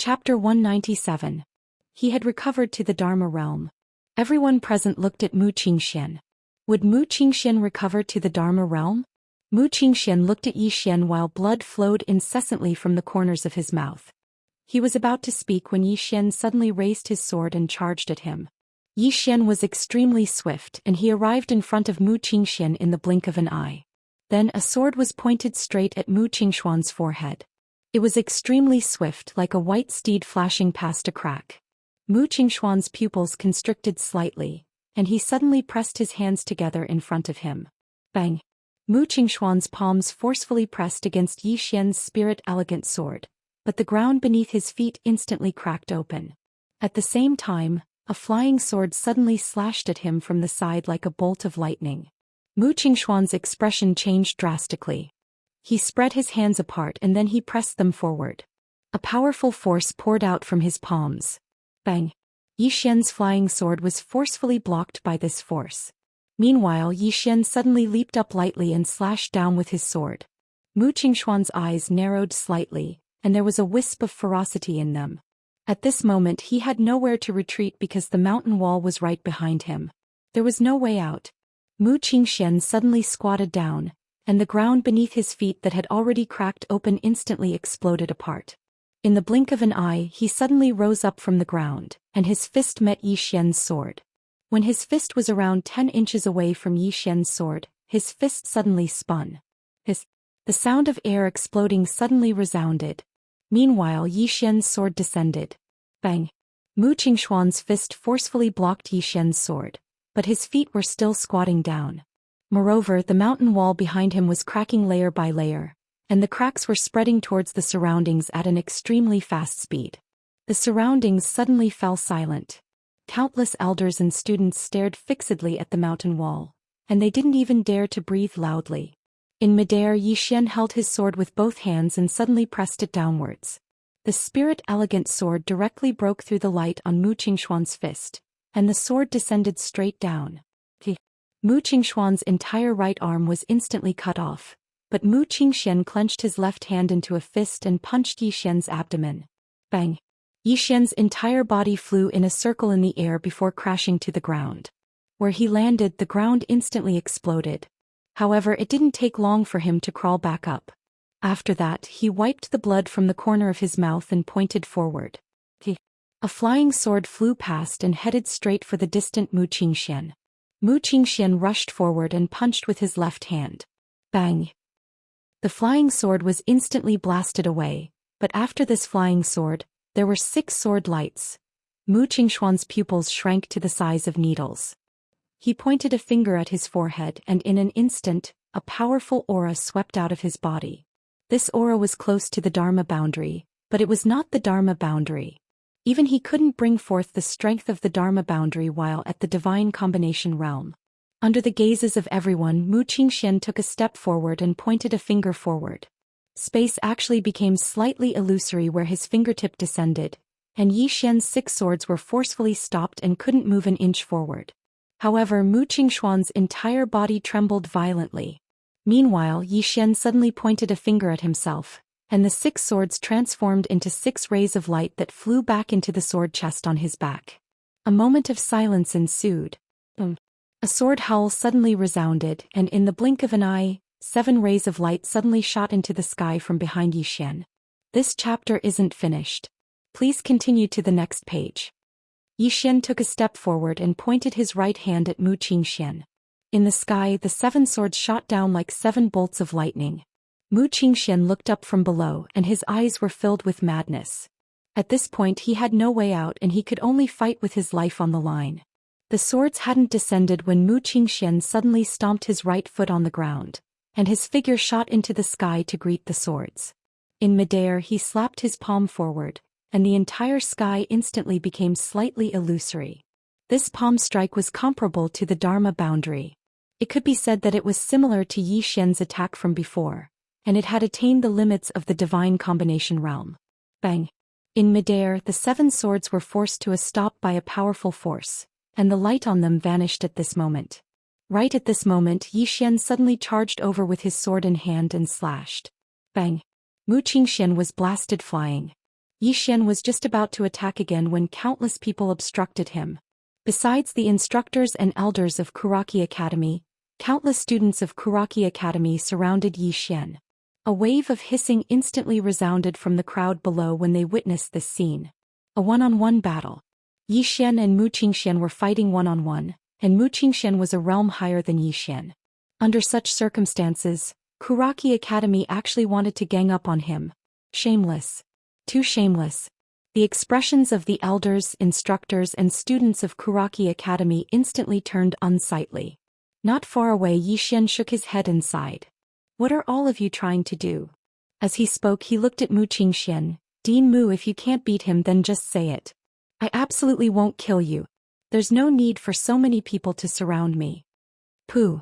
Chapter 197. He had recovered to the Dharma realm. Everyone present looked at Xian. Would Xian recover to the Dharma realm? Xian looked at Xian while blood flowed incessantly from the corners of his mouth. He was about to speak when Xian suddenly raised his sword and charged at him. Xian was extremely swift and he arrived in front of Xian in the blink of an eye. Then a sword was pointed straight at Xuan's forehead. It was extremely swift, like a white steed flashing past a crack. Xuan's pupils constricted slightly, and he suddenly pressed his hands together in front of him. Bang! Xuan's palms forcefully pressed against Xian's spirit elegant sword, but the ground beneath his feet instantly cracked open. At the same time, a flying sword suddenly slashed at him from the side like a bolt of lightning. Xuan's expression changed drastically. He spread his hands apart and then he pressed them forward. A powerful force poured out from his palms. Bang! Xian's flying sword was forcefully blocked by this force. Meanwhile, Xian suddenly leaped up lightly and slashed down with his sword. Xuan's eyes narrowed slightly, and there was a wisp of ferocity in them. At this moment he had nowhere to retreat because the mountain wall was right behind him. There was no way out. Xian suddenly squatted down, and the ground beneath his feet that had already cracked open instantly exploded apart. In the blink of an eye he suddenly rose up from the ground, and his fist met Xian's sword. When his fist was around 10 inches away from Xian's sword, his fist suddenly spun. The sound of air exploding suddenly resounded. Meanwhile Xian's sword descended. Bang! Xuan's fist forcefully blocked Xian's sword, but his feet were still squatting down. Moreover, the mountain wall behind him was cracking layer by layer, and the cracks were spreading towards the surroundings at an extremely fast speed. The surroundings suddenly fell silent. Countless elders and students stared fixedly at the mountain wall, and they didn't even dare to breathe loudly. In midair, Xian held his sword with both hands and suddenly pressed it downwards. The spirit elegant sword directly broke through the light on Xuan's fist, and the sword descended straight down. Xuan's entire right arm was instantly cut off, but Xian clenched his left hand into a fist and punched Xian's abdomen. Bang! Xian's entire body flew in a circle in the air before crashing to the ground. Where he landed, the ground instantly exploded. However, it didn't take long for him to crawl back up. After that, he wiped the blood from the corner of his mouth and pointed forward. A flying sword flew past and headed straight for the distant Xian. Xian rushed forward and punched with his left hand. Bang! The flying sword was instantly blasted away, but after this flying sword, there were 6 sword lights. Xuan's pupils shrank to the size of needles. He pointed a finger at his forehead and in an instant, a powerful aura swept out of his body. This aura was close to the Dharma boundary, but it was not the Dharma boundary. Even he couldn't bring forth the strength of the Dharma boundary while at the divine combination realm. Under the gazes of everyone, Xian took a step forward and pointed a finger forward. Space actually became slightly illusory where his fingertip descended, and Xian's 6 swords were forcefully stopped and couldn't move an inch forward. However, Xuan's entire body trembled violently. Meanwhile, Xian suddenly pointed a finger at himself, and the 6 swords transformed into 6 rays of light that flew back into the sword chest on his back. A moment of silence ensued. A sword howl suddenly resounded, and in the blink of an eye, 7 rays of light suddenly shot into the sky from behind Xian. This chapter isn't finished. Please continue to the next page. Xian took a step forward and pointed his right hand at Xian. In the sky, the 7 swords shot down like 7 bolts of lightning. Xian looked up from below and his eyes were filled with madness. At this point he had no way out and he could only fight with his life on the line. The swords hadn't descended when Xian suddenly stomped his right foot on the ground, and his figure shot into the sky to greet the swords. In midair he slapped his palm forward, and the entire sky instantly became slightly illusory. This palm strike was comparable to the Dharma boundary. It could be said that it was similar to Xian's attack from before, and it had attained the limits of the divine combination realm. Bang! In midair, the 7 swords were forced to a stop by a powerful force, and the light on them vanished at this moment. Right at this moment, Xian suddenly charged over with his sword in hand and slashed. Bang! Xian was blasted flying. Yi Xian was just about to attack again when countless people obstructed him. Besides the instructors and elders of Kuraki Academy, countless students of Kuraki Academy surrounded Yi Xian. A wave of hissing instantly resounded from the crowd below when they witnessed this scene. A one-on-one battle. Yi Xian and Mu Qingxian were fighting one-on-one, and Mu Qingxian was a realm higher than Yi Xian. Under such circumstances, Kuraki Academy actually wanted to gang up on him. Shameless. Too shameless. The expressions of the elders, instructors and students of Kuraki Academy instantly turned unsightly. Not far away, Yi Xian shook his head and sighed. What are all of you trying to do? As he spoke, he looked at Mu Qingxian. Dean Mu, if you can't beat him, then just say it. I absolutely won't kill you. There's no need for so many people to surround me. Pooh.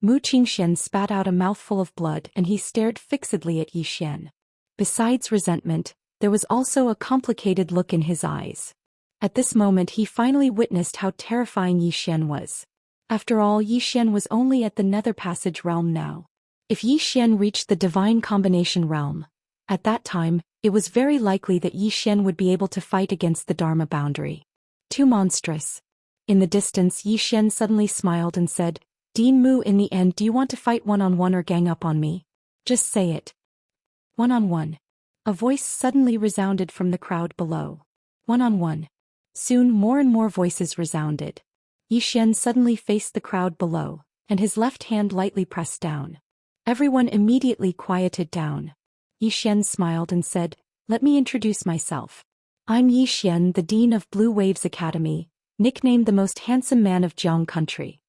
Mu Qingxian spat out a mouthful of blood and he stared fixedly at Yi Xian. Besides resentment, there was also a complicated look in his eyes. At this moment he finally witnessed how terrifying Yi Xian was. After all, Yi Xian was only at the Nether Passage realm now. If Yi Xian reached the Divine Combination realm, at that time, it was very likely that Yi Xian would be able to fight against the Dharma boundary. Too monstrous. In the distance, Yi Xian suddenly smiled and said, Dean Mu, in the end, do you want to fight one-on-one or gang up on me? Just say it. One-on-one. A voice suddenly resounded from the crowd below. One-on-one. Soon more and more voices resounded. Yi Xian suddenly faced the crowd below, and his left hand lightly pressed down. Everyone immediately quieted down. Yi Xian smiled and said, Let me introduce myself. I'm Yi Xian, the Dean of Blue Waves Academy, nicknamed the most handsome man of Jiang country.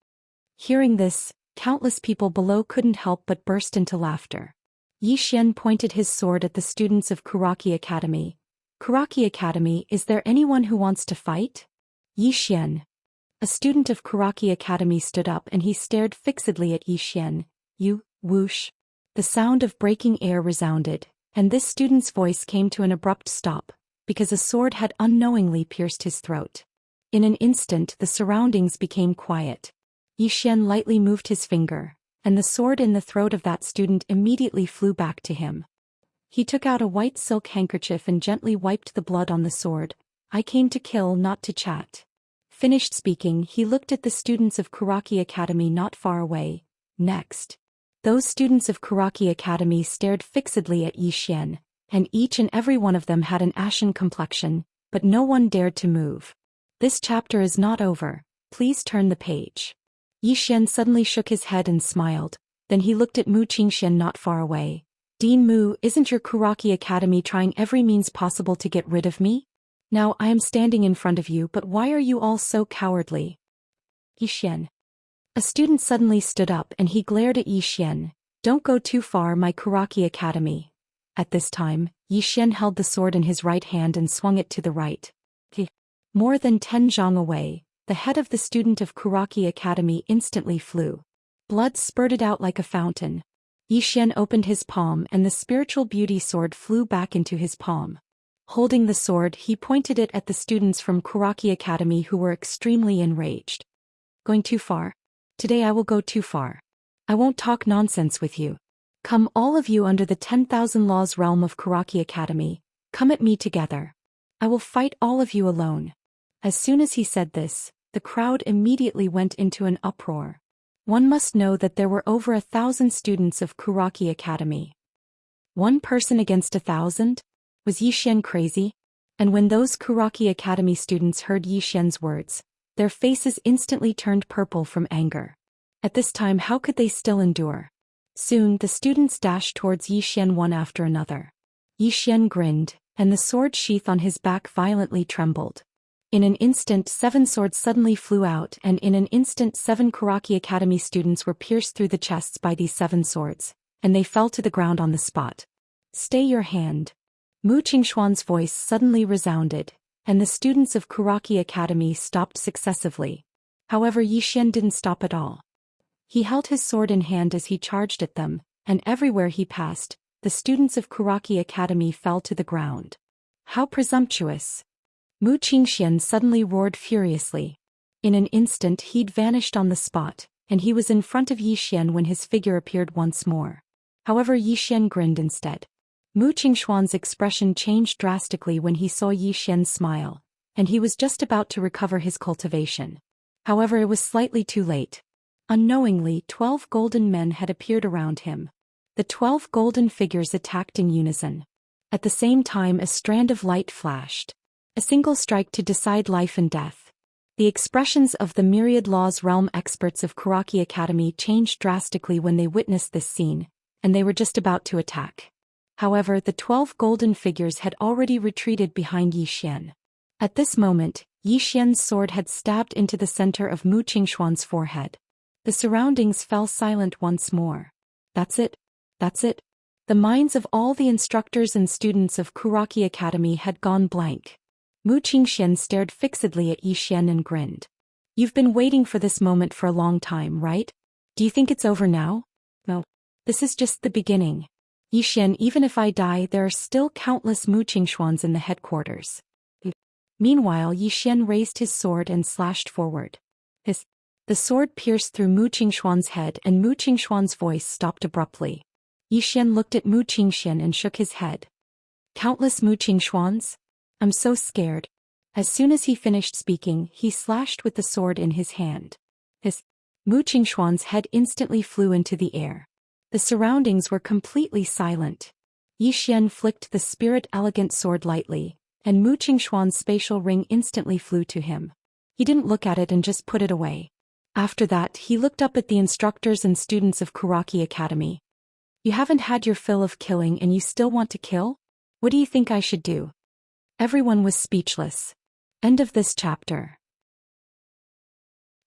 Hearing this, countless people below couldn't help but burst into laughter. Yi Xian pointed his sword at the students of Kuraki Academy. Kuraki Academy, is there anyone who wants to fight? Yi Xian. A student of Kuraki Academy stood up and he stared fixedly at Yi Xian. You, whoosh. The sound of breaking air resounded, and this student's voice came to an abrupt stop, because a sword had unknowingly pierced his throat. In an instant the surroundings became quiet. Yi Xian lightly moved his finger, and the sword in the throat of that student immediately flew back to him. He took out a white silk handkerchief and gently wiped the blood on the sword. I came to kill, not to chat. Finished speaking, he looked at the students of Kuraki Academy not far away. Next. Those students of Kuraki Academy stared fixedly at Yi Xian, and each and every one of them had an ashen complexion, but no one dared to move. This chapter is not over. Please turn the page. Yi Xian suddenly shook his head and smiled, then he looked at Mu Qingxian not far away. Dean Mu, isn't your Kuraki Academy trying every means possible to get rid of me? Now I am standing in front of you, but why are you all so cowardly? Yi Xian. A student suddenly stood up and he glared at Yi Xian. Don't go too far, my Kuraki Academy. At this time, Yi Xian held the sword in his right hand and swung it to the right. More than 10 zhang away, the head of the student of Kuraki Academy instantly flew. Blood spurted out like a fountain. Yi Xian opened his palm and the spiritual beauty sword flew back into his palm. Holding the sword, he pointed it at the students from Kuraki Academy who were extremely enraged. Going too far? Today I will go too far. I won't talk nonsense with you. Come all of you under the 10,000 laws realm of Kuraki Academy, come at me together. I will fight all of you alone. As soon as he said this, the crowd immediately went into an uproar. One must know that there were over 1,000 students of Kuraki Academy. One person against 1,000? Was Yi Xian crazy? And when those Kuraki Academy students heard Yi Xian's words, their faces instantly turned purple from anger. At this time, how could they still endure? Soon the students dashed towards Yi Xian one after another. Yi Xian grinned, and the sword sheath on his back violently trembled. In an instant 7 swords suddenly flew out, and in an instant 7 Kuraki Academy students were pierced through the chests by these 7 swords, and they fell to the ground on the spot. Stay your hand. Mu Qingxuan's voice suddenly resounded, and the students of Kuraki Academy stopped successively. However, Yi Xian didn't stop at all. He held his sword in hand as he charged at them, and everywhere he passed, the students of Kuraki Academy fell to the ground. How presumptuous! Mu Qingxian suddenly roared furiously. In an instant he'd vanished on the spot, and he was in front of Yi Xian when his figure appeared once more. However, Yi Xian grinned instead. Mu Qingxuan's expression changed drastically when he saw Yi Xian smile, and he was just about to recover his cultivation. However, it was slightly too late. Unknowingly, 12 golden men had appeared around him. The 12 golden figures attacked in unison. At the same time, a strand of light flashed. A single strike to decide life and death. The expressions of the myriad laws realm experts of Kuraki Academy changed drastically when they witnessed this scene, and they were just about to attack. However, the 12 golden figures had already retreated behind Yi Xian. At this moment, Yi Xian's sword had stabbed into the center of Mu Qingxuan's forehead. The surroundings fell silent once more. That's it. That's it. The minds of all the instructors and students of Kuraki Academy had gone blank. Mu Qingxian stared fixedly at Yi Xian and grinned. You've been waiting for this moment for a long time, right? Do you think it's over now? No. This is just the beginning. Yi Xian, even if I die, there are still countless Mu Qingxuans in the headquarters. Meanwhile, Yi Xian raised his sword and slashed forward. The sword pierced through Mu Qingxuan's head, and Mu Qingxuan's voice stopped abruptly. Yi Xian looked at Mu Qingxian and shook his head. Countless Mu Qingxuans? I'm so scared. As soon as he finished speaking, he slashed with the sword in his hand. Mu Qingxuan's head instantly flew into the air. The surroundings were completely silent. Yi Xian flicked the spirit elegant sword lightly, and Mu Qingxuan's spatial ring instantly flew to him. He didn't look at it and just put it away. After that, he looked up at the instructors and students of Kuraki Academy. You haven't had your fill of killing and you still want to kill? What do you think I should do? Everyone was speechless. End of this chapter.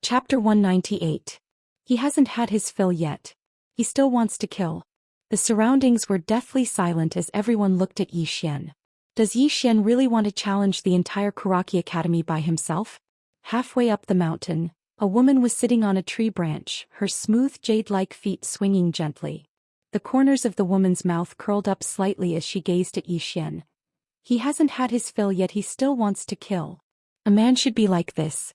Chapter 198. He hasn't had his fill yet. He still wants to kill. The surroundings were deathly silent as everyone looked at Yi Xian. Does Yi Xian really want to challenge the entire Kuraki Academy by himself? Halfway up the mountain, a woman was sitting on a tree branch, her smooth jade-like feet swinging gently. The corners of the woman's mouth curled up slightly as she gazed at Yi Xian. He hasn't had his fill yet, he still wants to kill. A man should be like this.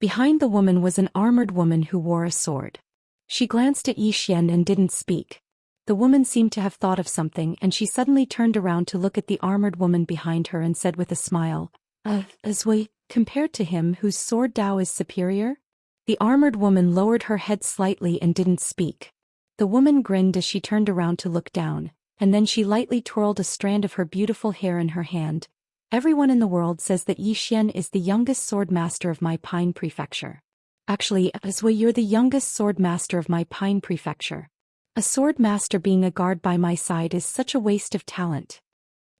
Behind the woman was an armored woman who wore a sword. She glanced at Yi Xian and didn't speak. The woman seemed to have thought of something, and she suddenly turned around to look at the armored woman behind her and said with a smile, Zui, compared to him whose sword Dao is superior? The armored woman lowered her head slightly and didn't speak. The woman grinned as she turned around to look down, and then she lightly twirled a strand of her beautiful hair in her hand. Everyone in the world says that Yi Xian is the youngest sword master of my Pine Prefecture. Actually, Zui, you're the youngest sword master of my Pine Prefecture. A sword master being a guard by my side is such a waste of talent.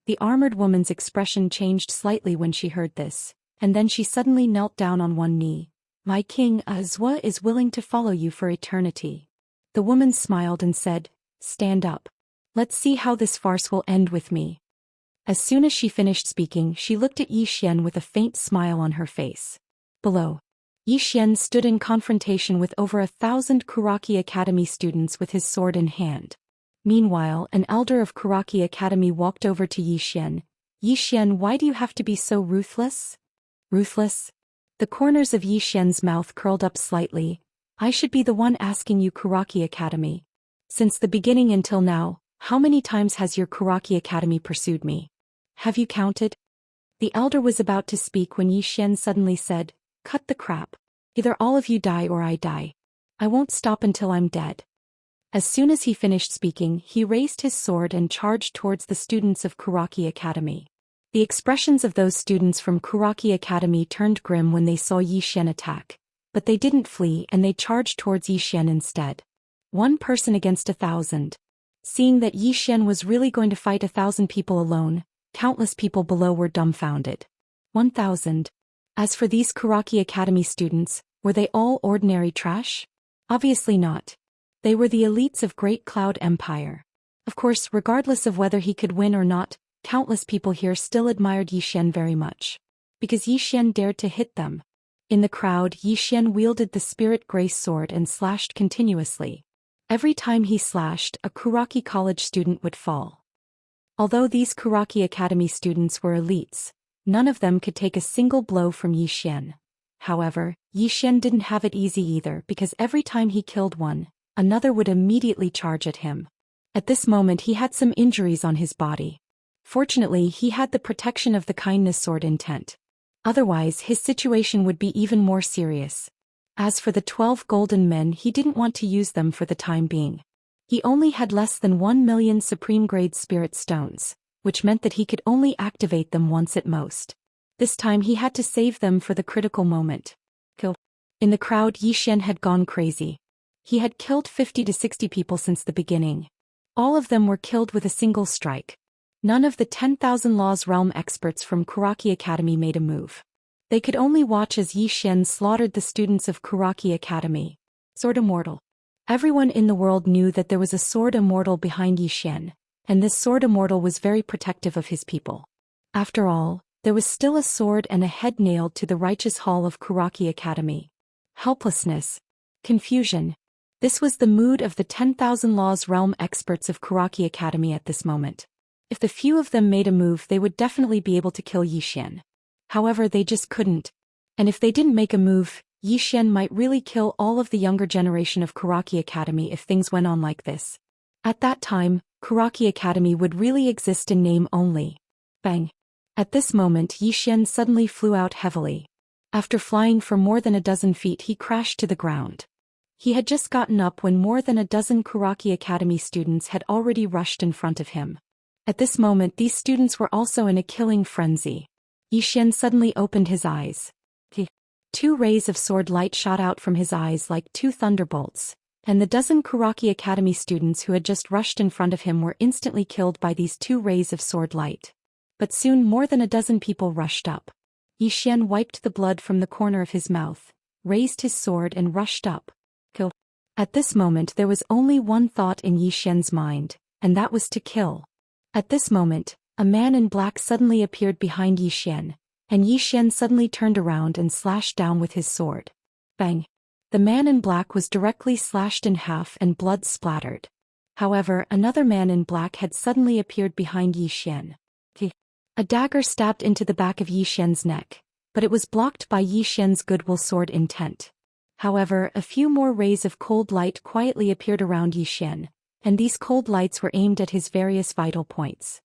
The armored woman's expression changed slightly when she heard this, and then she suddenly knelt down on one knee. My king, Zhou, is willing to follow you for eternity. The woman smiled and said, Stand up. Let's see how this farce will end with me. As soon as she finished speaking, she looked at Yi Xian with a faint smile on her face. Below, Yi Xian stood in confrontation with over 1,000 Kuraki Academy students with his sword in hand. Meanwhile, an elder of Kuraki Academy walked over to Yi Xian. Yi Xian, why do you have to be so ruthless? Ruthless? The corners of Yi Xian's mouth curled up slightly. I should be the one asking you, Kuraki Academy. Since the beginning until now, how many times has your Kuraki Academy pursued me? Have you counted? The elder was about to speak when Yi Xian suddenly said, Cut the crap. Either all of you die or I die. I won't stop until I'm dead. As soon as he finished speaking, he raised his sword and charged towards the students of Kuraki Academy. The expressions of those students from Kuraki Academy turned grim when they saw Yi Xian attack, but they didn't flee and they charged towards Yi Xian instead. One person against 1,000. Seeing that Yi Xian was really going to fight 1,000 people alone, countless people below were dumbfounded. 1,000. As for these Kuraki Academy students, were they all ordinary trash? Obviously not. They were the elites of Great Cloud Empire. Of course, regardless of whether he could win or not, countless people here still admired Yi Xian very much. Because Yi Xian dared to hit them. In the crowd, Yi Xian wielded the Spirit Grace sword and slashed continuously. Every time he slashed, a Kuraki College student would fall. Although these Kuraki Academy students were elites, none of them could take a single blow from Yi Xian. However, Yi Xian didn't have it easy either because every time he killed one, another would immediately charge at him. At this moment he had some injuries on his body. Fortunately, he had the protection of the kindness sword intent. Otherwise, his situation would be even more serious. As for the 12 golden men, he didn't want to use them for the time being. He only had less than 1 million supreme-grade spirit stones, which meant that he could only activate them once at most. This time he had to save them for the critical moment. Kill. In the crowd, Yi Xian had gone crazy. He had killed 50 to 60 people since the beginning. All of them were killed with a single strike. None of the 10,000 Laws Realm experts from Kuraki Academy made a move. They could only watch as Yi Xian slaughtered the students of Kuraki Academy. Sword Immortal. Everyone in the world knew that there was a Sword Immortal behind Yi Xian, and this Sword Immortal was very protective of his people. After all, there was still a sword and a head nailed to the righteous hall of Kuraki Academy. Helplessness. Confusion. This was the mood of the 10,000 Laws Realm experts of Kuraki Academy at this moment. If the few of them made a move, they would definitely be able to kill Yi Xian. However, they just couldn't. And if they didn't make a move, Yi Xian might really kill all of the younger generation of Kuraki Academy if things went on like this. At that time, Kuraki Academy would really exist in name only. Bang. At this moment, Yi Xian suddenly flew out heavily. After flying for more than a dozen feet, he crashed to the ground. He had just gotten up when more than a dozen Kuraki Academy students had already rushed in front of him. At this moment, these students were also in a killing frenzy. Yi Xian suddenly opened his eyes. 2 rays of sword light shot out from his eyes like 2 thunderbolts, and the dozen Kuraki Academy students who had just rushed in front of him were instantly killed by these 2 rays of sword light. But soon more than a dozen people rushed up. Yi Xian wiped the blood from the corner of his mouth, raised his sword and rushed up. Kill. At this moment there was only one thought in Yi Xian's mind, and that was to kill. At this moment, a man in black suddenly appeared behind Yi Xian, and Yi Xian suddenly turned around and slashed down with his sword. Bang! The man in black was directly slashed in half and blood splattered. However, another man in black had suddenly appeared behind Yi Xian. A dagger stabbed into the back of Yi Xian's neck, but it was blocked by Yi Xian's goodwill sword intent. However, a few more rays of cold light quietly appeared around Yi Xian, and these cold lights were aimed at his various vital points.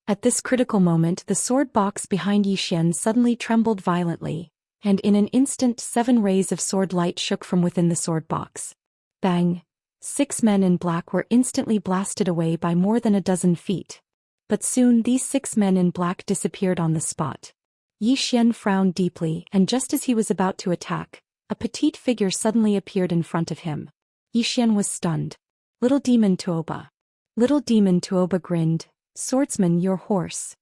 At this critical moment, the sword box behind Yi Xian suddenly trembled violently, and in an instant 7 rays of sword light shook from within the sword box. Bang! 6 men in black were instantly blasted away by more than a dozen feet. But soon these 6 men in black disappeared on the spot. Yi Xian frowned deeply, and just as he was about to attack, a petite figure suddenly appeared in front of him. Yi Xian was stunned. Little Demon Tuoba. Little Demon Tuoba grinned. Swordsman, your horse.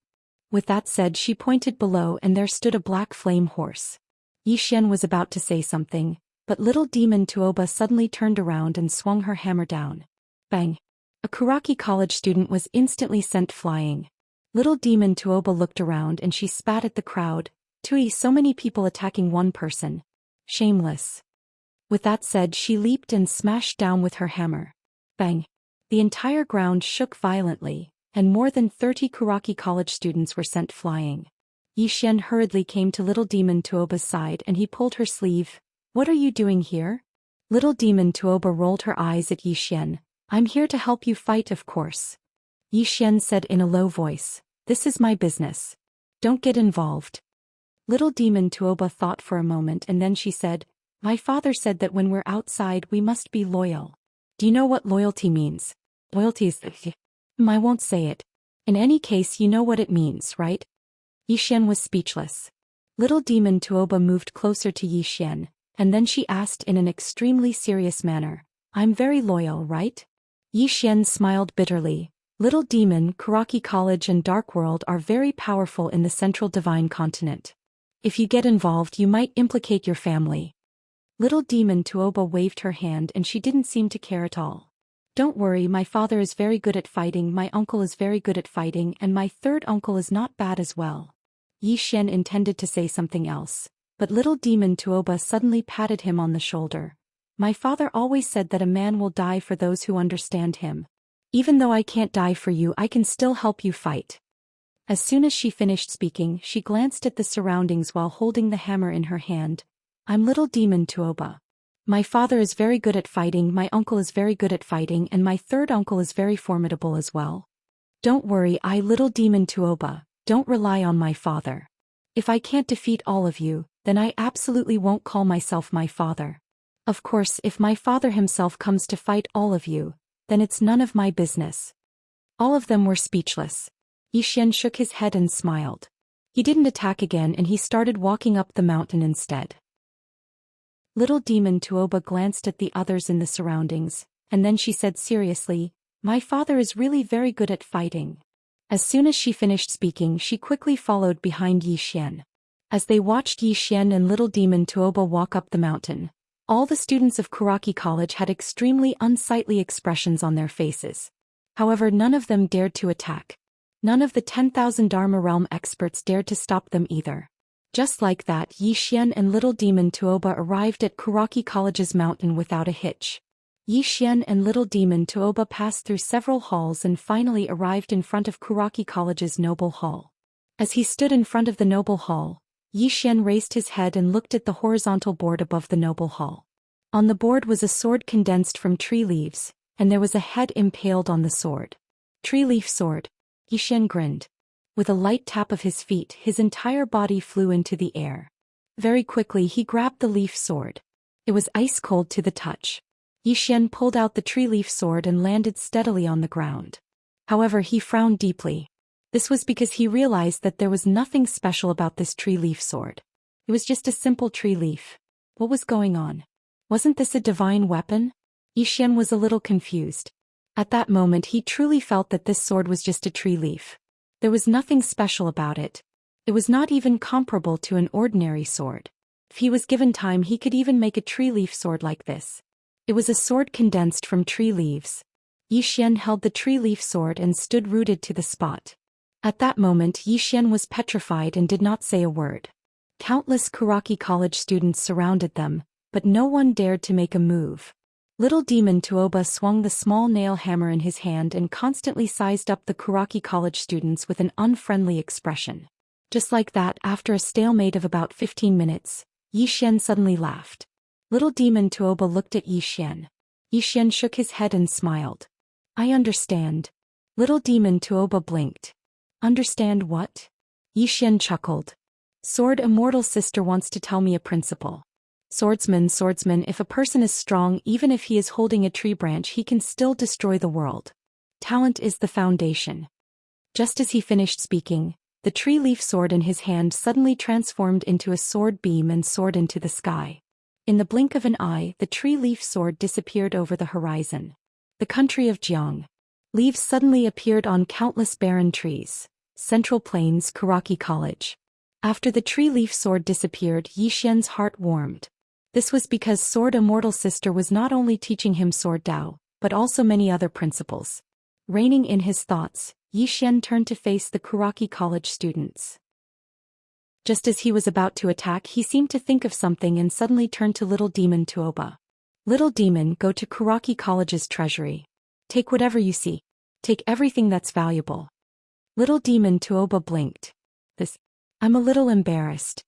With that said, she pointed below and there stood a black flame horse. Yi Xian was about to say something, but Little Demon Tuoba suddenly turned around and swung her hammer down. Bang! A Kuraki college student was instantly sent flying. Little Demon Tuoba looked around and she spat at the crowd. Tui, so many people attacking one person. Shameless. With that said, she leaped and smashed down with her hammer. Bang! The entire ground shook violently, and more than 30 Kuraki college students were sent flying. Yi Xian hurriedly came to Little Demon Tuoba's side and he pulled her sleeve. What are you doing here? Little Demon Tuoba rolled her eyes at Yi Xian. I'm here to help you fight, of course. Yi Xian said in a low voice. This is my business. Don't get involved. Little Demon Tuoba thought for a moment and then she said, my father said that when we're outside we must be loyal. Do you know what loyalty means? Loyalty is... I won't say it. In any case, you know what it means, right? Yi Xian was speechless. Little Demon Tuoba moved closer to Yi Xian, and then she asked in an extremely serious manner, I'm very loyal, right? Yi Xian smiled bitterly. Little Demon, Kuraki College and Dark World are very powerful in the Central Divine Continent. If you get involved, you might implicate your family. Little Demon Tuoba waved her hand and she didn't seem to care at all. Don't worry, my father is very good at fighting, my uncle is very good at fighting, and my third uncle is not bad as well. Yi Xian intended to say something else, but Little Demon Tuoba suddenly patted him on the shoulder. My father always said that a man will die for those who understand him. Even though I can't die for you, I can still help you fight. As soon as she finished speaking, she glanced at the surroundings while holding the hammer in her hand. I'm Little Demon Tuoba. My father is very good at fighting, my uncle is very good at fighting, and my third uncle is very formidable as well. Don't worry, little demon Tuoba, don't rely on my father. If I can't defeat all of you, then I absolutely won't call myself my father. Of course, if my father himself comes to fight all of you, then it's none of my business. All of them were speechless. Yi Xian shook his head and smiled. He didn't attack again and he started walking up the mountain instead. Little demon Tuoba glanced at the others in the surroundings, and then she said seriously, "My father is really very good at fighting." As soon as she finished speaking, she quickly followed behind Yi Xian. As they watched Yi Xian and little demon Tuoba walk up the mountain, all the students of Kuraki College had extremely unsightly expressions on their faces. However, none of them dared to attack. None of the 10,000 Dharma Realm experts dared to stop them either. Just like that, Yi Xian and little demon Tuoba arrived at Kuraki College's mountain without a hitch. Yi Xian and little demon Tuoba passed through several halls and finally arrived in front of Kuraki College's noble hall. As he stood in front of the noble hall, Yi Xian raised his head and looked at the horizontal board above the noble hall. On the board was a sword condensed from tree leaves, and there was a head impaled on the sword. Tree leaf sword. Yi Xian grinned. With a light tap of his feet, his entire body flew into the air. Very quickly he grabbed the leaf sword. It was ice cold to the touch. Yi Xian pulled out the tree leaf sword and landed steadily on the ground. However, he frowned deeply. This was because he realized that there was nothing special about this tree leaf sword. It was just a simple tree leaf. What was going on? Wasn't this a divine weapon? Yi Xian was a little confused. At that moment he truly felt that this sword was just a tree leaf. There was nothing special about it. It was not even comparable to an ordinary sword. If he was given time, he could even make a tree leaf sword like this. It was a sword condensed from tree leaves. Yi Xian held the tree leaf sword and stood rooted to the spot. At that moment Yi Xian was petrified and did not say a word. Countless Kuraki College students surrounded them, but no one dared to make a move. Little demon Tuoba swung the small nail hammer in his hand and constantly sized up the Kuraki College students with an unfriendly expression. Just like that, after a stalemate of about 15 minutes, Yi Xian suddenly laughed. Little demon Tuoba looked at Yi Xian. Yi Xian shook his head and smiled. "I understand." Little demon Tuoba blinked. "Understand what?" Yi Xian chuckled. "Sword Immortal Sister wants to tell me a principle. Swordsman, if a person is strong, even if he is holding a tree branch, he can still destroy the world. Talent is the foundation." Just as he finished speaking, the tree leaf sword in his hand suddenly transformed into a sword beam and soared into the sky. In the blink of an eye, the tree leaf sword disappeared over the horizon. The country of Jiang. Leaves suddenly appeared on countless barren trees. Central Plains, Kuraki College. After the tree leaf sword disappeared, Yi Xian's heart warmed. This was because Sword Immortal Sister was not only teaching him Sword Dao, but also many other principles. Reining in his thoughts, Yi Xian turned to face the Kuraki College students. Just as he was about to attack, he seemed to think of something and suddenly turned to little demon Tuoba. "Little demon, go to Kuraki College's treasury. Take whatever you see. Take everything that's valuable." Little demon Tuoba blinked. I'm a little embarrassed."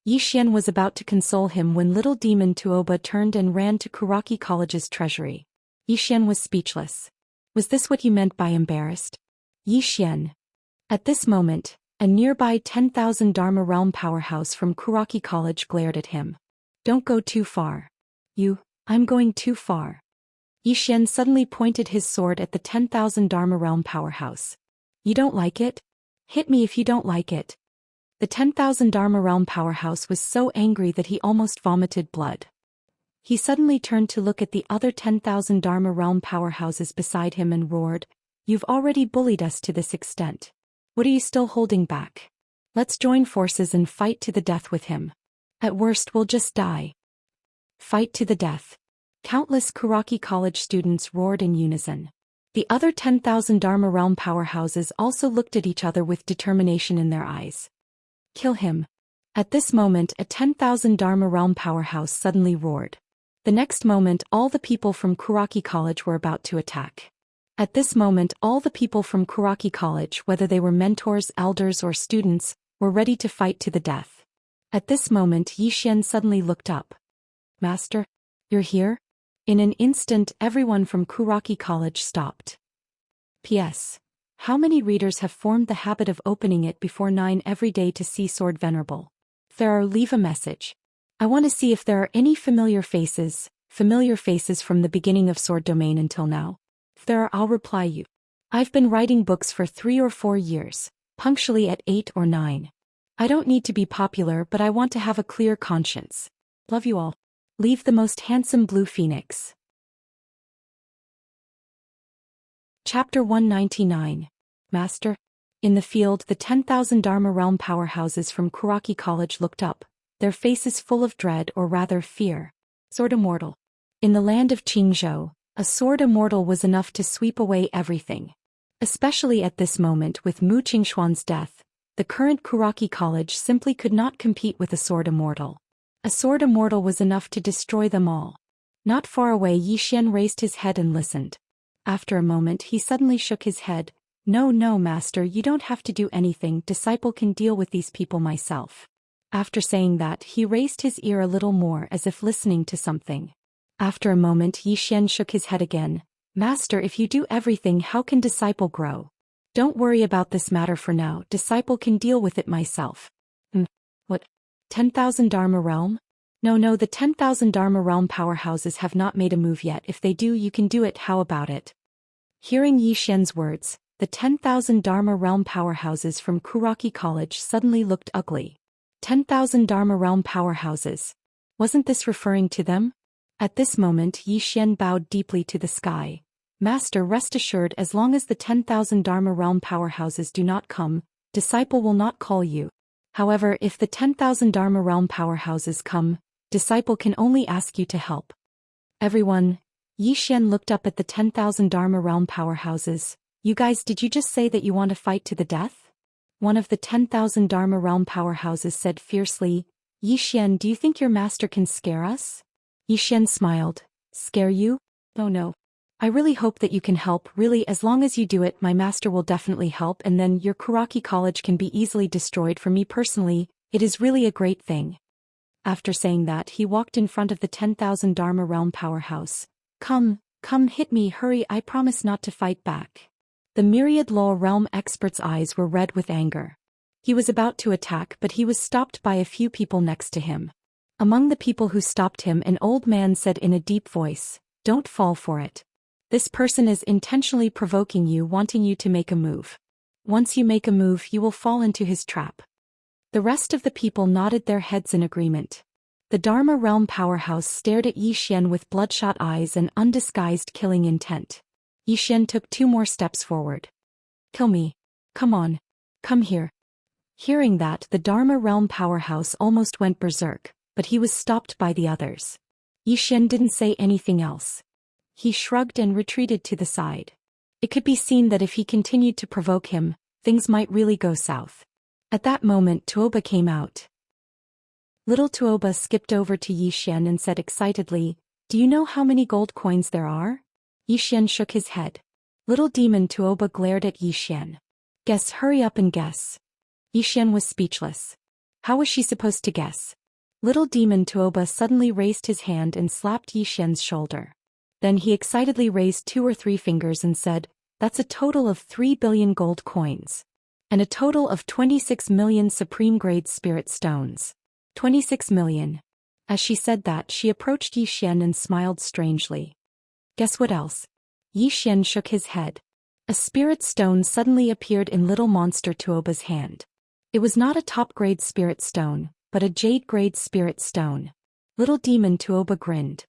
Yi Xian was about to console him when little demon Tuoba turned and ran to Kuraki College's treasury. Yi Xian was speechless. Was this what he meant by embarrassed? Yi Xian. At this moment, a nearby 10,000 Dharma Realm powerhouse from Kuraki College glared at him. "Don't go too far." I'm going too far." Yi Xian suddenly pointed his sword at the 10,000 Dharma Realm powerhouse. "You don't like it? Hit me if you don't like it." The 10,000 Dharma Realm powerhouse was so angry that he almost vomited blood. He suddenly turned to look at the other 10,000 Dharma Realm powerhouses beside him and roared, "You've already bullied us to this extent. What are you still holding back? Let's join forces and fight to the death with him. At worst, we'll just die." Fight to the death. Countless Kuraki College students roared in unison. The other 10,000 Dharma Realm powerhouses also looked at each other with determination in their eyes. "Kill him." At this moment, a 10,000 Dharma Realm powerhouse suddenly roared. The next moment, all the people from Kuraki College were about to attack. At this moment, all the people from Kuraki College, whether they were mentors, elders, or students, were ready to fight to the death. At this moment, Yi Xian suddenly looked up. "Master?" You're here? In an instant, everyone from Kuraki College stopped. P.S. How many readers have formed the habit of opening it before 9 every day to see Sword Venerable? Farah, leave a message. I want to see if there are any familiar faces from the beginning of Sword Domain until now. Farah, I'll reply you. I've been writing books for 3 or 4 years, punctually at 8 or 9. I don't need to be popular, but I want to have a clear conscience. Love you all. Leave the most handsome blue phoenix. Chapter 199. Master. In the field, the 10,000 Dharma Realm powerhouses from Kuraki College looked up, their faces full of dread or rather fear. Sword Immortal. In the land of Qingzhou, a sword immortal was enough to sweep away everything. Especially at this moment with Mu Qingxuan's death, the current Kuraki College simply could not compete with a sword immortal. A sword immortal was enough to destroy them all. Not far away, Yi Xian raised his head and listened. After a moment, he suddenly shook his head. No, master, you don't have to do anything. Disciple can deal with these people myself. After saying that, he raised his ear a little more as if listening to something. After a moment, Yi Xian shook his head again. Master, if you do everything, how can disciple grow? Don't worry about this matter for now. Disciple can deal with it myself. What? 10,000 Dharma Realm? No, the 10,000 Dharma Realm powerhouses have not made a move yet. If they do, you can do it. How about it? Hearing Yi Xian's words, the 10,000 Dharma Realm powerhouses from Kuraki College suddenly looked ugly. 10,000 Dharma Realm powerhouses. Wasn't this referring to them? At this moment, Yi Xian bowed deeply to the sky. Master, rest assured, as long as the 10,000 Dharma Realm powerhouses do not come, Disciple will not call you. However, if the 10,000 Dharma Realm powerhouses come, Disciple can only ask you to help. Everyone. Yi Xian looked up at the 10,000 Dharma Realm powerhouses. You guys, did you just say that you want to fight to the death? One of the 10,000 Dharma Realm powerhouses said fiercely. Yi Xian, do you think your master can scare us? Yi Xian smiled. Scare you? Oh no. I really hope that you can help. Really, as long as you do it, my master will definitely help, and then your Kuraki College can be easily destroyed. For me personally, it is really a great thing. After saying that, he walked in front of the 10,000 Dharma Realm powerhouse. Come, hit me, hurry, I promise not to fight back. The myriad law realm expert's eyes were red with anger. He was about to attack, but he was stopped by a few people next to him. Among the people who stopped him, an old man said in a deep voice, "Don't fall for it. This person is intentionally provoking you, wanting you to make a move. Once you make a move, you will fall into his trap." The rest of the people nodded their heads in agreement. The Dharma Realm powerhouse stared at Yi Xian with bloodshot eyes and undisguised killing intent. Yi Xian took 2 more steps forward. Kill me. Come on. Come here. Hearing that, the Dharma Realm powerhouse almost went berserk, but he was stopped by the others. Yi Xian didn't say anything else. He shrugged and retreated to the side. It could be seen that if he continued to provoke him, things might really go south. At that moment, Tuoba came out. Little Tuoba skipped over to Yi Xian and said excitedly, "Do you know how many gold coins there are?" Yi Xian shook his head. Little demon Tuoba glared at Yi Xian. "Guess, hurry up and guess." Yi Xian was speechless. How was she supposed to guess? Little demon Tuoba suddenly raised his hand and slapped Yi Xian's shoulder. Then he excitedly raised 2 or 3 fingers and said, "That's a total of 3 billion gold coins. And a total of 26 million supreme-grade spirit stones. 26 million. As she said that, she approached Yi Xian and smiled strangely. "Guess what else?" Yi Xian shook his head. A spirit stone suddenly appeared in little monster Tuoba's hand. It was not a top-grade spirit stone, but a jade-grade spirit stone. Little demon Tuoba grinned.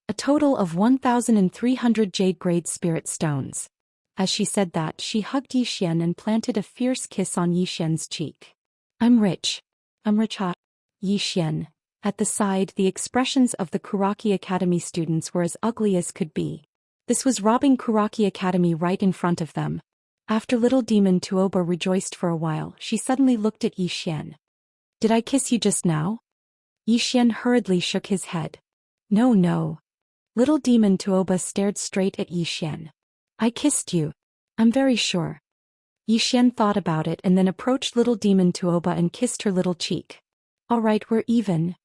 A total of 1,300 jade-grade spirit stones. As she said that, she hugged Yi Xian and planted a fierce kiss on Yi Xian's cheek. I'm rich, ha. Yi Xian. At the side, the expressions of the Kuraki Academy students were as ugly as could be. This was robbing Kuraki Academy right in front of them. After little demon Tuoba rejoiced for a while, she suddenly looked at Yi Xian. Did I kiss you just now? Yi Xian hurriedly shook his head. No. Little demon Tuoba stared straight at Yi Xian. I kissed you. I'm very sure. Yi Xian thought about it and then approached little demon Tuoba and kissed her little cheek. All right, we're even.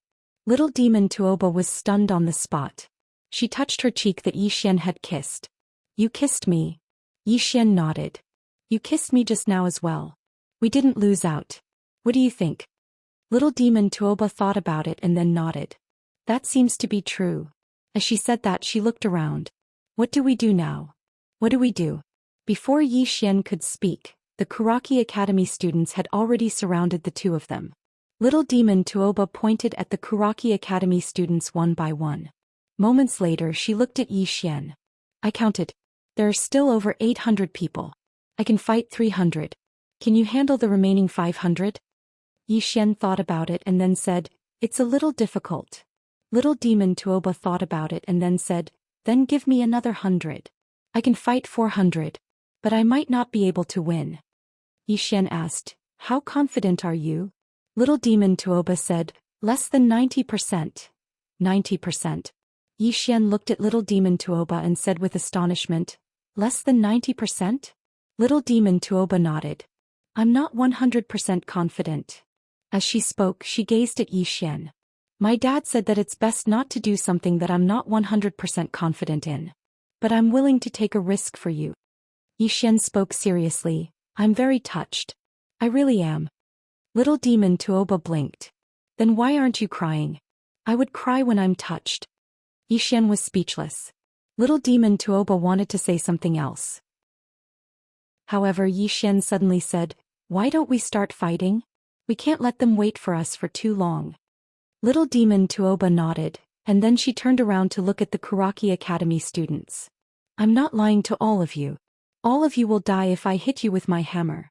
Little demon Tuoba was stunned on the spot. She touched her cheek that Yi Xian had kissed. You kissed me. Yi Xian nodded. You kissed me just now as well. We didn't lose out. What do you think? Little demon Tuoba thought about it and then nodded. That seems to be true. As she said that, she looked around. What do we do now? What do we do? Before Yi Xian could speak, the Kuraki Academy students had already surrounded the two of them. Little demon Tuoba pointed at the Kuraki Academy students one by one. Moments later, she looked at Yi Xian. I counted. There are still over 800 people. I can fight 300. Can you handle the remaining 500? Yi Xian thought about it and then said, It's a little difficult. Little demon Tuoba thought about it and then said, Then give me another 100. I can fight 400. But I might not be able to win. Yi Xian asked, How confident are you? Little demon Tuoba said, Less than 90%. 90%. Yi Xian looked at little demon Tuoba and said with astonishment, Less than 90%? Little demon Tuoba nodded. I'm not 100% confident. As she spoke, she gazed at Yi Xian. My dad said that it's best not to do something that I'm not 100% confident in. But I'm willing to take a risk for you. Yi Xian spoke seriously. I'm very touched. I really am. Little demon Tuoba blinked. Then why aren't you crying? I would cry when I'm touched. Yi Xian was speechless. Little demon Tuoba wanted to say something else. However, Yi Xian suddenly said, Why don't we start fighting? We can't let them wait for us for too long. Little demon Tuoba nodded, and then she turned around to look at the Kuraki Academy students. I'm not lying to all of you. All of you will die if I hit you with my hammer.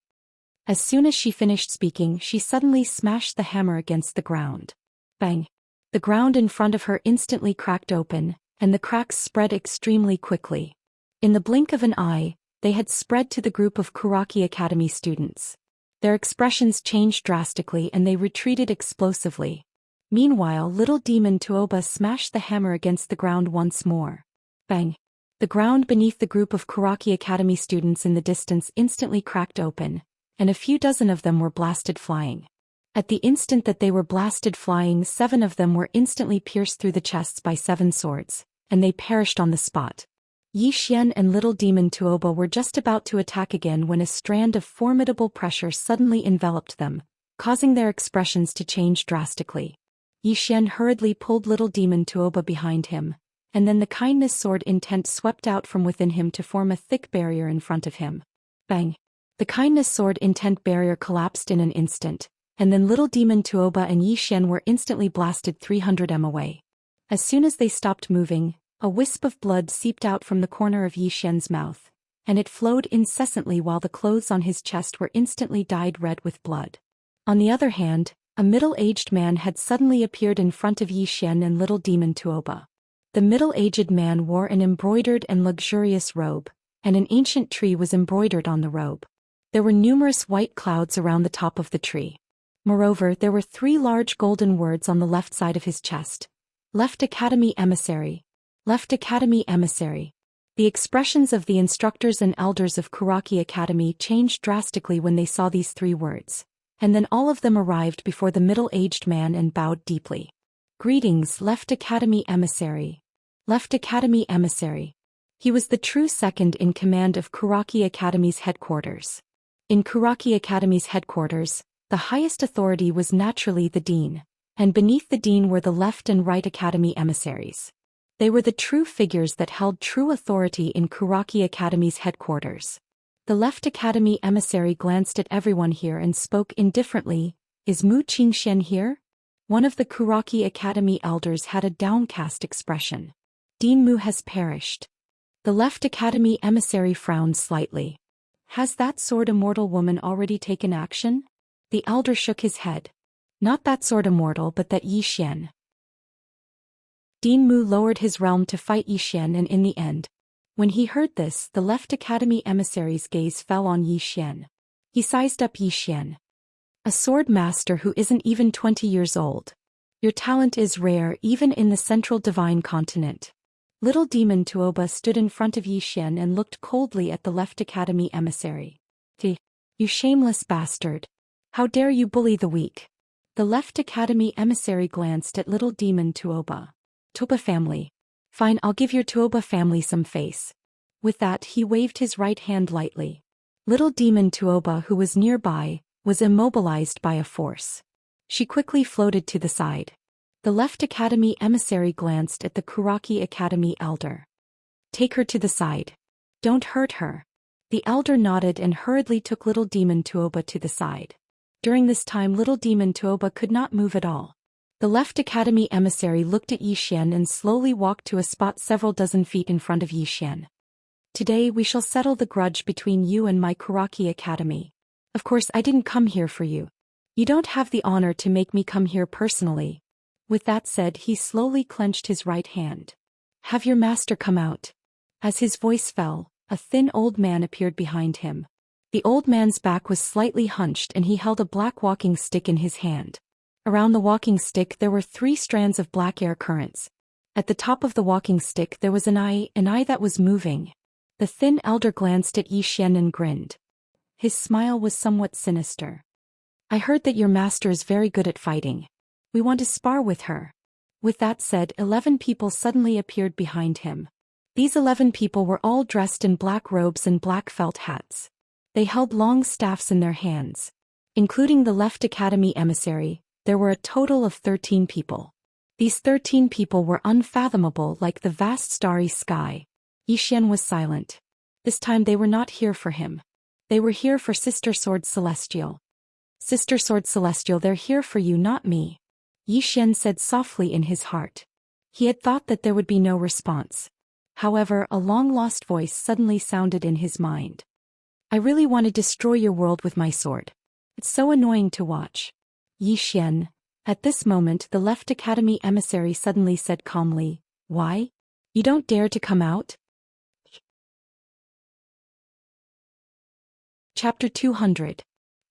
As soon as she finished speaking, she suddenly smashed the hammer against the ground. Bang! The ground in front of her instantly cracked open, and the cracks spread extremely quickly. In the blink of an eye, they had spread to the group of Kuraki Academy students. Their expressions changed drastically and they retreated explosively. Meanwhile, little demon Tuoba smashed the hammer against the ground once more. Bang! The ground beneath the group of Kuraki Academy students in the distance instantly cracked open, and a few dozen of them were blasted flying. At the instant that they were blasted flying, 7 of them were instantly pierced through the chests by 7 swords, and they perished on the spot. Yi Xian and little demon Tuoba were just about to attack again when a strand of formidable pressure suddenly enveloped them, causing their expressions to change drastically. Yi Xian hurriedly pulled little demon Tuoba behind him, and then the kindness sword intent swept out from within him to form a thick barrier in front of him. Bang! The kindness sword intent barrier collapsed in an instant, and then little demon Tuoba and Yi Xian were instantly blasted 300 m away. As soon as they stopped moving, a wisp of blood seeped out from the corner of Yi Xian's mouth, and it flowed incessantly while the clothes on his chest were instantly dyed red with blood. On the other hand, a middle-aged man had suddenly appeared in front of Yi Xian and little demon Tuoba. The middle-aged man wore an embroidered and luxurious robe, and an ancient tree was embroidered on the robe. There were numerous white clouds around the top of the tree. Moreover, there were 3 large golden words on the left side of his chest. Left Academy Emissary. Left Academy Emissary. The expressions of the instructors and elders of Kuraki Academy changed drastically when they saw these 3 words, and then all of them arrived before the middle-aged man and bowed deeply. Greetings, Left Academy Emissary. Left Academy Emissary. He was the true second in command of Kuraki Academy's headquarters. In Kuraki Academy's headquarters, the highest authority was naturally the dean, and beneath the dean were the left and right academy emissaries. They were the true figures that held true authority in Kuraki Academy's headquarters. The left academy emissary glanced at everyone here and spoke indifferently, Is Mu Qingxian here? One of the Kuraki Academy elders had a downcast expression. Dean Mu has perished. The left academy emissary frowned slightly. Has that sword immortal woman already taken action? The elder shook his head. Not that sword immortal but that Yi Xian. Dean Mu lowered his realm to fight Yi Xian, and in the end, when he heard this, the left academy emissary's gaze fell on Yi Xian. He sized up Yi Xian. A sword master who isn't even 20 years old. Your talent is rare even in the central divine continent. Little demon Tuoba stood in front of Yi Xian and looked coldly at the left academy emissary. You shameless bastard. How dare you bully the weak? The left academy emissary glanced at little demon Tuoba. Tuoba family. Fine, I'll give your Tuoba family some face. With that he waved his right hand lightly. Little demon Tuoba, who was nearby, was immobilized by a force. She quickly floated to the side. The left academy emissary glanced at the Kuraki Academy elder. Take her to the side. Don't hurt her. The elder nodded and hurriedly took little demon Tuoba to the side. During this time little demon Tuoba could not move at all. The left academy emissary looked at Xian and slowly walked to a spot several dozen feet in front of Xian. Today we shall settle the grudge between you and my Kuraki Academy. Of course I didn't come here for you. You don't have the honor to make me come here personally. With that said he slowly clenched his right hand. Have your master come out. As his voice fell, a thin old man appeared behind him. The old man's back was slightly hunched and he held a black walking stick in his hand. Around the walking stick there were 3 strands of black air currents. At the top of the walking stick there was an eye that was moving. The thin elder glanced at Xian and grinned. His smile was somewhat sinister. I heard that your master is very good at fighting. We want to spar with her. With that said, 11 people suddenly appeared behind him. These 11 people were all dressed in black robes and black felt hats. They held long staffs in their hands. Including the left academy emissary, there were a total of 13 people. These 13 people were unfathomable like the vast starry sky. Xian was silent. This time they were not here for him. They were here for Sister Sword Celestial. Sister Sword Celestial, they're here for you, not me. Xian said softly in his heart. He had thought that there would be no response. However, a long-lost voice suddenly sounded in his mind. I really want to destroy your world with my sword. It's so annoying to watch. Xian. At this moment the left academy emissary suddenly said calmly, Why? You don't dare to come out? Chapter 200.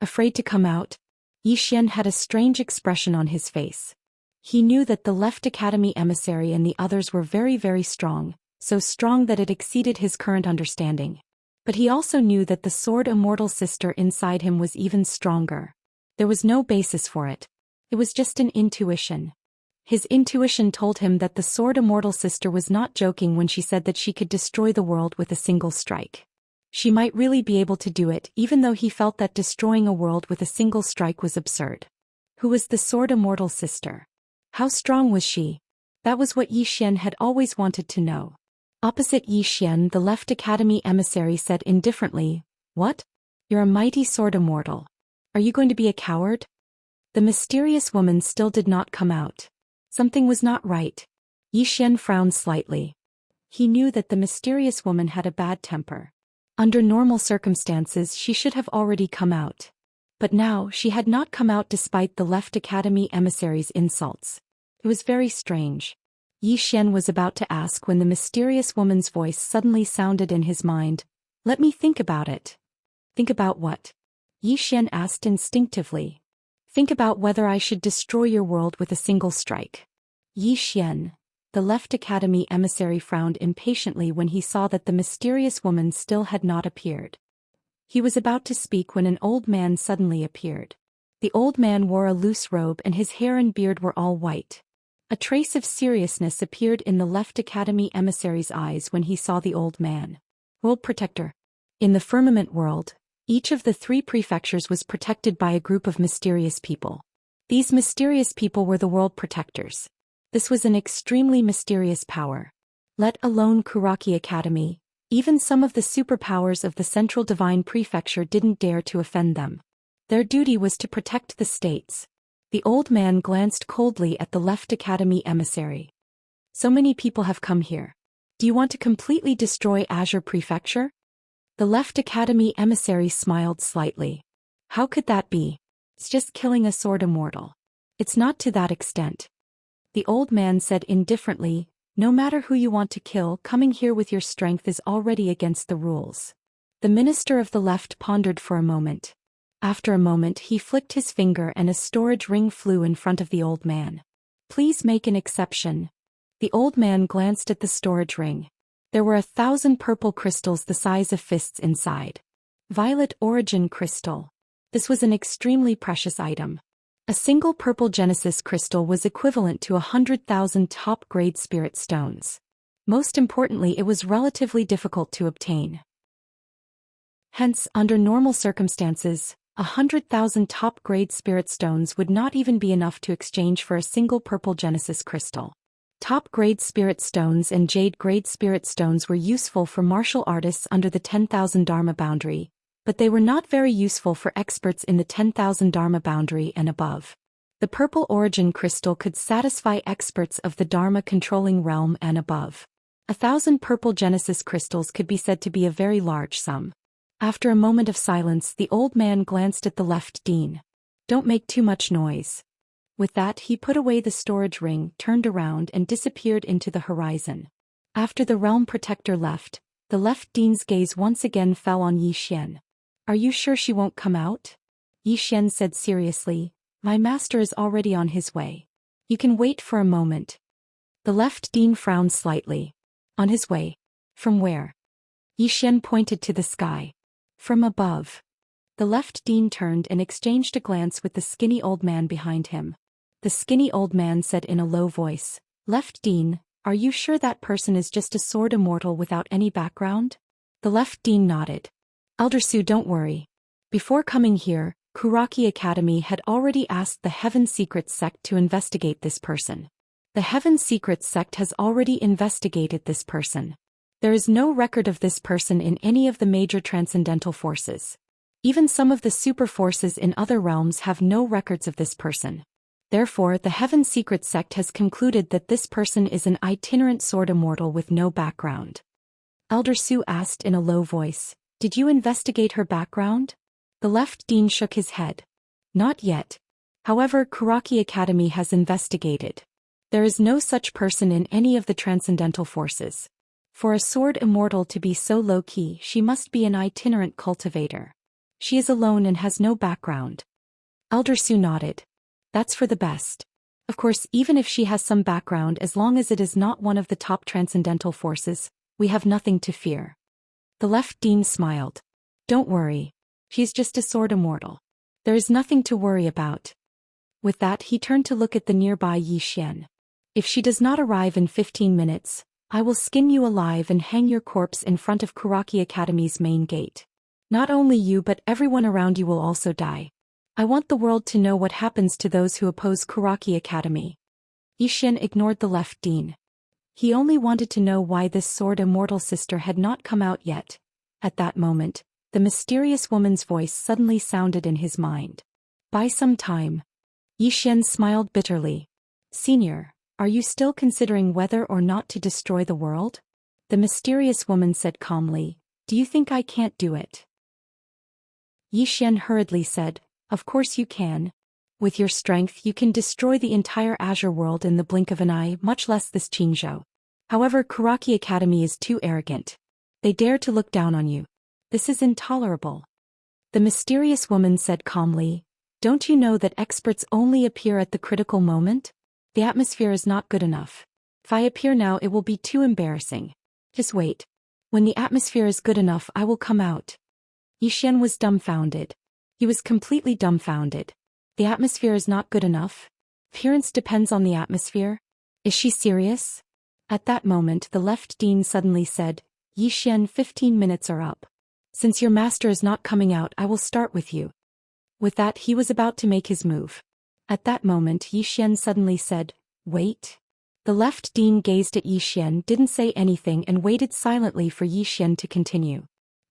Afraid to come out? Xian had a strange expression on his face. He knew that the left academy emissary and the others were very, very strong, so strong that it exceeded his current understanding. But he also knew that the sword immortal sister inside him was even stronger. There was no basis for it. It was just an intuition. His intuition told him that the sword immortal sister was not joking when she said that she could destroy the world with a single strike. She might really be able to do it, even though he felt that destroying a world with a single strike was absurd. Who was the sword immortal sister? How strong was she? That was what Xian had always wanted to know. Opposite Xian, the left academy emissary said indifferently, What? You're a mighty sword immortal. Are you going to be a coward? The mysterious woman still did not come out. Something was not right. Xian frowned slightly. He knew that the mysterious woman had a bad temper. Under normal circumstances she should have already come out. But now she had not come out despite the left academy emissary's insults. It was very strange. Xian was about to ask when the mysterious woman's voice suddenly sounded in his mind. Let me think about it. Think about what? Xian asked instinctively. Think about whether I should destroy your world with a single strike. Xian. The left academy emissary frowned impatiently when he saw that the mysterious woman still had not appeared. He was about to speak when an old man suddenly appeared. The old man wore a loose robe and his hair and beard were all white. A trace of seriousness appeared in the left academy emissary's eyes when he saw the old man. World Protector. In the firmament world, each of the 3 prefectures was protected by a group of mysterious people. These mysterious people were the world protectors. This was an extremely mysterious power. Let alone Kuraki Academy, even some of the superpowers of the Central Divine Prefecture didn't dare to offend them. Their duty was to protect the states. The old man glanced coldly at the left academy emissary. So many people have come here. Do you want to completely destroy Azure Prefecture? The left academy emissary smiled slightly. How could that be? It's just killing a sword immortal. It's not to that extent. The old man said indifferently, no matter who you want to kill, coming here with your strength is already against the rules. The minister of the left pondered for a moment. After a moment he flicked his finger and a storage ring flew in front of the old man. Please make an exception. The old man glanced at the storage ring. There were 1,000 purple crystals the size of fists inside. Violet origin crystal. This was an extremely precious item. A single purple Genesis crystal was equivalent to 100,000 top-grade spirit stones. Most importantly, it was relatively difficult to obtain. Hence, under normal circumstances, 100,000 top-grade spirit stones would not even be enough to exchange for a single purple Genesis crystal. Top-grade spirit stones and jade-grade spirit stones were useful for martial artists under the 10,000 Dharma boundary, but they were not very useful for experts in the 10,000 Dharma boundary and above. The purple origin crystal could satisfy experts of the Dharma controlling realm and above. 1,000 purple Genesis crystals could be said to be a very large sum. After a moment of silence, the old man glanced at the left dean. "Don't make too much noise." With that, he put away the storage ring, turned around and disappeared into the horizon. After the realm protector left, the left dean's gaze once again fell on Zhou Xian. "Are you sure she won't come out?" Zhou Xian said seriously. "My master is already on his way. You can wait for a moment." The left dean frowned slightly. "On his way? From where?" Zhou Xian pointed to the sky. "From above." The left dean turned and exchanged a glance with the skinny old man behind him. The skinny old man said in a low voice, "Left dean, are you sure that person is just a sword immortal without any background?" The left dean nodded. "Elder Su, don't worry. Before coming here, Kuraki Academy had already asked the Heaven Secret Sect to investigate this person. The Heaven Secret Sect has already investigated this person. There is no record of this person in any of the major transcendental forces. Even some of the super forces in other realms have no records of this person. Therefore, the Heaven Secret Sect has concluded that this person is an itinerant sword immortal with no background." Elder Su asked in a low voice, "Did you investigate her background?" The left dean shook his head. "Not yet. However, Kuraki Academy has investigated. There is no such person in any of the transcendental forces. For a sword immortal to be so low-key, she must be an itinerant cultivator. She is alone and has no background." Elder Su nodded. "That's for the best. Of course, even if she has some background, as long as it is not one of the top transcendental forces, we have nothing to fear." The left dean smiled. "Don't worry. She's just a sword immortal. There is nothing to worry about." With that, he turned to look at the nearby Zhou Xian. "If she does not arrive in 15 minutes, I will skin you alive and hang your corpse in front of Kuraki Academy's main gate. Not only you but everyone around you will also die. I want the world to know what happens to those who oppose Kuraki Academy." Zhou Xian ignored the left dean. He only wanted to know why this sword immortal sister had not come out yet. At that moment, the mysterious woman's voice suddenly sounded in his mind. "Buy some time." Zhou Xian smiled bitterly. "Senior, are you still considering whether or not to destroy the world?" The mysterious woman said calmly, "Do you think I can't do it?" Zhou Xian hurriedly said, "Of course you can. With your strength you can destroy the entire Azure world in the blink of an eye, much less this Qingzhou. However, Kuraki Academy is too arrogant. They dare to look down on you. This is intolerable." The mysterious woman said calmly, "Don't you know that experts only appear at the critical moment? The atmosphere is not good enough. If I appear now, it will be too embarrassing. Just wait. When the atmosphere is good enough, I will come out." Zhou Xian was dumbfounded. He was completely dumbfounded. The atmosphere is not good enough? Appearance depends on the atmosphere? Is she serious? At that moment, the left dean suddenly said, "Zhou Xian, 15 minutes are up. Since your master is not coming out, I will start with you." With that, he was about to make his move. At that moment, Zhou Xian suddenly said, "Wait." The left dean gazed at Zhou Xian, didn't say anything and waited silently for Zhou Xian to continue.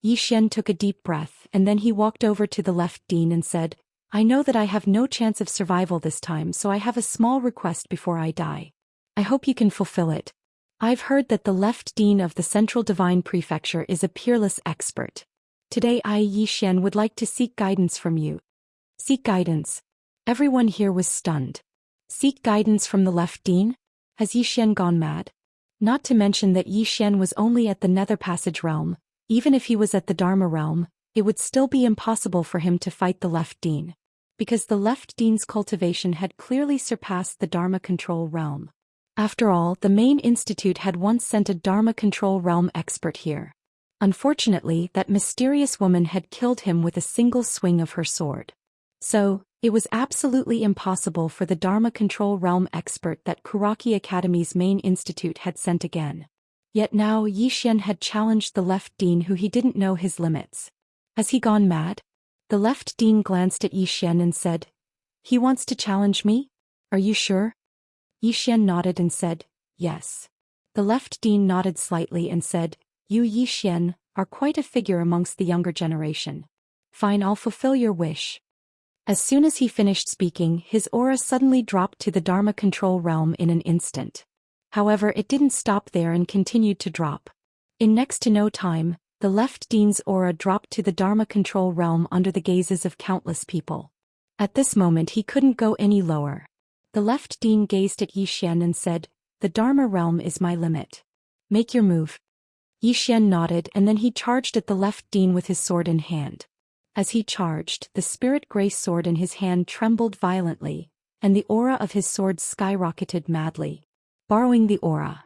Zhou Xian took a deep breath and then he walked over to the left dean and said, "I know that I have no chance of survival this time, so I have a small request before I die. I hope you can fulfill it. I've heard that the left dean of the Central Divine Prefecture is a peerless expert. Today I, Zhou Xian, would like to seek guidance from you." "Seek guidance?" Everyone here was stunned. Seek guidance from the left dean? Has Zhou Xian gone mad? Not to mention that Zhou Xian was only at the Nether Passage realm. Even if he was at the Dharma realm, it would still be impossible for him to fight the left dean. Because the left dean's cultivation had clearly surpassed the Dharma control realm. After all, the main institute had once sent a Dharma control realm expert here. Unfortunately, that mysterious woman had killed him with a single swing of her sword. So, It was absolutely impossible for the Dharma Control Realm expert that Kuraki Academy's main institute had sent again. Yet now Xian had challenged the left dean who he didn't know his limits. Has he gone mad? The left dean glanced at Xian and said, "He wants to challenge me? Are you sure?" Xian nodded and said, "Yes." The left dean nodded slightly and said, "You Xian are quite a figure amongst the younger generation. Fine, I'll fulfill your wish." As soon as he finished speaking, his aura suddenly dropped to the Dharma Control Realm in an instant. However, it didn't stop there and continued to drop. In next to no time, the left dean's aura dropped to the Dharma Control Realm under the gazes of countless people. At this moment he couldn't go any lower. The left dean gazed at Xian and said, "The Dharma Realm is my limit. Make your move." Xian nodded and then he charged at the left dean with his sword in hand. As he charged, the spirit grace sword in his hand trembled violently, and the aura of his sword skyrocketed madly. Borrowing the aura.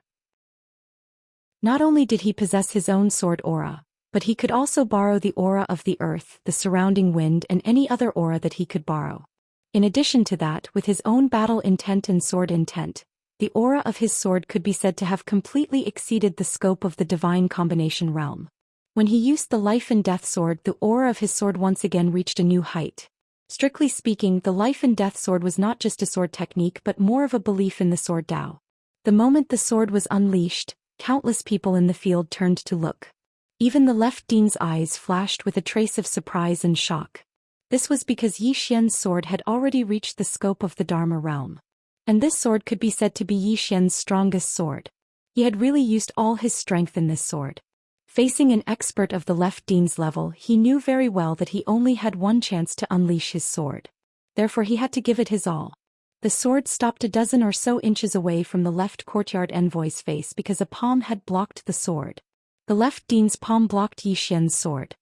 Not only did he possess his own sword aura, but he could also borrow the aura of the earth, the surrounding wind and any other aura that he could borrow. In addition to that, with his own battle intent and sword intent, the aura of his sword could be said to have completely exceeded the scope of the divine combination realm. When he used the life and death sword, the aura of his sword once again reached a new height. Strictly speaking, the life and death sword was not just a sword technique but more of a belief in the sword Tao. The moment the sword was unleashed, countless people in the field turned to look. Even the left dean's eyes flashed with a trace of surprise and shock. This was because Xian's sword had already reached the scope of the Dharma realm. And this sword could be said to be Xian's strongest sword. He had really used all his strength in this sword. Facing an expert of the left dean's level, he knew very well that he only had one chance to unleash his sword. Therefore he had to give it his all. The sword stopped a dozen or so inches away from the left courtyard envoy's face because a palm had blocked the sword. The left dean's palm blocked Xian's sword.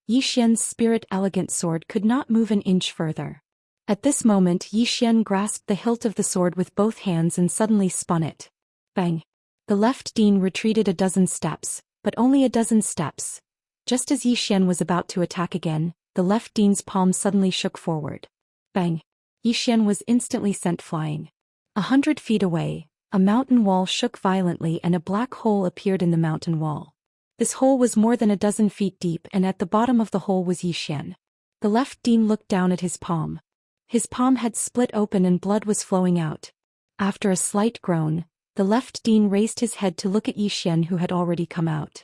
Xian's spirit elegant sword could not move an inch further. At this moment Xian grasped the hilt of the sword with both hands and suddenly spun it. Bang! The left dean retreated a dozen steps, but only a dozen steps. Just as Xian was about to attack again, the left dean's palm suddenly shook forward. Bang! Xian was instantly sent flying. 100 feet away, a mountain wall shook violently and a black hole appeared in the mountain wall. This hole was more than a dozen feet deep and at the bottom of the hole was Xian. The left dean looked down at his palm. His palm had split open and blood was flowing out. After a slight groan, the left dean raised his head to look at Xian who had already come out.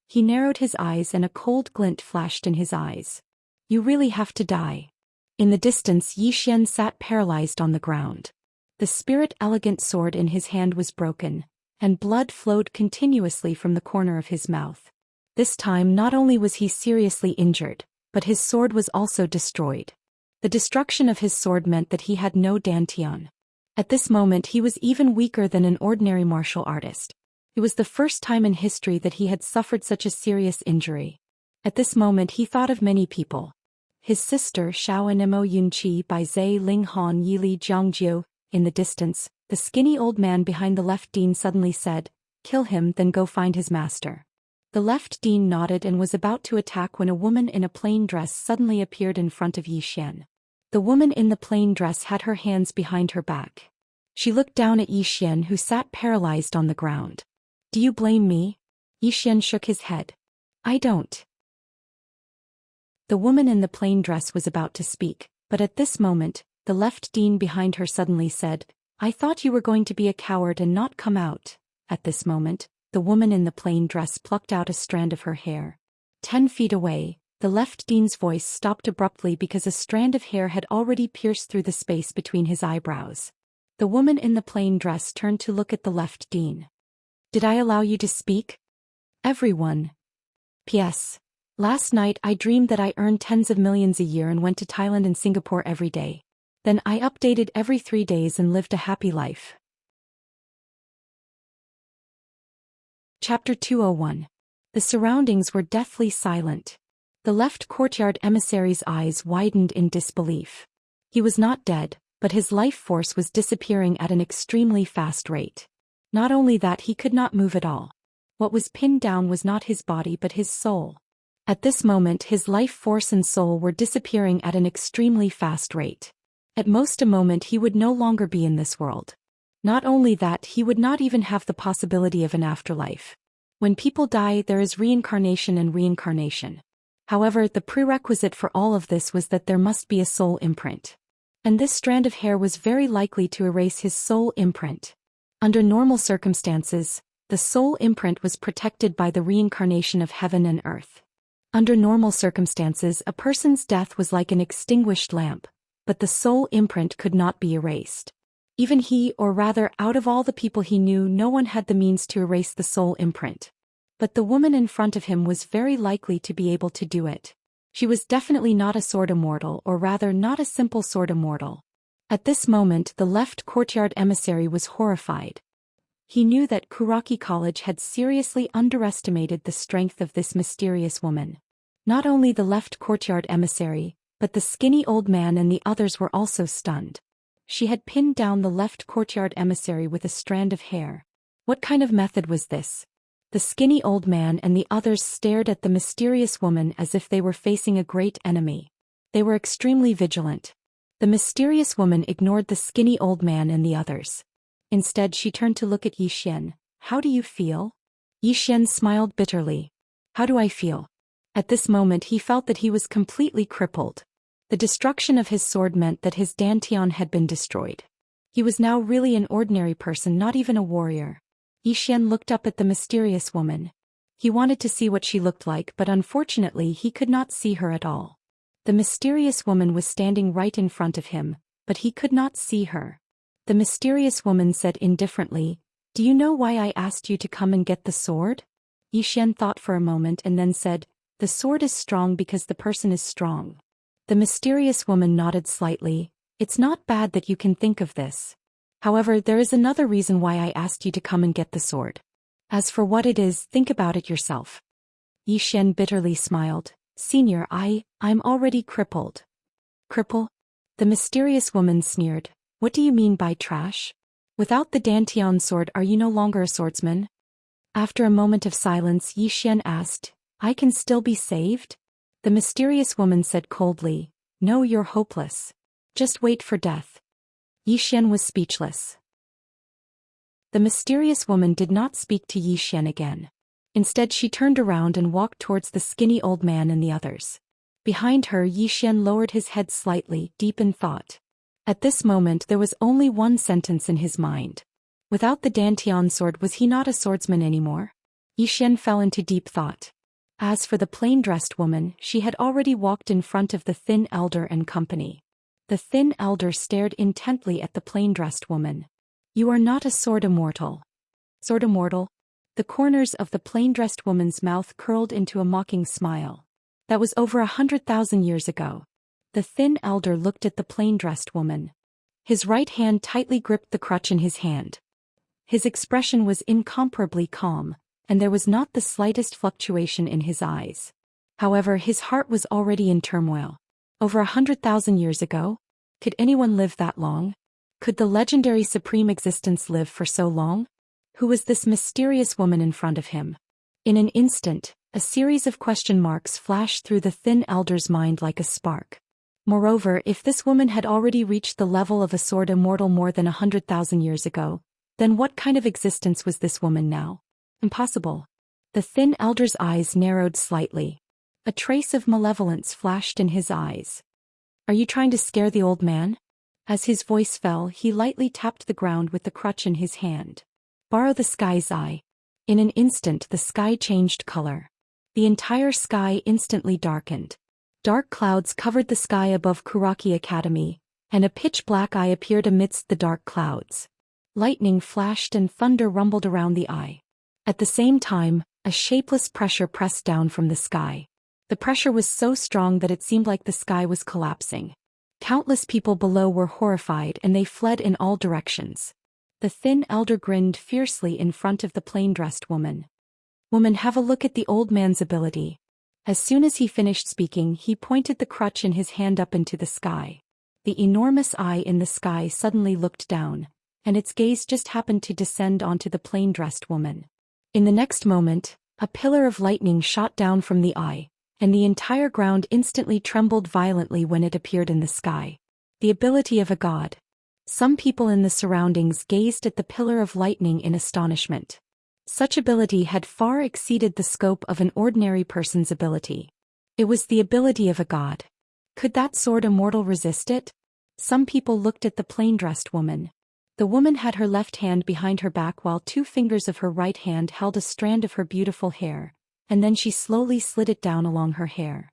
He narrowed his eyes and a cold glint flashed in his eyes. "You really have to die." In the distance Xian sat paralyzed on the ground. The spirit elegant sword in his hand was broken, and blood flowed continuously from the corner of his mouth. This time not only was he seriously injured, but his sword was also destroyed. The destruction of his sword meant that he had no dantian. At this moment he was even weaker than an ordinary martial artist. It was the first time in history that he had suffered such a serious injury. At this moment he thought of many people. His sister Xiao Anemo Yunqi by Zai Linghan Yili Jiangjiu. In the distance, the skinny old man behind the left dean suddenly said, "Kill him, then go find his master." The left dean nodded and was about to attack when a woman in a plain dress suddenly appeared in front of Xian. The woman in the plain dress had her hands behind her back. She looked down at Xian who sat paralyzed on the ground. "Do you blame me?" Xian shook his head. "I don't." The woman in the plain dress was about to speak, but at this moment, the left dean behind her suddenly said, "I thought you were going to be a coward and not come out." At this moment, the woman in the plain dress plucked out a strand of her hair. 10 feet away, the left dean's voice stopped abruptly because a strand of hair had already pierced through the space between his eyebrows. The woman in the plain dress turned to look at the left dean. "Did I allow you to speak?" "Everyone. P.S. Last night I dreamed that I earned tens of millions a year and went to Thailand and Singapore every day. Then I updated every 3 days and lived a happy life." Chapter 201. The surroundings were deathly silent. The left courtyard emissary's eyes widened in disbelief. He was not dead, but his life force was disappearing at an extremely fast rate. Not only that, he could not move at all. What was pinned down was not his body but his soul. At this moment his life force and soul were disappearing at an extremely fast rate. At most a moment he would no longer be in this world. Not only that, he would not even have the possibility of an afterlife. When people die, there is reincarnation and reincarnation. However, the prerequisite for all of this was that there must be a soul imprint. And this strand of hair was very likely to erase his soul imprint. Under normal circumstances, the soul imprint was protected by the reincarnation of heaven and earth. Under normal circumstances, a person's death was like an extinguished lamp, but the soul imprint could not be erased. Even he, or rather, out of all the people he knew, no one had the means to erase the soul imprint. But the woman in front of him was very likely to be able to do it. She was definitely not a sword immortal, or rather not a simple sword immortal. At this moment the left courtyard emissary was horrified. He knew that Kuraki College had seriously underestimated the strength of this mysterious woman. Not only the left courtyard emissary, but the skinny old man and the others were also stunned. She had pinned down the left courtyard emissary with a strand of hair. What kind of method was this? The skinny old man and the others stared at the mysterious woman as if they were facing a great enemy. They were extremely vigilant. The mysterious woman ignored the skinny old man and the others. Instead, she turned to look at Zhou Xian. "How do you feel?" Zhou Xian smiled bitterly. "How do I feel?" At this moment he felt that he was completely crippled. The destruction of his sword meant that his dantian had been destroyed. He was now really an ordinary person, not even a warrior. Zhou Xian looked up at the mysterious woman. He wanted to see what she looked like, but unfortunately he could not see her at all. The mysterious woman was standing right in front of him, but he could not see her. The mysterious woman said indifferently, "Do you know why I asked you to come and get the sword?" Zhou Xian thought for a moment and then said, "The sword is strong because the person is strong." The mysterious woman nodded slightly. "It's not bad that you can think of this. However, there is another reason why I asked you to come and get the sword. As for what it is, think about it yourself." Zhou Xian bitterly smiled. "Senior, I'm already crippled." "Cripple?" The mysterious woman sneered. "What do you mean by trash? Without the dantian sword, are you no longer a swordsman?" After a moment of silence, Zhou Xian asked, "I can still be saved?" The mysterious woman said coldly, "No, you're hopeless. Just wait for death." Zhou Xian was speechless. The mysterious woman did not speak to Zhou Xian again. Instead, she turned around and walked towards the skinny old man and the others. Behind her, Zhou Xian lowered his head slightly, deep in thought. At this moment there was only one sentence in his mind. Without the dantian sword, was he not a swordsman anymore? Zhou Xian fell into deep thought. As for the plain-dressed woman, she had already walked in front of the thin elder and company. The thin elder stared intently at the plain-dressed woman. "You are not a sword immortal." "Sword immortal?" The corners of the plain-dressed woman's mouth curled into a mocking smile. "That was over 100,000 years ago." The thin elder looked at the plain-dressed woman. His right hand tightly gripped the crutch in his hand. His expression was incomparably calm, and there was not the slightest fluctuation in his eyes. However, his heart was already in turmoil. Over 100,000 years ago? Could anyone live that long? Could the legendary supreme existence live for so long? Who was this mysterious woman in front of him? In an instant, a series of question marks flashed through the thin elder's mind like a spark. Moreover, if this woman had already reached the level of a sword immortal more than 100,000 years ago, then what kind of existence was this woman now? Impossible. The thin elder's eyes narrowed slightly. A trace of malevolence flashed in his eyes. "Are you trying to scare the old man?" As his voice fell, he lightly tapped the ground with the crutch in his hand. "Borrow the sky's eye." In an instant the sky changed color. The entire sky instantly darkened. Dark clouds covered the sky above Kuraki Academy, and a pitch-black eye appeared amidst the dark clouds. Lightning flashed and thunder rumbled around the eye. At the same time, a shapeless pressure pressed down from the sky. The pressure was so strong that it seemed like the sky was collapsing. Countless people below were horrified and they fled in all directions. The thin elder grinned fiercely in front of the plain-dressed woman. "Woman, have a look at the old man's ability." As soon as he finished speaking, he pointed the crutch in his hand up into the sky. The enormous eye in the sky suddenly looked down, and its gaze just happened to descend onto the plain-dressed woman. In the next moment, a pillar of lightning shot down from the eye, and the entire ground instantly trembled violently when it appeared in the sky. The ability of a god. Some people in the surroundings gazed at the pillar of lightning in astonishment. Such ability had far exceeded the scope of an ordinary person's ability. It was the ability of a god. Could that sword immortal resist it? Some people looked at the plain-dressed woman. The woman had her left hand behind her back while 2 fingers of her right hand held a strand of her beautiful hair, and then she slowly slid it down along her hair.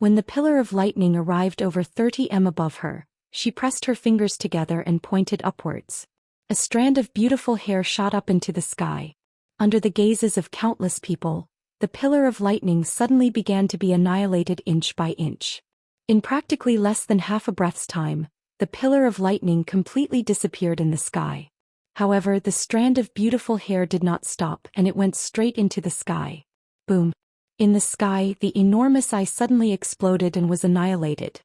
When the pillar of lightning arrived over 30 m above her, she pressed her fingers together and pointed upwards. A strand of beautiful hair shot up into the sky. Under the gazes of countless people, the pillar of lightning suddenly began to be annihilated inch by inch. In practically less than half a breath's time, the pillar of lightning completely disappeared in the sky. However, the strand of beautiful hair did not stop and it went straight into the sky. Boom! In the sky, the enormous eye suddenly exploded and was annihilated.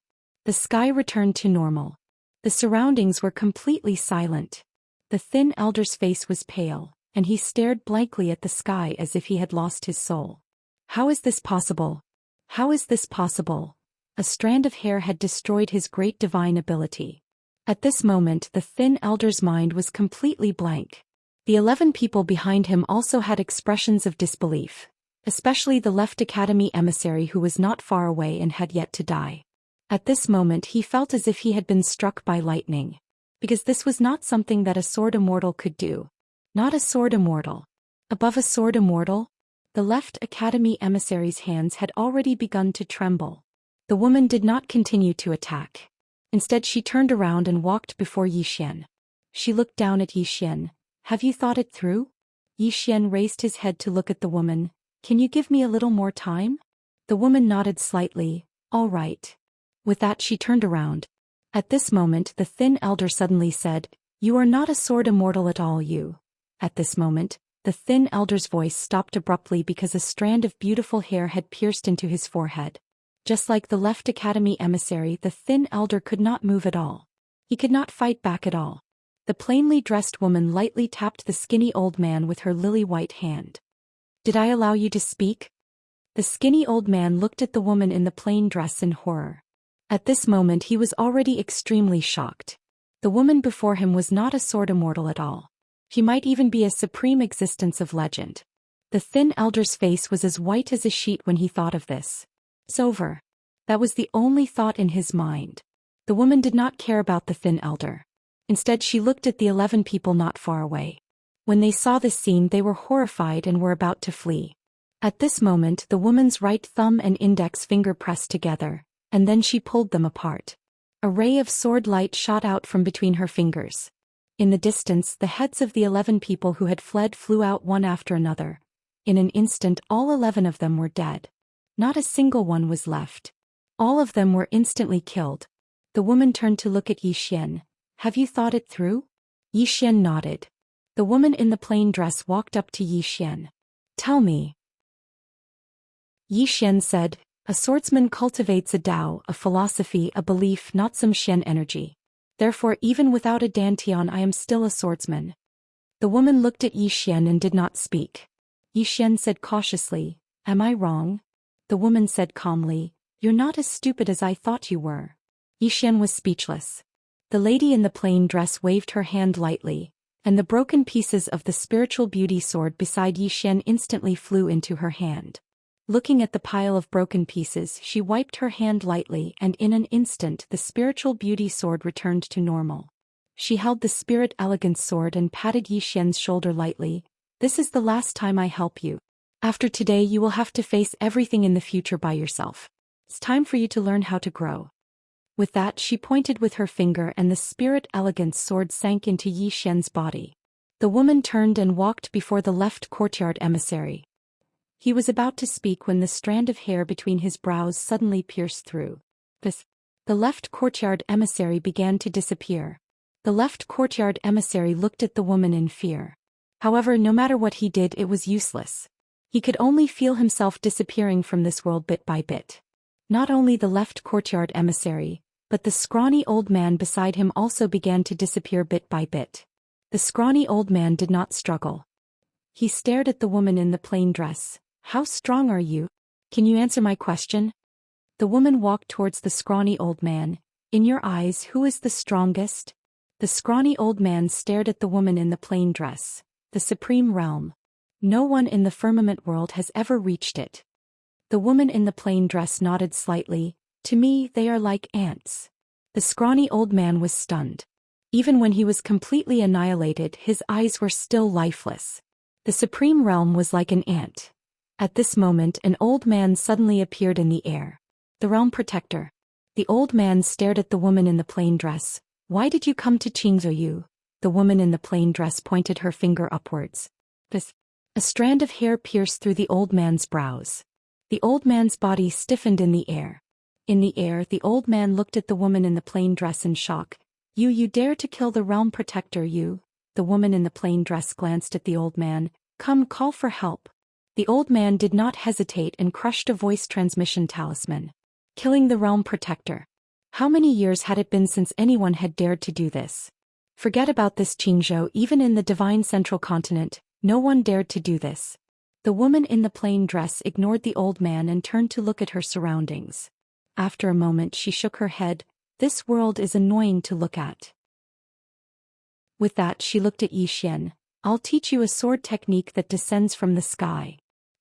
The sky returned to normal. The surroundings were completely silent. The thin elder's face was pale, and he stared blankly at the sky as if he had lost his soul. How is this possible? How is this possible? A strand of hair had destroyed his great divine ability. At this moment the thin elder's mind was completely blank. The 11 people behind him also had expressions of disbelief, especially the left academy emissary who was not far away and had yet to die. At this moment he felt as if he had been struck by lightning. Because this was not something that a sword immortal could do. Not a sword immortal. Above a sword immortal? The left academy emissary's hands had already begun to tremble. The woman did not continue to attack. Instead she turned around and walked before Zhou Xian. She looked down at Zhou Xian. Have you thought it through? Zhou Xian raised his head to look at the woman. Can you give me a little more time? The woman nodded slightly. All right. With that she turned around. At this moment the thin elder suddenly said, You are not a sword immortal at all, you. At this moment, the thin elder's voice stopped abruptly because a strand of beautiful hair had pierced into his forehead. Just like the left academy emissary, the thin elder could not move at all. He could not fight back at all. The plainly dressed woman lightly tapped the skinny old man with her lily-white hand. Did I allow you to speak? The skinny old man looked at the woman in the plain dress in horror. At this moment he was already extremely shocked. The woman before him was not a sword immortal at all. She might even be a supreme existence of legend. The thin elder's face was as white as a sheet when he thought of this. It's over. That was the only thought in his mind. The woman did not care about the thin elder. Instead she looked at the 11 people not far away. When they saw this scene they were horrified and were about to flee. At this moment the woman's right thumb and index finger pressed together, and then she pulled them apart. A ray of sword light shot out from between her fingers. In the distance the heads of the 11 people who had fled flew out one after another. In an instant all 11 of them were dead. Not a single one was left. All of them were instantly killed. The woman turned to look at Zhou Xian. Have you thought it through? Zhou Xian nodded. The woman in the plain dress walked up to Zhou Xian. Tell me. Zhou Xian said, A swordsman cultivates a Tao, a philosophy, a belief, not some Xian energy. Therefore even without a dantian I am still a swordsman. The woman looked at Zhou Xian and did not speak. Zhou Xian said cautiously, Am I wrong? The woman said calmly, You're not as stupid as I thought you were. Zhou Xian was speechless. The lady in the plain dress waved her hand lightly, and the broken pieces of the spiritual beauty sword beside Zhou Xian instantly flew into her hand. Looking at the pile of broken pieces, she wiped her hand lightly and in an instant the spiritual beauty sword returned to normal. She held the spirit elegance sword and patted Zhou Xian's shoulder lightly. This is the last time I help you. After today you will have to face everything in the future by yourself. It's time for you to learn how to grow. With that she pointed with her finger and the spirit elegance sword sank into Zhou Xian's body. The woman turned and walked before the left courtyard emissary. He was about to speak when the strand of hair between his brows suddenly pierced through. The left courtyard emissary began to disappear. The left courtyard emissary looked at the woman in fear. However, no matter what he did it was useless. He could only feel himself disappearing from this world bit by bit. Not only the left courtyard emissary, but the scrawny old man beside him also began to disappear bit by bit. The scrawny old man did not struggle. He stared at the woman in the plain dress. How strong are you? Can you answer my question? The woman walked towards the scrawny old man. In your eyes, who is the strongest? The scrawny old man stared at the woman in the plain dress. The supreme realm. No one in the firmament world has ever reached it. The woman in the plain dress nodded slightly. To me, they are like ants. The scrawny old man was stunned. Even when he was completely annihilated, his eyes were still lifeless. The supreme realm was like an ant. At this moment, an old man suddenly appeared in the air. The realm protector. The old man stared at the woman in the plain dress. Why did you come to Qingzhou? The woman in the plain dress pointed her finger upwards. A strand of hair pierced through the old man's brows. The old man's body stiffened in the air. In the air, the old man looked at the woman in the plain dress in shock. You dare to kill the realm protector, you? The woman in the plain dress glanced at the old man. Come, call for help. The old man did not hesitate and crushed a voice transmission talisman. Killing the realm protector. How many years had it been since anyone had dared to do this? Forget about this, Qingzhou. Even in the divine central continent, no one dared to do this. The woman in the plain dress ignored the old man and turned to look at her surroundings. After a moment she shook her head. This world is annoying to look at. With that she looked at Zhou Xian. I'll teach you a sword technique that descends from the sky.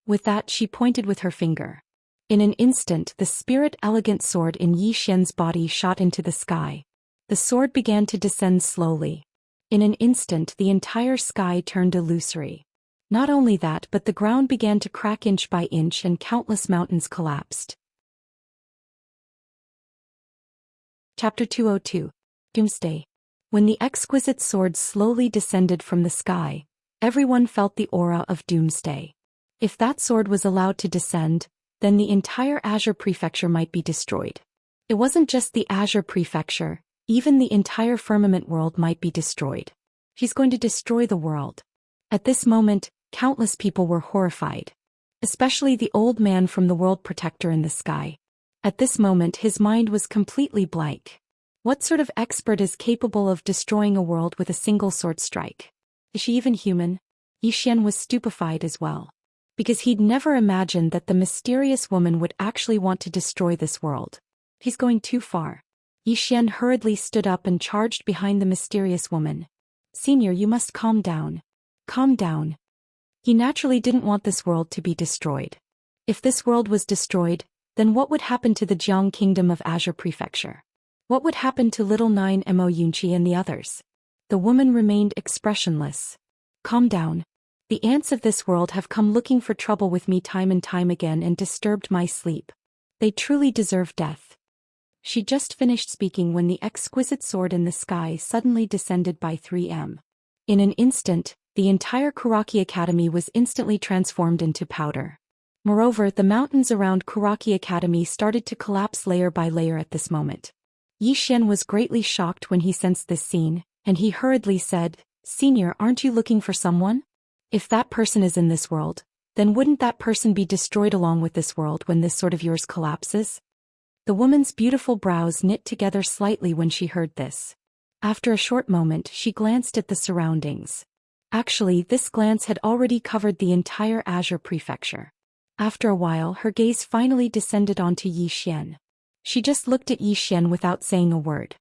With that she pointed with her finger. In an instant the spirit elegant sword in Zhou Xian's body shot into the sky. The sword began to descend slowly. In an instant the entire sky turned illusory. Not only that, but the ground began to crack inch by inch and countless mountains collapsed. Chapter 202. Doomsday. When the exquisite sword slowly descended from the sky, everyone felt the aura of doomsday. If that sword was allowed to descend, then the entire Azure Prefecture might be destroyed. It wasn't just the Azure Prefecture, even the entire firmament world might be destroyed. He's going to destroy the world. At this moment, countless people were horrified. Especially the old man from the world protector in the sky. At this moment his mind was completely blank. What sort of expert is capable of destroying a world with a single sword strike? Is she even human? Zhou Xian was stupefied as well. Because he'd never imagined that the mysterious woman would actually want to destroy this world. He's going too far. Zhou Xian hurriedly stood up and charged behind the mysterious woman. Senior, you must calm down. Calm down. He naturally didn't want this world to be destroyed. If this world was destroyed, then what would happen to the Jiang Kingdom of Azure Prefecture? What would happen to little 9Mo Yunqi and the others? The woman remained expressionless. Calm down. The ants of this world have come looking for trouble with me time and time again and disturbed my sleep. They truly deserve death. She just finished speaking when the exquisite sword in the sky suddenly descended by 3M. In an instant, the entire Kuraki Academy was instantly transformed into powder. Moreover, the mountains around Kuraki Academy started to collapse layer by layer at this moment. Zhou Xian was greatly shocked when he sensed this scene, and he hurriedly said, Senior, aren't you looking for someone? If that person is in this world, then wouldn't that person be destroyed along with this world when this sword of yours collapses? The woman's beautiful brows knit together slightly when she heard this. After a short moment she glanced at the surroundings. Actually, this glance had already covered the entire Azure Prefecture. After a while her gaze finally descended onto Zhou Xian. She just looked at Zhou Xian without saying a word.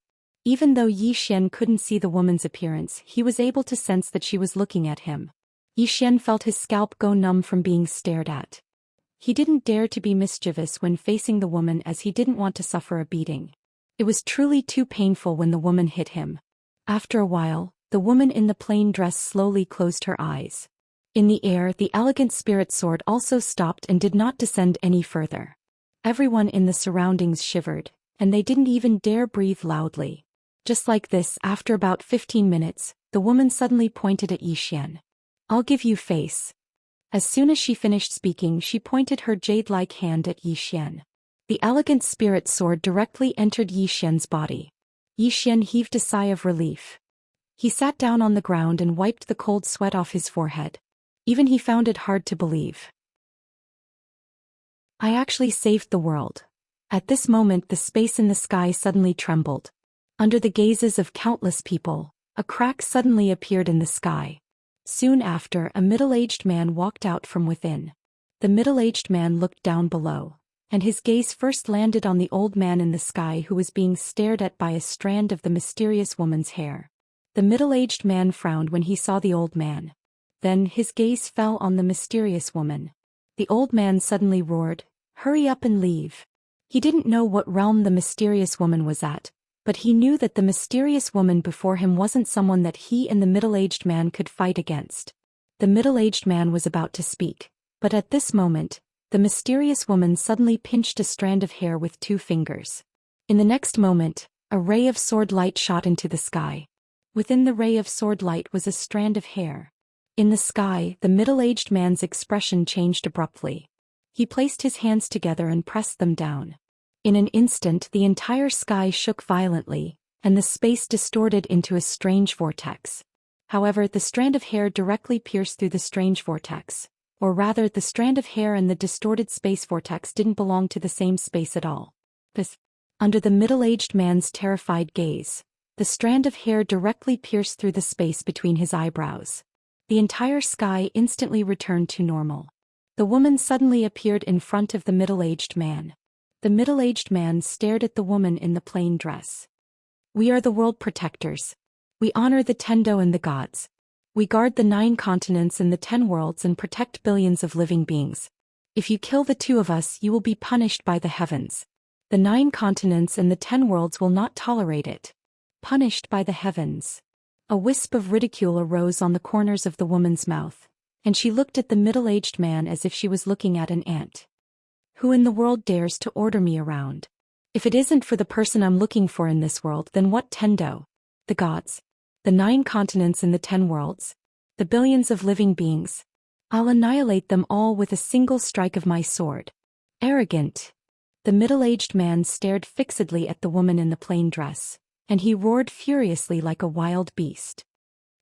Even though Zhou Xian couldn't see the woman's appearance, he was able to sense that she was looking at him. Zhou Xian felt his scalp go numb from being stared at. He didn't dare to be mischievous when facing the woman as he didn't want to suffer a beating. It was truly too painful when the woman hit him. After a while, the woman in the plain dress slowly closed her eyes. In the air, the elegant spirit sword also stopped and did not descend any further. Everyone in the surroundings shivered, and they didn't even dare breathe loudly. Just like this, after about 15 minutes, the woman suddenly pointed at Zhou Xian. I'll give you face. As soon as she finished speaking, she pointed her jade-like hand at Zhou Xian. The elegant spirit sword directly entered Zhou Xian's body. Zhou Xian heaved a sigh of relief. He sat down on the ground and wiped the cold sweat off his forehead. Even he found it hard to believe. I actually saved the world. At this moment the space in the sky suddenly trembled. Under the gazes of countless people, a crack suddenly appeared in the sky. Soon after, a middle-aged man walked out from within. The middle-aged man looked down below. and his gaze first landed on the old man in the sky who was being stared at by a strand of the mysterious woman's hair. The middle-aged man frowned when he saw the old man. Then his gaze fell on the mysterious woman. The old man suddenly roared, "Hurry up and leave." He didn't know what realm the mysterious woman was at, but he knew that the mysterious woman before him wasn't someone that he and the middle-aged man could fight against. The middle-aged man was about to speak, but at this moment, the mysterious woman suddenly pinched a strand of hair with 2 fingers. In the next moment, a ray of sword light shot into the sky. Within the ray of sword light was a strand of hair. In the sky, the middle-aged man's expression changed abruptly. He placed his hands together and pressed them down. In an instant, the entire sky shook violently, and the space distorted into a strange vortex. However, the strand of hair directly pierced through the strange vortex. Or rather, the strand of hair and the distorted space vortex didn't belong to the same space at all. Under the middle-aged man's terrified gaze, the strand of hair directly pierced through the space between his eyebrows. The entire sky instantly returned to normal. The woman suddenly appeared in front of the middle-aged man. The middle-aged man stared at the woman in the plain dress. "We are the world protectors. We honor the Tendo and the gods. We guard the 9 continents and the 10 worlds and protect billions of living beings. If you kill the 2 of us, you will be punished by the heavens. The 9 continents and the 10 worlds will not tolerate it." Punished by the heavens. A wisp of ridicule arose on the corners of the woman's mouth, and she looked at the middle-aged man as if she was looking at an ant. "Who in the world dares to order me around? If it isn't for the person I'm looking for in this world, then what Tendo? The gods? The 9 continents and the 10 worlds? The billions of living beings? I'll annihilate them all with a single strike of my sword." Arrogant. The middle-aged man stared fixedly at the woman in the plain dress, and he roared furiously like a wild beast.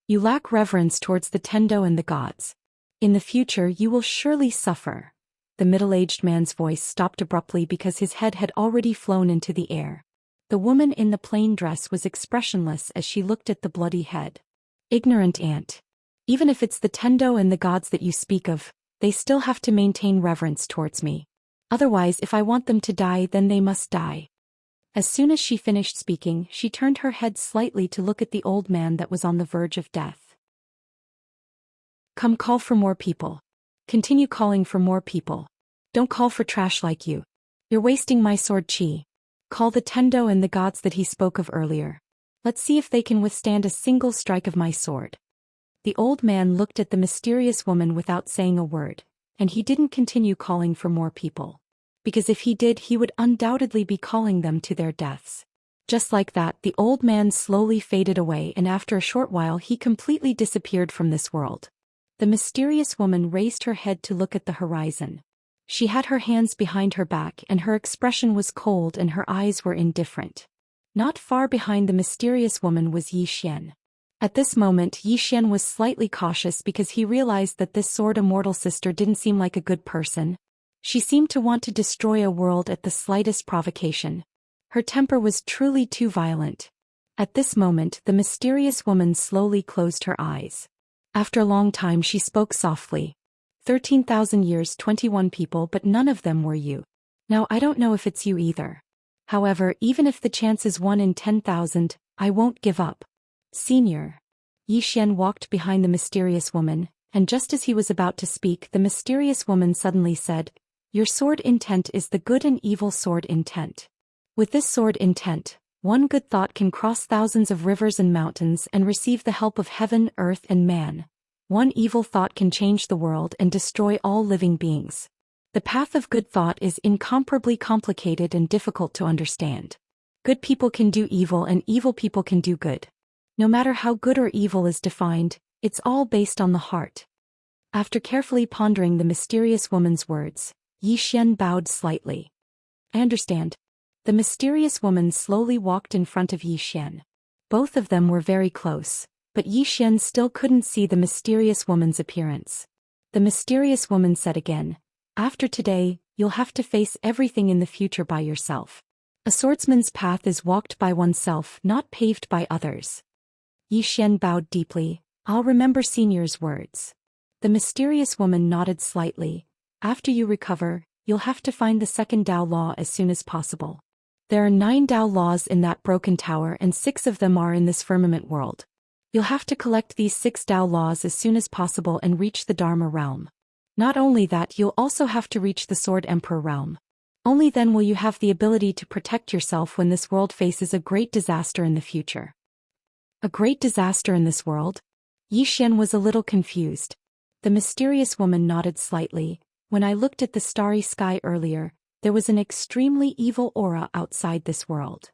"You lack reverence towards the Tendo and the gods. In the future you will surely suffer." The middle-aged man's voice stopped abruptly because his head had already flown into the air. The woman in the plain dress was expressionless as she looked at the bloody head. "Ignorant ant. Even if it's the Tendo and the gods that you speak of, they still have to maintain reverence towards me. Otherwise, if I want them to die, then they must die." As soon as she finished speaking, she turned her head slightly to look at the old man that was on the verge of death. "Come, call for more people. Continue calling for more people. Don't call for trash like you. You're wasting my sword chi. Call the Tendo and the gods that he spoke of earlier. Let's see if they can withstand a single strike of my sword." The old man looked at the mysterious woman without saying a word, and he didn't continue calling for more people. Because if he did, he would undoubtedly be calling them to their deaths. Just like that, the old man slowly faded away, and after a short while he completely disappeared from this world. The mysterious woman raised her head to look at the horizon. She had her hands behind her back and her expression was cold and her eyes were indifferent. Not far behind the mysterious woman was Zhou Xian. At this moment Zhou Xian was slightly cautious because he realized that this sword immortal sister didn't seem like a good person. She seemed to want to destroy a world at the slightest provocation. Her temper was truly too violent. At this moment the mysterious woman slowly closed her eyes. After a long time she spoke softly. 13,000 years, 21 people, but none of them were you. Now I don't know if it's you either. However, even if the chance is 1 in 10,000, I won't give up. Senior. Zhou Xian walked behind the mysterious woman, and just as he was about to speak, the mysterious woman suddenly said, "Your sword intent is the good and evil sword intent. With this sword intent, one good thought can cross thousands of rivers and mountains and receive the help of heaven, earth, and man. One evil thought can change the world and destroy all living beings. The path of good thought is incomparably complicated and difficult to understand. Good people can do evil and evil people can do good. No matter how good or evil is defined, it's all based on the heart." After carefully pondering the mysterious woman's words, Zhou Xian bowed slightly. "I understand." The mysterious woman slowly walked in front of Zhou Xian. Both of them were very close, but Zhou Xian still couldn't see the mysterious woman's appearance. The mysterious woman said again, "After today, you'll have to face everything in the future by yourself. A swordsman's path is walked by oneself, not paved by others." Zhou Xian bowed deeply. "I'll remember Senior's words." The mysterious woman nodded slightly. "After you recover, you'll have to find the second Tao law as soon as possible. There are 9 Tao laws in that broken tower and 6 of them are in this firmament world. You'll have to collect these 6 Tao laws as soon as possible and reach the Dharma realm. Not only that, you'll also have to reach the Sword Emperor realm. Only then will you have the ability to protect yourself when this world faces a great disaster in the future. A great disaster in this world? Yi Xian was a little confused. The mysterious woman nodded slightly. When I looked at the starry sky earlier, there was an extremely evil aura outside this world.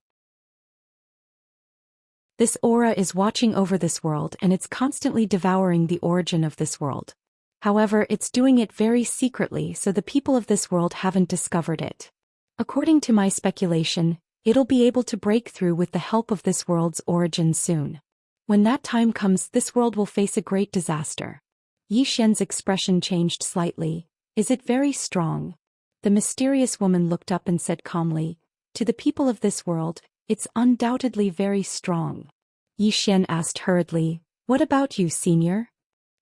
This aura is watching over this world and it's constantly devouring the origin of this world. However, it's doing it very secretly so the people of this world haven't discovered it. According to my speculation, it'll be able to break through with the help of this world's origin soon. When that time comes, this world will face a great disaster. Yi Xian's expression changed slightly. Is it very strong? The mysterious woman looked up and said calmly, to the people of this world, it's undoubtedly very strong. Yi Xian asked hurriedly, what about you, senior?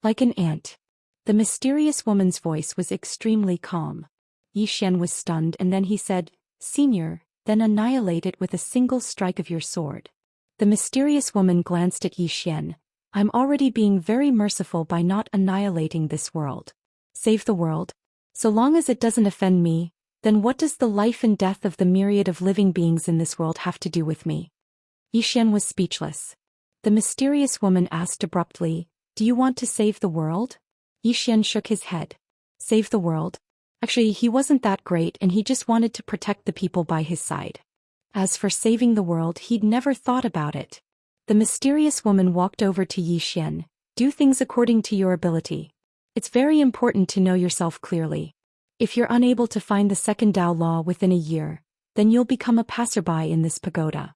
Like an ant. The mysterious woman's voice was extremely calm. Yi Xian was stunned and then he said, senior, then annihilate it with a single strike of your sword. The mysterious woman glanced at Yi Xian. I'm already being very merciful by not annihilating this world. Save the world? So long as it doesn't offend me, then what does the life and death of the myriad of living beings in this world have to do with me? Yi Xian was speechless. The mysterious woman asked abruptly, do you want to save the world? Yi Xian shook his head. Save the world? Actually, he wasn't that great and he just wanted to protect the people by his side. As for saving the world, he'd never thought about it. The mysterious woman walked over to Yi Xian. Do things according to your ability. It's very important to know yourself clearly. If you're unable to find the second Tao law within a year, then you'll become a passerby in this pagoda.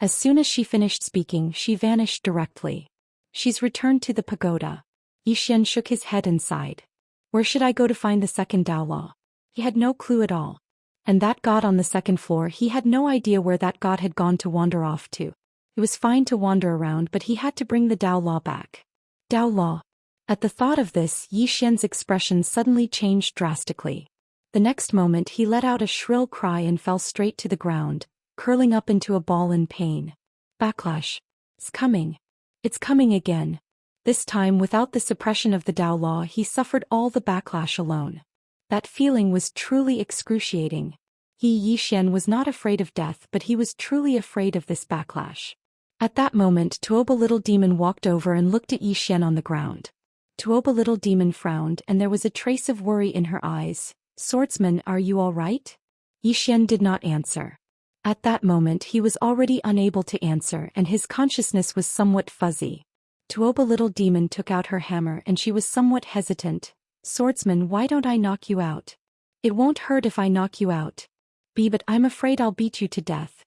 As soon as she finished speaking, she vanished directly. She's returned to the pagoda. Yi Xian shook his head and sighed. Where should I go to find the second Tao law? He had no clue at all. And that god on the second floor, he had no idea where that god had gone to wander off to. It was fine to wander around, but he had to bring the Tao law back. Tao law. At the thought of this, Yi Xian's expression suddenly changed drastically. The next moment he let out a shrill cry and fell straight to the ground, curling up into a ball in pain. Backlash. It's coming. It's coming again. This time without the suppression of the Tao law, he suffered all the backlash alone. That feeling was truly excruciating. Yi Xian was not afraid of death, but he was truly afraid of this backlash. At that moment, Tuoba Little Demon walked over and looked at Yi Xian on the ground. Tuoba Little Demon frowned and there was a trace of worry in her eyes. Swordsman, are you all right? Yi Xian did not answer. At that moment he was already unable to answer and his consciousness was somewhat fuzzy. Tuoba Little Demon took out her hammer and she was somewhat hesitant. Swordsman, why don't I knock you out? It won't hurt if I knock you out. But I'm afraid I'll beat you to death.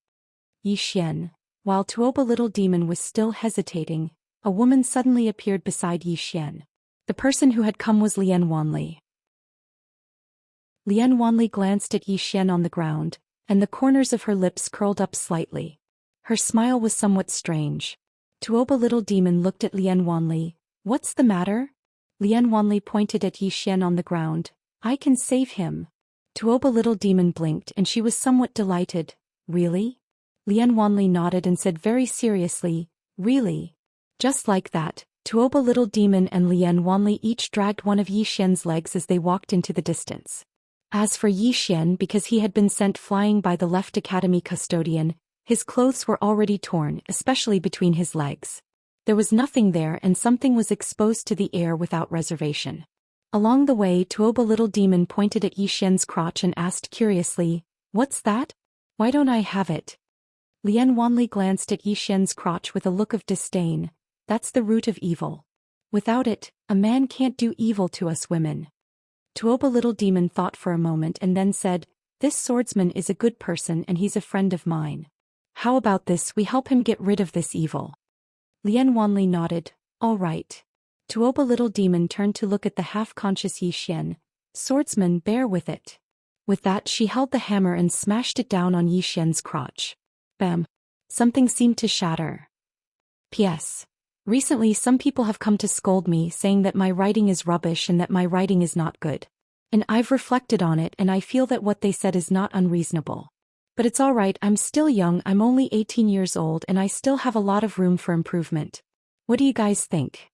Yi Xian. While Tuoba Little Demon was still hesitating, a woman suddenly appeared beside Yi Xian. The person who had come was Lian Wanli. Lian Wanli glanced at Yi Xian on the ground, and the corners of her lips curled up slightly. Her smile was somewhat strange. Tuoba Little Demon looked at Lian Wanli. What's the matter? Lian Wanli pointed at Yi Xian on the ground. I can save him. Tuoba Little Demon blinked and she was somewhat delighted. Really? Lian Wanli nodded and said very seriously, really? Just like that, Tuoba Little Demon and Lian Wanli each dragged one of Yi Xian's legs as they walked into the distance. As for Yi Xian, because he had been sent flying by the left academy custodian, his clothes were already torn, especially between his legs. There was nothing there and something was exposed to the air without reservation. Along the way, Tuoba Little Demon pointed at Yi Xian's crotch and asked curiously, what's that? Why don't I have it? Lian Wanli glanced at Yi Xian's crotch with a look of disdain. That's the root of evil. Without it, a man can't do evil to us women. Tuoba Little Demon thought for a moment and then said, this swordsman is a good person and he's a friend of mine. How about this, we help him get rid of this evil? Lian Wanli nodded. All right. Tuoba Little Demon turned to look at the half-conscious Yi Xian. Swordsman, bear with it. With that she held the hammer and smashed it down on Yi Xian's crotch. Bam. Something seemed to shatter. P.S. Recently some people have come to scold me saying that my writing is rubbish and that my writing is not good. And I've reflected on it and I feel that what they said is not unreasonable. But it's alright, I'm still young, I'm only 18 years old and I still have a lot of room for improvement. What do you guys think?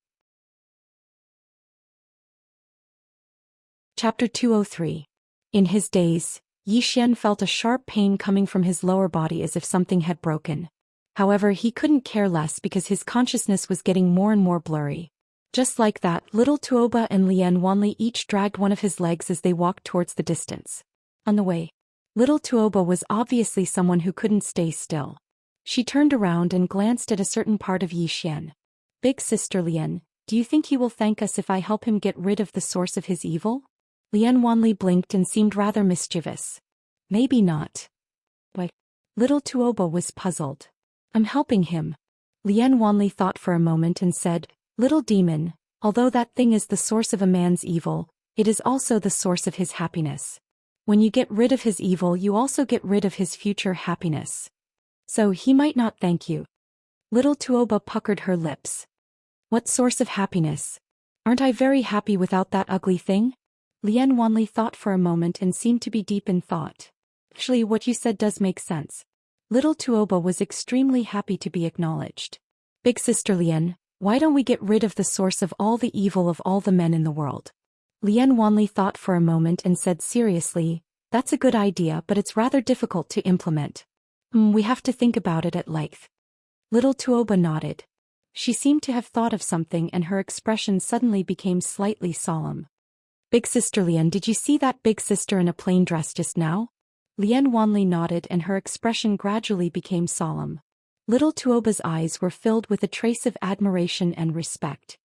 Chapter 203. In his daze, Yi Xian felt a sharp pain coming from his lower body as if something had broken. However, he couldn't care less because his consciousness was getting more and more blurry. Just like that, little Tuoba and Lian Wanli each dragged one of his legs as they walked towards the distance. On the way, little Tuoba was obviously someone who couldn't stay still. She turned around and glanced at a certain part of Yi Xian. Big sister Lian, do you think he will thank us if I help him get rid of the source of his evil? Lian Wanli blinked and seemed rather mischievous. Maybe not. Why? Little Tuoba was puzzled. I'm helping him. Lian Wanli thought for a moment and said, Little demon, although that thing is the source of a man's evil, it is also the source of his happiness. When you get rid of his evil, you also get rid of his future happiness. So he might not thank you. Little Tuoba puckered her lips. What source of happiness? Aren't I very happy without that ugly thing? Lian Wanli thought for a moment and seemed to be deep in thought. Actually, what you said does make sense. Little Tuoba was extremely happy to be acknowledged. Big sister Lian, why don't we get rid of the source of all the evil of all the men in the world? Lian Wanli thought for a moment and said seriously, that's a good idea but it's rather difficult to implement. We have to think about it at length. Little Tuoba nodded. She seemed to have thought of something and her expression suddenly became slightly solemn. Big sister Lian, did you see that big sister in a plain dress just now? Lian Wanli nodded and her expression gradually became solemn. Little Tuoba's eyes were filled with a trace of admiration and respect.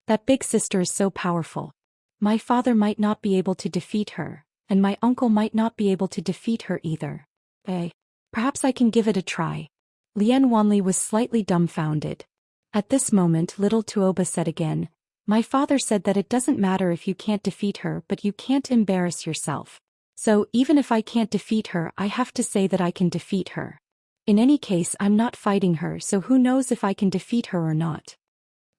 That big sister is so powerful. My father might not be able to defeat her, and my uncle might not be able to defeat her either. Perhaps I can give it a try. Lian Wanli was slightly dumbfounded. At this moment little Tuoba said again, my father said that it doesn't matter if you can't defeat her but you can't embarrass yourself. So even if I can't defeat her I have to say that I can defeat her. In any case I'm not fighting her so who knows if I can defeat her or not.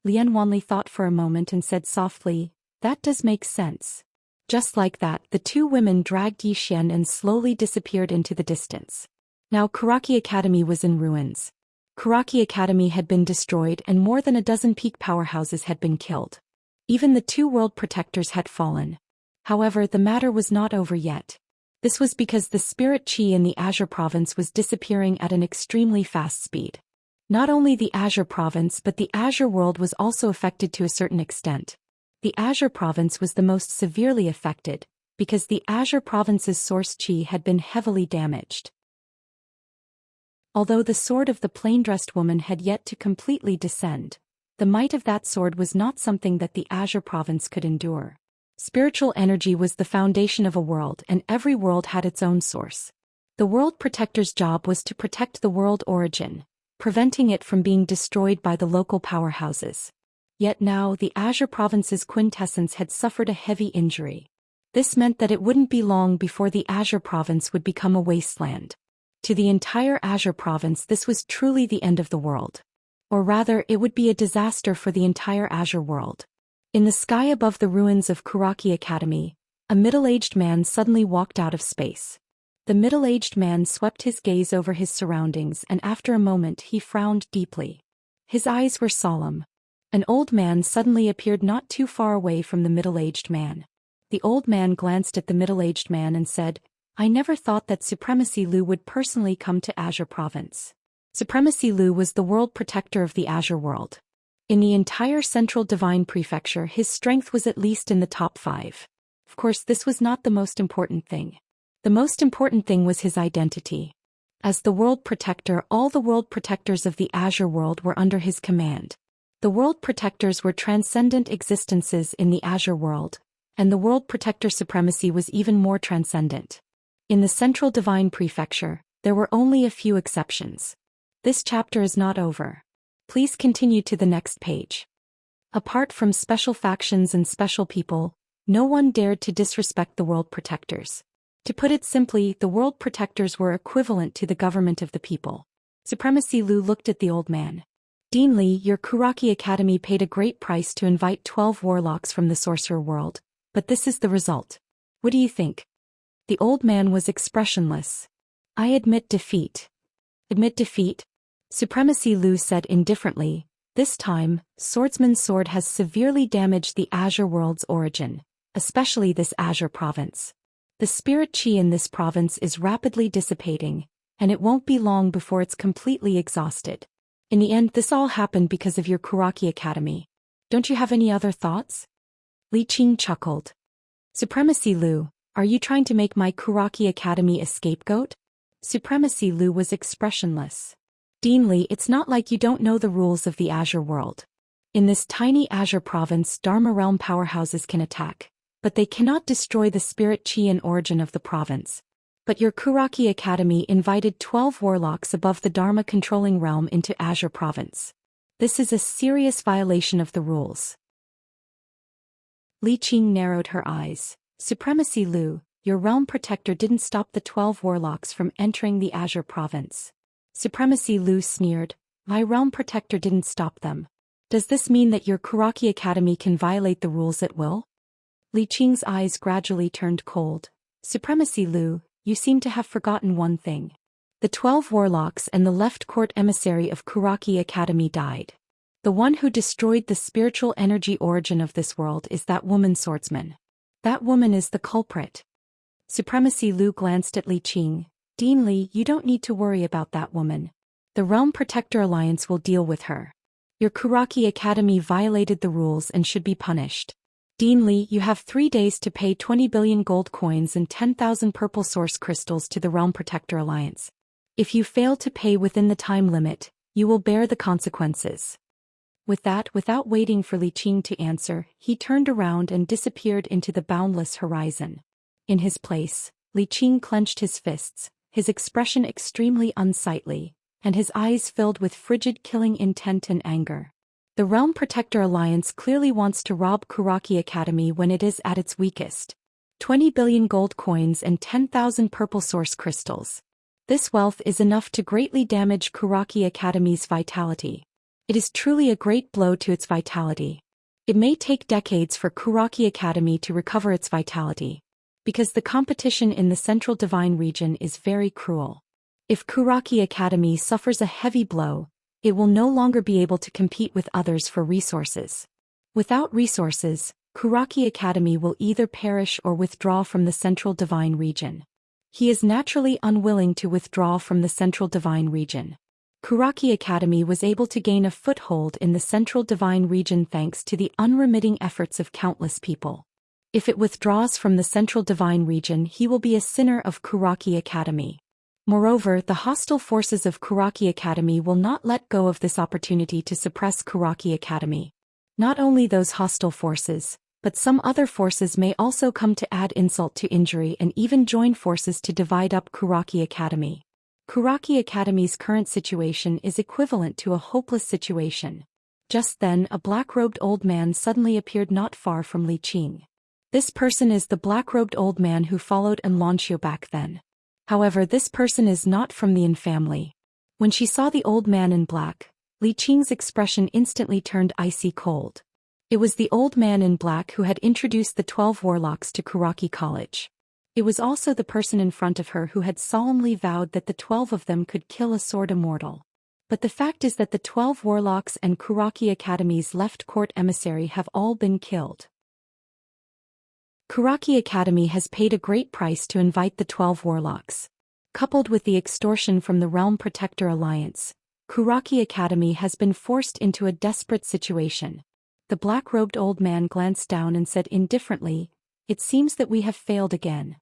Lian Wanli thought for a moment and said softly, that does make sense. Just like that the two women dragged Yi Xian and slowly disappeared into the distance. Now Kuraki Academy was in ruins. Kuraki Academy had been destroyed and more than a dozen peak powerhouses had been killed. Even the two world protectors had fallen. However, the matter was not over yet. This was because the spirit chi in the Azure province was disappearing at an extremely fast speed. Not only the Azure province but the Azure world was also affected to a certain extent. The Azure province was the most severely affected, because the Azure province's source chi had been heavily damaged. Although the sword of the plain-dressed woman had yet to completely descend, the might of that sword was not something that the Azure province could endure. Spiritual energy was the foundation of a world and every world had its own source. The world protector's job was to protect the world origin, preventing it from being destroyed by the local powerhouses. Yet now the Azure province's quintessence had suffered a heavy injury. This meant that it wouldn't be long before the Azure province would become a wasteland. To the entire Azure province this was truly the end of the world. Or rather, it would be a disaster for the entire Azure world. In the sky above the ruins of Kuraki Academy, a middle-aged man suddenly walked out of space. The middle-aged man swept his gaze over his surroundings and after a moment he frowned deeply. His eyes were solemn. An old man suddenly appeared not too far away from the middle-aged man. The old man glanced at the middle-aged man and said, I never thought that Supremacy Lu would personally come to Azure province. Supremacy Lu was the world protector of the Azure world. In the entire Central Divine Prefecture his strength was at least in the top 5. Of course this was not the most important thing. The most important thing was his identity. As the world protector all the world protectors of the Azure world were under his command. The world protectors were transcendent existences in the Azure world, and the world protector supremacy was even more transcendent. In the Central Divine Prefecture, there were only a few exceptions. This chapter is not over. Please continue to the next page. Apart from special factions and special people, no one dared to disrespect the world protectors. To put it simply, the world protectors were equivalent to the government of the people. Supremacy Lu looked at the old man. Dean Li, your Kuraki Academy paid a great price to invite 12 warlocks from the sorcerer world, but this is the result. What do you think? The old man was expressionless. I admit defeat. Admit defeat? Supremacy Lu said indifferently. This time, Swordsman's sword has severely damaged the Azure world's origin, especially this Azure province. The spirit qi in this province is rapidly dissipating, and it won't be long before it's completely exhausted. In the end, this all happened because of your Kuraki Academy. Don't you have any other thoughts? Li Qing chuckled. Supremacy Lu, are you trying to make my Kuraki Academy a scapegoat? Supremacy Lu was expressionless. Dean Li, it's not like you don't know the rules of the Azure world. In this tiny Azure province, Dharma realm powerhouses can attack, but they cannot destroy the spirit qi and origin of the province. But your Kuraki Academy invited 12 warlocks above the Dharma controlling realm into Azure province. This is a serious violation of the rules. Li Qing narrowed her eyes. Supremacy Lu, your realm protector didn't stop the 12 warlocks from entering the Azure province. Supremacy Lu sneered. My realm protector didn't stop them. Does this mean that your Kuraki Academy can violate the rules at will? Li Qing's eyes gradually turned cold. Supremacy Lu, you seem to have forgotten one thing. The 12 warlocks and the left court emissary of Kuraki Academy died. The one who destroyed the spiritual energy origin of this world is that woman swordsman. That woman is the culprit. Supremacy Lu glanced at Li Qing. Dean Li, you don't need to worry about that woman. The Realm Protector Alliance will deal with her. Your Kuraki Academy violated the rules and should be punished. Dean Li, you have 3 days to pay 20 billion gold coins and 10,000 purple source crystals to the Realm Protector Alliance. If you fail to pay within the time limit, you will bear the consequences. With that, without waiting for Li Qing to answer, he turned around and disappeared into the boundless horizon. In his place, Li Qing clenched his fists, his expression extremely unsightly, and his eyes filled with frigid killing intent and anger. The Realm Protector Alliance clearly wants to rob Kuraki Academy when it is at its weakest. 20 billion gold coins and 10,000 purple source crystals. This wealth is enough to greatly damage Kuraki Academy's vitality. It is truly a great blow to its vitality. It may take decades for Kuraki Academy to recover its vitality, because the competition in the Central Divine region is very cruel. If Kuraki Academy suffers a heavy blow, it will no longer be able to compete with others for resources. Without resources, Kuraki Academy will either perish or withdraw from the Central Divine region. He is naturally unwilling to withdraw from the Central Divine region. Kuraki Academy was able to gain a foothold in the Central Divine region thanks to the unremitting efforts of countless people. If it withdraws from the Central Divine region, he will be a sinner of Kuraki Academy. Moreover, the hostile forces of Kuraki Academy will not let go of this opportunity to suppress Kuraki Academy. Not only those hostile forces, but some other forces may also come to add insult to injury and even join forces to divide up Kuraki Academy. Kuraki Academy's current situation is equivalent to a hopeless situation. Just then, a black-robed old man suddenly appeared not far from Li Qing. This person is the black-robed old man who followed Xianxia back then. However, this person is not from the Yin family. When she saw the old man in black, Li Qing's expression instantly turned icy cold. It was the old man in black who had introduced the 12 warlocks to Kuraki College. It was also the person in front of her who had solemnly vowed that the 12 of them could kill a sword immortal. But the fact is that the 12 warlocks and Kuraki Academy's left court emissary have all been killed. Kuraki Academy has paid a great price to invite the 12 warlocks. Coupled with the extortion from the Realm Protector Alliance, Kuraki Academy has been forced into a desperate situation. The black-robed old man glanced down and said indifferently, "It seems that we have failed again."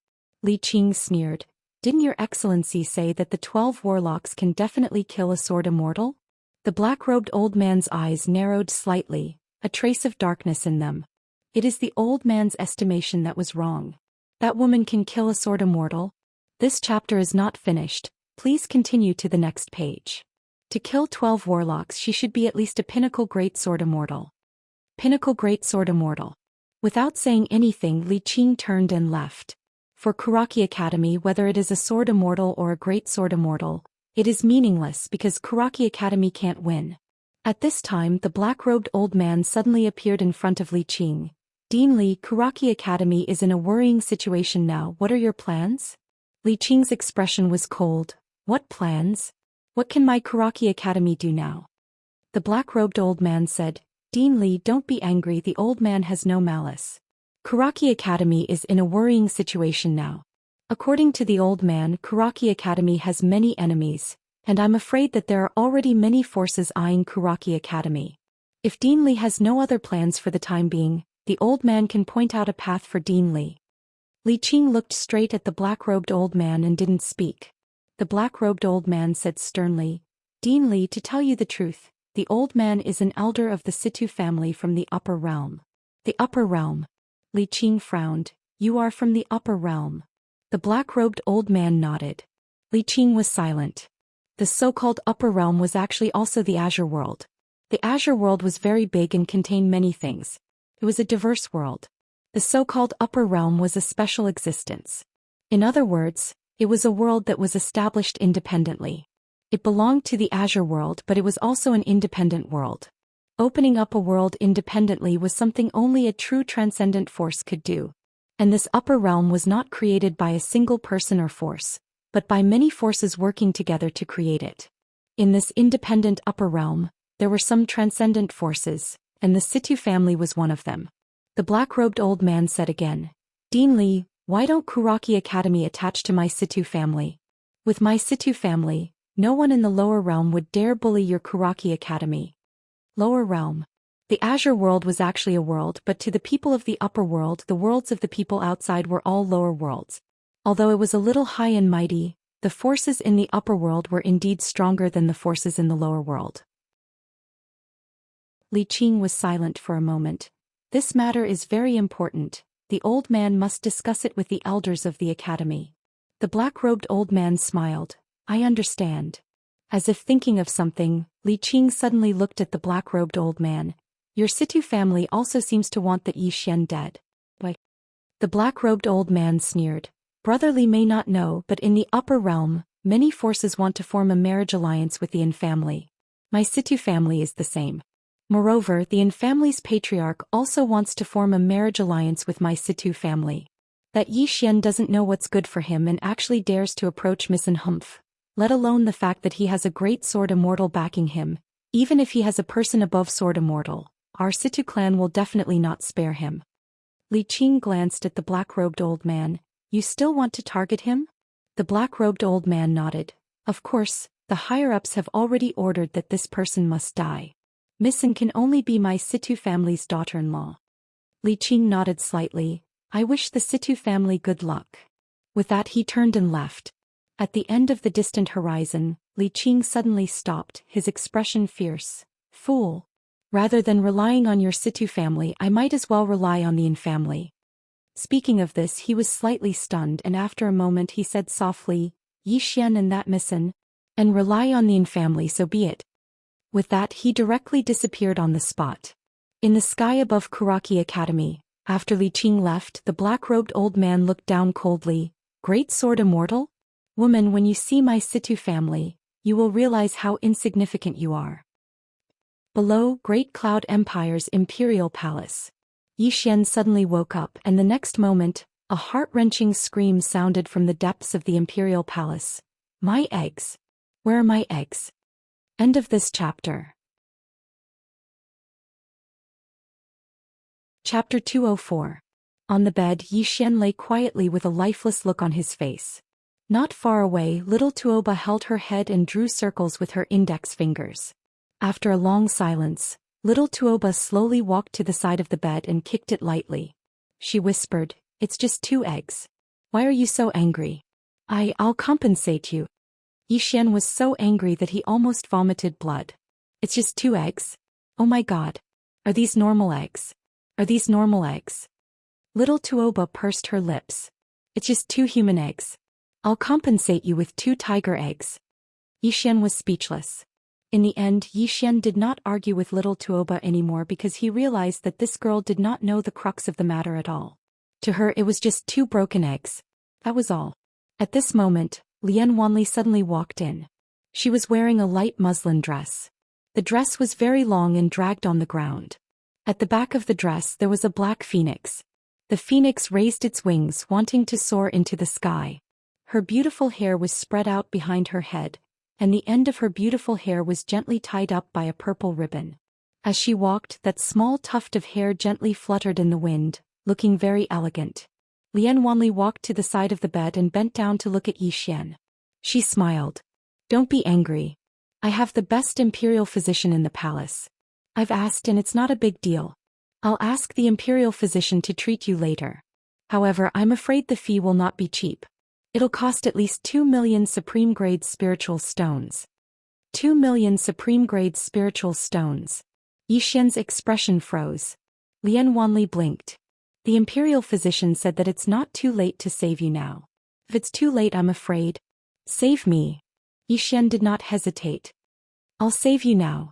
Li Qing sneered. "Didn't your excellency say that the 12 warlocks can definitely kill a sword immortal?" The black-robed old man's eyes narrowed slightly, a trace of darkness in them. It is the old man's estimation that was wrong. That woman can kill a sword immortal? This chapter is not finished, please continue to the next page. To kill 12 warlocks she should be at least a pinnacle great sword immortal. Pinnacle great sword immortal. Without saying anything, Li Qing turned and left. For Kuraki Academy, whether it is a sword immortal or a great sword immortal, it is meaningless because Kuraki Academy can't win. At this time the black-robed old man suddenly appeared in front of Li Qing. Dean Li, Kuraki Academy is in a worrying situation now. What are your plans? Li Qing's expression was cold. What plans? What can my Kuraki Academy do now? The black-robed old man said, Dean Li, don't be angry, the old man has no malice. Kuraki Academy is in a worrying situation now. According to the old man, Kuraki Academy has many enemies, and I'm afraid that there are already many forces eyeing Kuraki Academy. If Dean Li has no other plans for the time being, the old man can point out a path for Dean Li. Li Qing looked straight at the black-robed old man and didn't speak. The black-robed old man said sternly, Dean Li, to tell you the truth, the old man is an elder of the Situ family from the upper realm. The upper realm. Li Qing frowned. You are from the upper realm. The black-robed old man nodded. Li Qing was silent. The so-called upper realm was actually also the Azure world. The Azure world was very big and contained many things. It was a diverse world. The so-called upper realm was a special existence. In other words, it was a world that was established independently. It belonged to the Azure world, but it was also an independent world. Opening up a world independently was something only a true transcendent force could do. And this upper realm was not created by a single person or force, but by many forces working together to create it. In this independent upper realm, there were some transcendent forces, and the Situ family was one of them. The black-robed old man said again, Dean Li, why don't Kuraki Academy attach to my Situ family? With my Situ family, no one in the lower realm would dare bully your Kuraki Academy. Lower realm. The Azure world was actually a world, but to the people of the upper world, the worlds of the people outside were all lower worlds. Although it was a little high and mighty, the forces in the upper world were indeed stronger than the forces in the lower world. Li Qing was silent for a moment. This matter is very important. The old man must discuss it with the elders of the academy. The black-robed old man smiled. I understand. As if thinking of something, Li Qing suddenly looked at the black-robed old man. Your Situ family also seems to want that Zhou Xian dead. Why? The black-robed old man sneered. Brother Li may not know, but in the upper realm, many forces want to form a marriage alliance with the Yin family. My Situ family is the same. Moreover, the Yin family's patriarch also wants to form a marriage alliance with my Situ family. That Zhou Xian doesn't know what's good for him and actually dares to approach Miss Humph, let alone the fact that he has a great sword immortal backing him. Even if he has a person above sword immortal, our Situ clan will definitely not spare him. Li Qing glanced at the black-robed old man. You still want to target him? The black-robed old man nodded. Of course, the higher-ups have already ordered that this person must die. Missin can only be my Situ family's daughter-in-law. Li Qing nodded slightly. I wish the Situ family good luck. With that he turned and left. At the end of the distant horizon, Li Qing suddenly stopped, his expression fierce. Fool! Rather than relying on your Situ family, I might as well rely on the Yin family. Speaking of this, he was slightly stunned, and after a moment he said softly, Zhou Xian and that Missin, and rely on the Yin family, so be it. With that he directly disappeared on the spot. In the sky above Kuraki Academy, after Li Qing left, the black-robed old man looked down coldly. Great sword immortal? Woman, when you see my Situ family, you will realize how insignificant you are. Below, Great Cloud Empire's imperial palace. Zhou Xian suddenly woke up, and the next moment, a heart-wrenching scream sounded from the depths of the imperial palace. My eggs! Where are my eggs? End of this chapter. Chapter 204. On the bed, Zhou Xian lay quietly with a lifeless look on his face. Not far away, little Tuoba held her head and drew circles with her index fingers. After a long silence, little Tuoba slowly walked to the side of the bed and kicked it lightly. She whispered, It's just 2 eggs. Why are you so angry? I'll compensate you. Zhou Xian was so angry that he almost vomited blood. It's just 2 eggs? Oh my god. Are these normal eggs? Are these normal eggs? Little Tuoba pursed her lips. It's just 2 human eggs. I'll compensate you with 2 tiger eggs. Zhou Xian was speechless. In the end, Zhou Xian did not argue with little Tuoba anymore because he realized that this girl did not know the crux of the matter at all. To her it was just 2 broken eggs. That was all. At this moment, Lian Wanli suddenly walked in. She was wearing a light muslin dress. The dress was very long and dragged on the ground. At the back of the dress there was a black phoenix. The phoenix raised its wings, wanting to soar into the sky. Her beautiful hair was spread out behind her head, and the end of her beautiful hair was gently tied up by a purple ribbon. As she walked, that small tuft of hair gently fluttered in the wind, looking very elegant. Lian Wanli walked to the side of the bed and bent down to look at Zhou Xian. She smiled. "Don't be angry. I have the best imperial physician in the palace. I've asked and it's not a big deal. I'll ask the imperial physician to treat you later. However, I'm afraid the fee will not be cheap. It'll cost at least 2 million supreme-grade spiritual stones." 2 million supreme-grade spiritual stones. Zhou Xian's expression froze. Lian Wanli blinked. "The imperial physician said that it's not too late to save you now. If it's too late, I'm afraid." "Save me." Zhou Xian did not hesitate. "I'll save you now."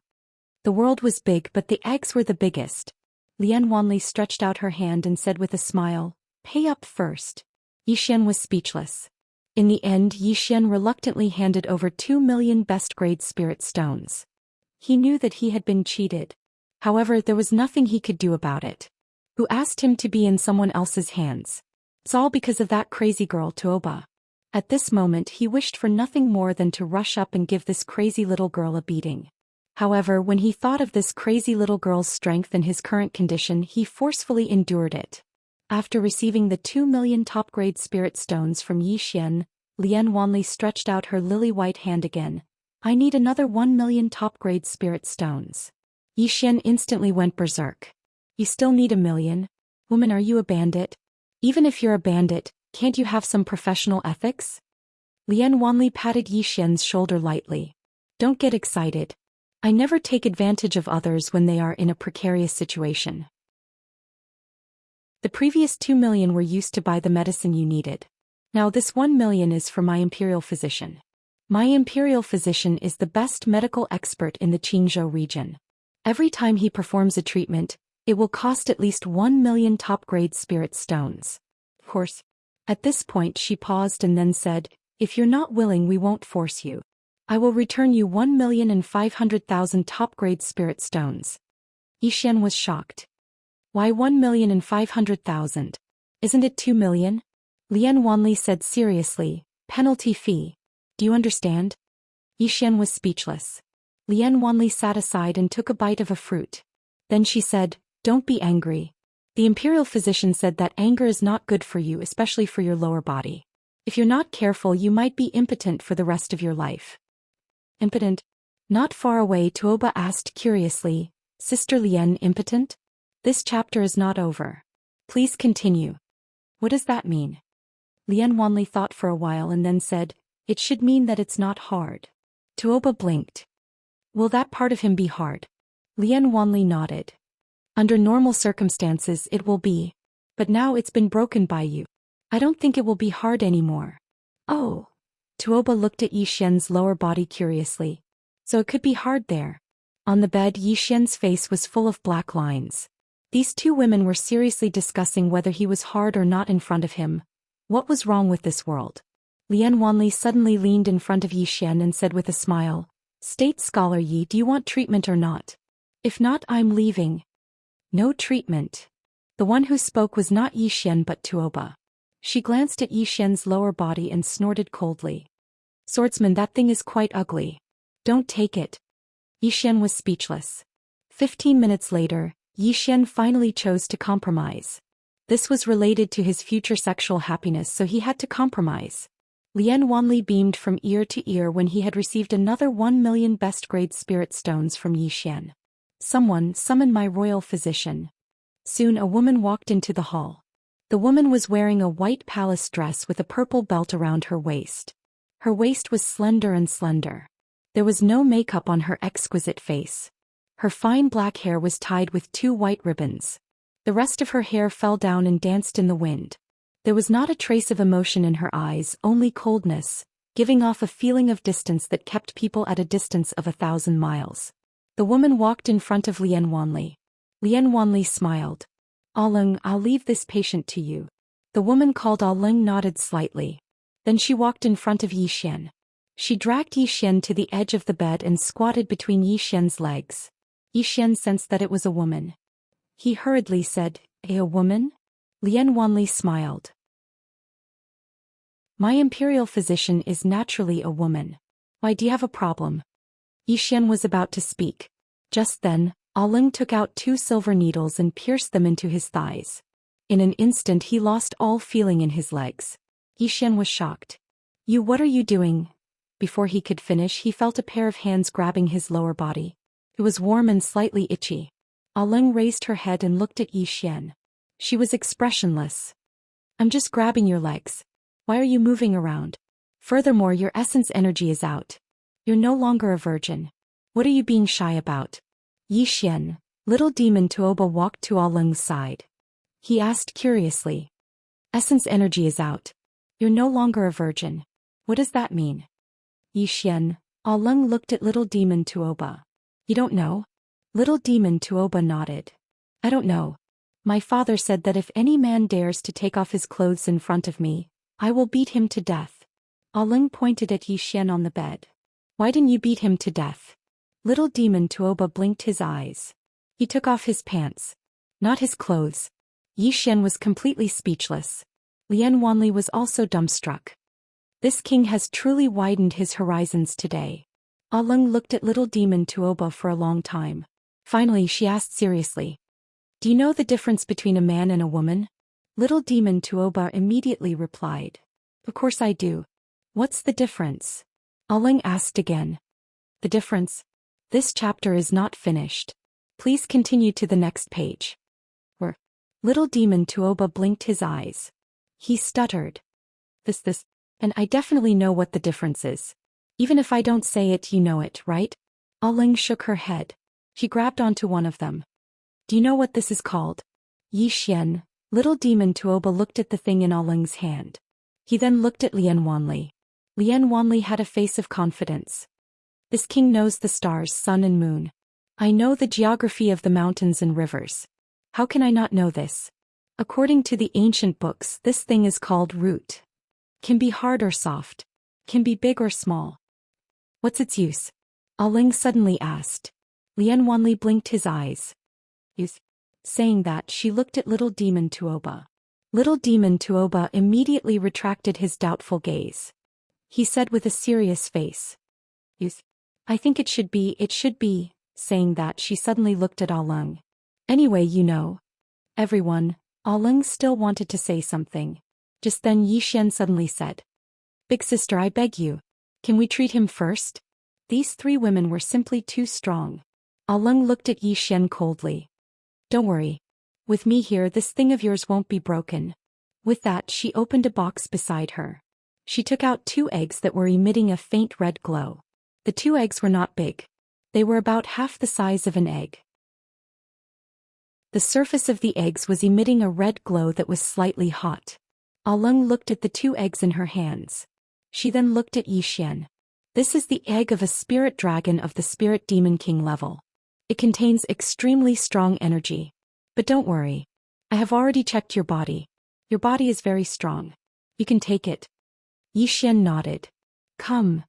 The world was big, but the eggs were the biggest. Lian Wanli stretched out her hand and said with a smile, "Pay up first." Zhou Xian was speechless. In the end, Zhou Xian reluctantly handed over 2 million best-grade spirit stones. He knew that he had been cheated. However, there was nothing he could do about it. Who asked him to be in someone else's hands? It's all because of that crazy girl Tuoba. At this moment he wished for nothing more than to rush up and give this crazy little girl a beating. However, when he thought of this crazy little girl's strength and his current condition, he forcefully endured it. After receiving the 2 million top-grade spirit stones from Zhou Xian, Lian Wanli stretched out her lily-white hand again. "I need another 1 million top-grade spirit stones." Zhou Xian instantly went berserk. "You still need 1 million? Woman, are you a bandit? Even if you're a bandit, can't you have some professional ethics?" Lian Wanli patted Zhou Xian's shoulder lightly. "Don't get excited. I never take advantage of others when they are in a precarious situation. The previous 2 million were used to buy the medicine you needed. Now this 1 million is for my imperial physician. My imperial physician is the best medical expert in the Qingzhou region. Every time he performs a treatment, it will cost at least 1 million top-grade spirit stones. Of course." At this point she paused and then said, "If you're not willing, we won't force you. I will return you 1,500,000 top-grade spirit stones." Zhou Xian was shocked. "Why 1,500,000? Isn't it 2 million? Lian Wanli said seriously, "Penalty fee. Do you understand?" Zhou Xian was speechless. Lian Wanli sat aside and took a bite of a fruit. Then she said, "Don't be angry. The imperial physician said that anger is not good for you, especially for your lower body. If you're not careful, you might be impotent for the rest of your life." "Impotent?" Not far away, Tuoba asked curiously, "Sister Lian, impotent? This chapter is not over. Please continue." "What does that mean?" Lian Wanli thought for a while and then said, "It should mean that it's not hard." Tuoba blinked. "Will that part of him be hard?" Lian Wanli nodded. "Under normal circumstances it will be. But now it's been broken by you. I don't think it will be hard anymore." "Oh." Tuoba looked at Zhou Xian's lower body curiously. "So it could be hard there." On the bed, Zhou Xian's face was full of black lines. These two women were seriously discussing whether he was hard or not in front of him. What was wrong with this world? Lian Wanli suddenly leaned in front of Zhou Xian and said with a smile, "State Scholar Yi, do you want treatment or not? If not, I'm leaving." "No treatment." The one who spoke was not Zhou Xian but Tuoba. She glanced at Zhou Xian's lower body and snorted coldly. "Swordsman, that thing is quite ugly. Don't take it." Zhou Xian was speechless. 15 minutes later, Zhou Xian finally chose to compromise. This was related to his future sexual happiness, so he had to compromise. Lian Wanli beamed from ear to ear when he had received another 1 million best-grade spirit stones from Zhou Xian. "Someone, summon my royal physician." Soon a woman walked into the hall. The woman was wearing a white palace dress with a purple belt around her waist. Her waist was slender and slender. There was no makeup on her exquisite face. Her fine black hair was tied with 2 white ribbons. The rest of her hair fell down and danced in the wind. There was not a trace of emotion in her eyes, only coldness, giving off a feeling of distance that kept people at a distance of 1,000 miles. The woman walked in front of Lian Wanli. Lian Wanli smiled. "Aleng, I'll leave this patient to you." The woman called Aleng nodded slightly. Then she walked in front of Zhou Xian. She dragged Zhou Xian to the edge of the bed and squatted between Zhou Xian's legs. Zhou Xian sensed that it was a woman. He hurriedly said, A woman? Lian Wanli smiled. My imperial physician is naturally a woman. Why do you have a problem? Xian was about to speak. Just then, Aleng took out 2 silver needles and pierced them into his thighs. In an instant he lost all feeling in his legs. Xian was shocked. What are you doing? Before he could finish he felt a pair of hands grabbing his lower body. It was warm and slightly itchy. Aleng raised her head and looked at Xian. She was expressionless. I'm just grabbing your legs. Why are you moving around? Furthermore, your essence energy is out. You're no longer a virgin. What are you being shy about? Xian, little demon Tuoba walked to Aleng's side. He asked curiously. Essence energy is out. You're no longer a virgin. What does that mean? Xian, Aleng looked at little demon Tuoba. You don't know? Little demon Tuoba nodded. I don't know. My father said that if any man dares to take off his clothes in front of me, I will beat him to death. Aleng pointed at Xian on the bed. Why didn't you beat him to death? Little demon Tuoba blinked his eyes. He took off his pants. Not his clothes. Xian was completely speechless. Lian Wanli was also dumbstruck. This king has truly widened his horizons today. Aleng looked at little demon Tuoba for a long time. Finally she asked seriously. Do you know the difference between a man and a woman? Little demon Tuoba immediately replied. Of course I do. What's the difference? Aleng asked again. The difference? This chapter is not finished. Please continue to the next page. Where? Little demon Tuoba blinked his eyes. He stuttered. This, and I definitely know what the difference is. Even if I don't say it, you know it, right? Aleng shook her head. She grabbed onto one of them. Do you know what this is called? Xian, little demon Tuoba looked at the thing in Aleng's hand. He then looked at Lian Wanli. Lian Wanli had a face of confidence. This king knows the stars, sun and moon. I know the geography of the mountains and rivers. How can I not know this? According to the ancient books, this thing is called root. Can be hard or soft. Can be big or small. What's its use? Aleng suddenly asked. Lian Wanli blinked his eyes. Use. Saying that, she looked at little demon Tuoba. Little demon Tuoba immediately retracted his doubtful gaze. He said with a serious face. Use. I think it should be, saying that she suddenly looked at Aleng. Anyway, you know. Everyone, Aleng still wanted to say something. Just then Xian suddenly said. Big sister, I beg you. Can we treat him first? These 3 women were simply too strong. Aleng looked at Xian coldly. Don't worry. With me here, this thing of yours won't be broken. With that, she opened a box beside her. She took out 2 eggs that were emitting a faint red glow. The 2 eggs were not big. They were about half the size of an egg. The surface of the eggs was emitting a red glow that was slightly hot. Aleng looked at the 2 eggs in her hands. She then looked at Xian. This is the egg of a spirit dragon of the spirit demon king level. It contains extremely strong energy. But don't worry. I have already checked your body. Your body is very strong. You can take it. Xian nodded. Come.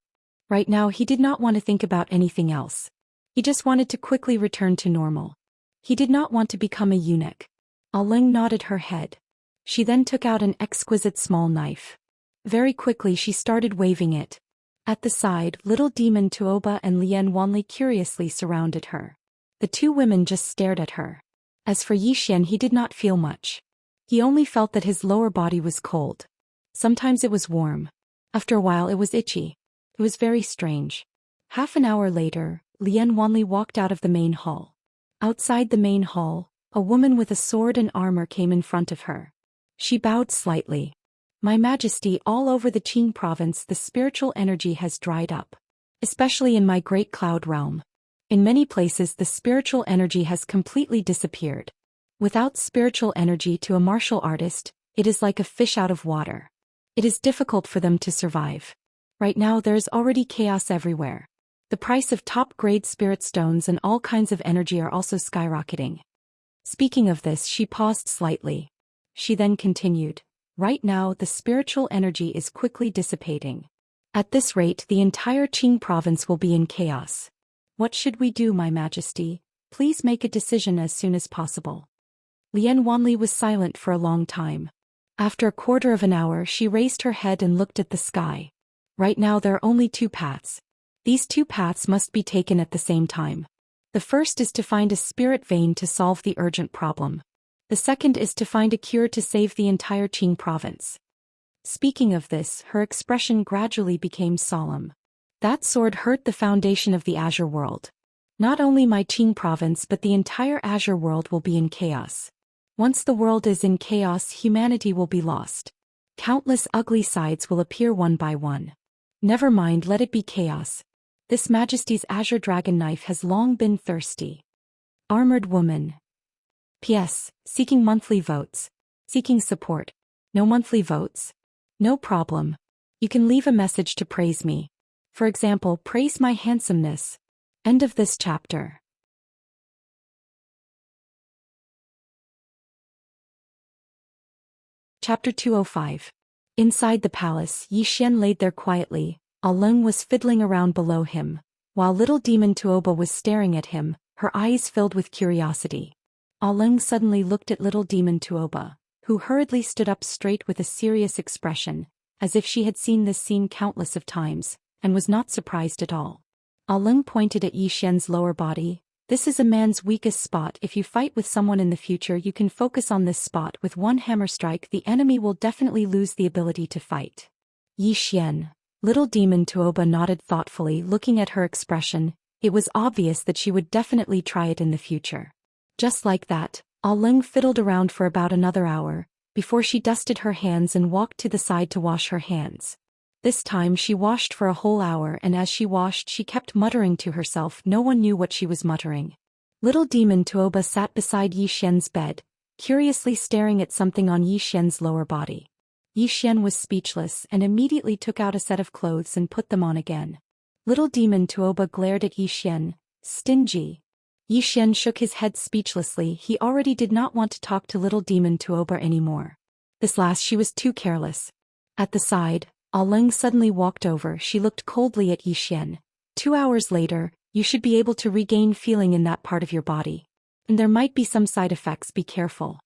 Right now he did not want to think about anything else. He just wanted to quickly return to normal. He did not want to become a eunuch. Aleng nodded her head. She then took out an exquisite small knife. Very quickly she started waving it. At the side, little demon Tuoba and Lian Wanli curiously surrounded her. The 2 women just stared at her. As for Xian, he did not feel much. He only felt that his lower body was cold. Sometimes it was warm. After a while it was itchy. It was very strange. Half an hour later, Lian Wanli walked out of the main hall. Outside the main hall, a woman with a sword and armor came in front of her. She bowed slightly. My Majesty, all over the Qing province the spiritual energy has dried up. Especially in my great cloud realm. In many places the spiritual energy has completely disappeared. Without spiritual energy to a martial artist, it is like a fish out of water. It is difficult for them to survive. Right now there is already chaos everywhere. The price of top-grade spirit stones and all kinds of energy are also skyrocketing. Speaking of this, she paused slightly. She then continued. Right now the spiritual energy is quickly dissipating. At this rate the entire Qing province will be in chaos. What should we do, My Majesty? Please make a decision as soon as possible. Lian Wanli was silent for a long time. After a quarter of an hour she raised her head and looked at the sky. Right now there are only two paths. These two paths must be taken at the same time. The first is to find a spirit vein to solve the urgent problem. The second is to find a cure to save the entire Qing province. Speaking of this, her expression gradually became solemn. That sword hurt the foundation of the Azure world. Not only my Qing province but the entire Azure world will be in chaos. Once the world is in chaos, humanity will be lost. Countless ugly sides will appear one by one. Never mind, let it be chaos. This Majesty's Azure Dragon Knife has long been thirsty. Armored Woman. P.S. Seeking monthly votes. Seeking support. No monthly votes? No problem. You can leave a message to praise me. For example, praise my handsomeness. End of this chapter. Chapter 205. Inside the palace, Yi Xian laid there quietly. Leng was fiddling around below him, while little demon Tuoba was staring at him, her eyes filled with curiosity. Leng suddenly looked at little demon Tuoba, who hurriedly stood up straight with a serious expression, as if she had seen this scene countless of times, and was not surprised at all. Leng pointed at Yi Xian's lower body. This is a man's weakest spot. If you fight with someone in the future, you can focus on this spot. With one hammer strike, the enemy will definitely lose the ability to fight. Yi Xian. Little demon Tuoba nodded thoughtfully, looking at her expression. It was obvious that she would definitely try it in the future. Just like that, Leng fiddled around for about another hour, before she dusted her hands and walked to the side to wash her hands. This time she washed for a whole hour, and as she washed she kept muttering to herself. No one knew what she was muttering. Little demon Tuoba sat beside Yi Xian's bed, curiously staring at something on Yi Xian's lower body. Yi Xian was speechless and immediately took out a set of clothes and put them on again. Little demon Tuoba glared at Yi Xian. Stingy. Yi Xian shook his head speechlessly. He already did not want to talk to little demon Tuoba anymore. This last she was too careless. At the side, Leng suddenly walked over. She looked coldly at Yi Xian. 2 hours later, you should be able to regain feeling in that part of your body. And there might be some side effects, be careful.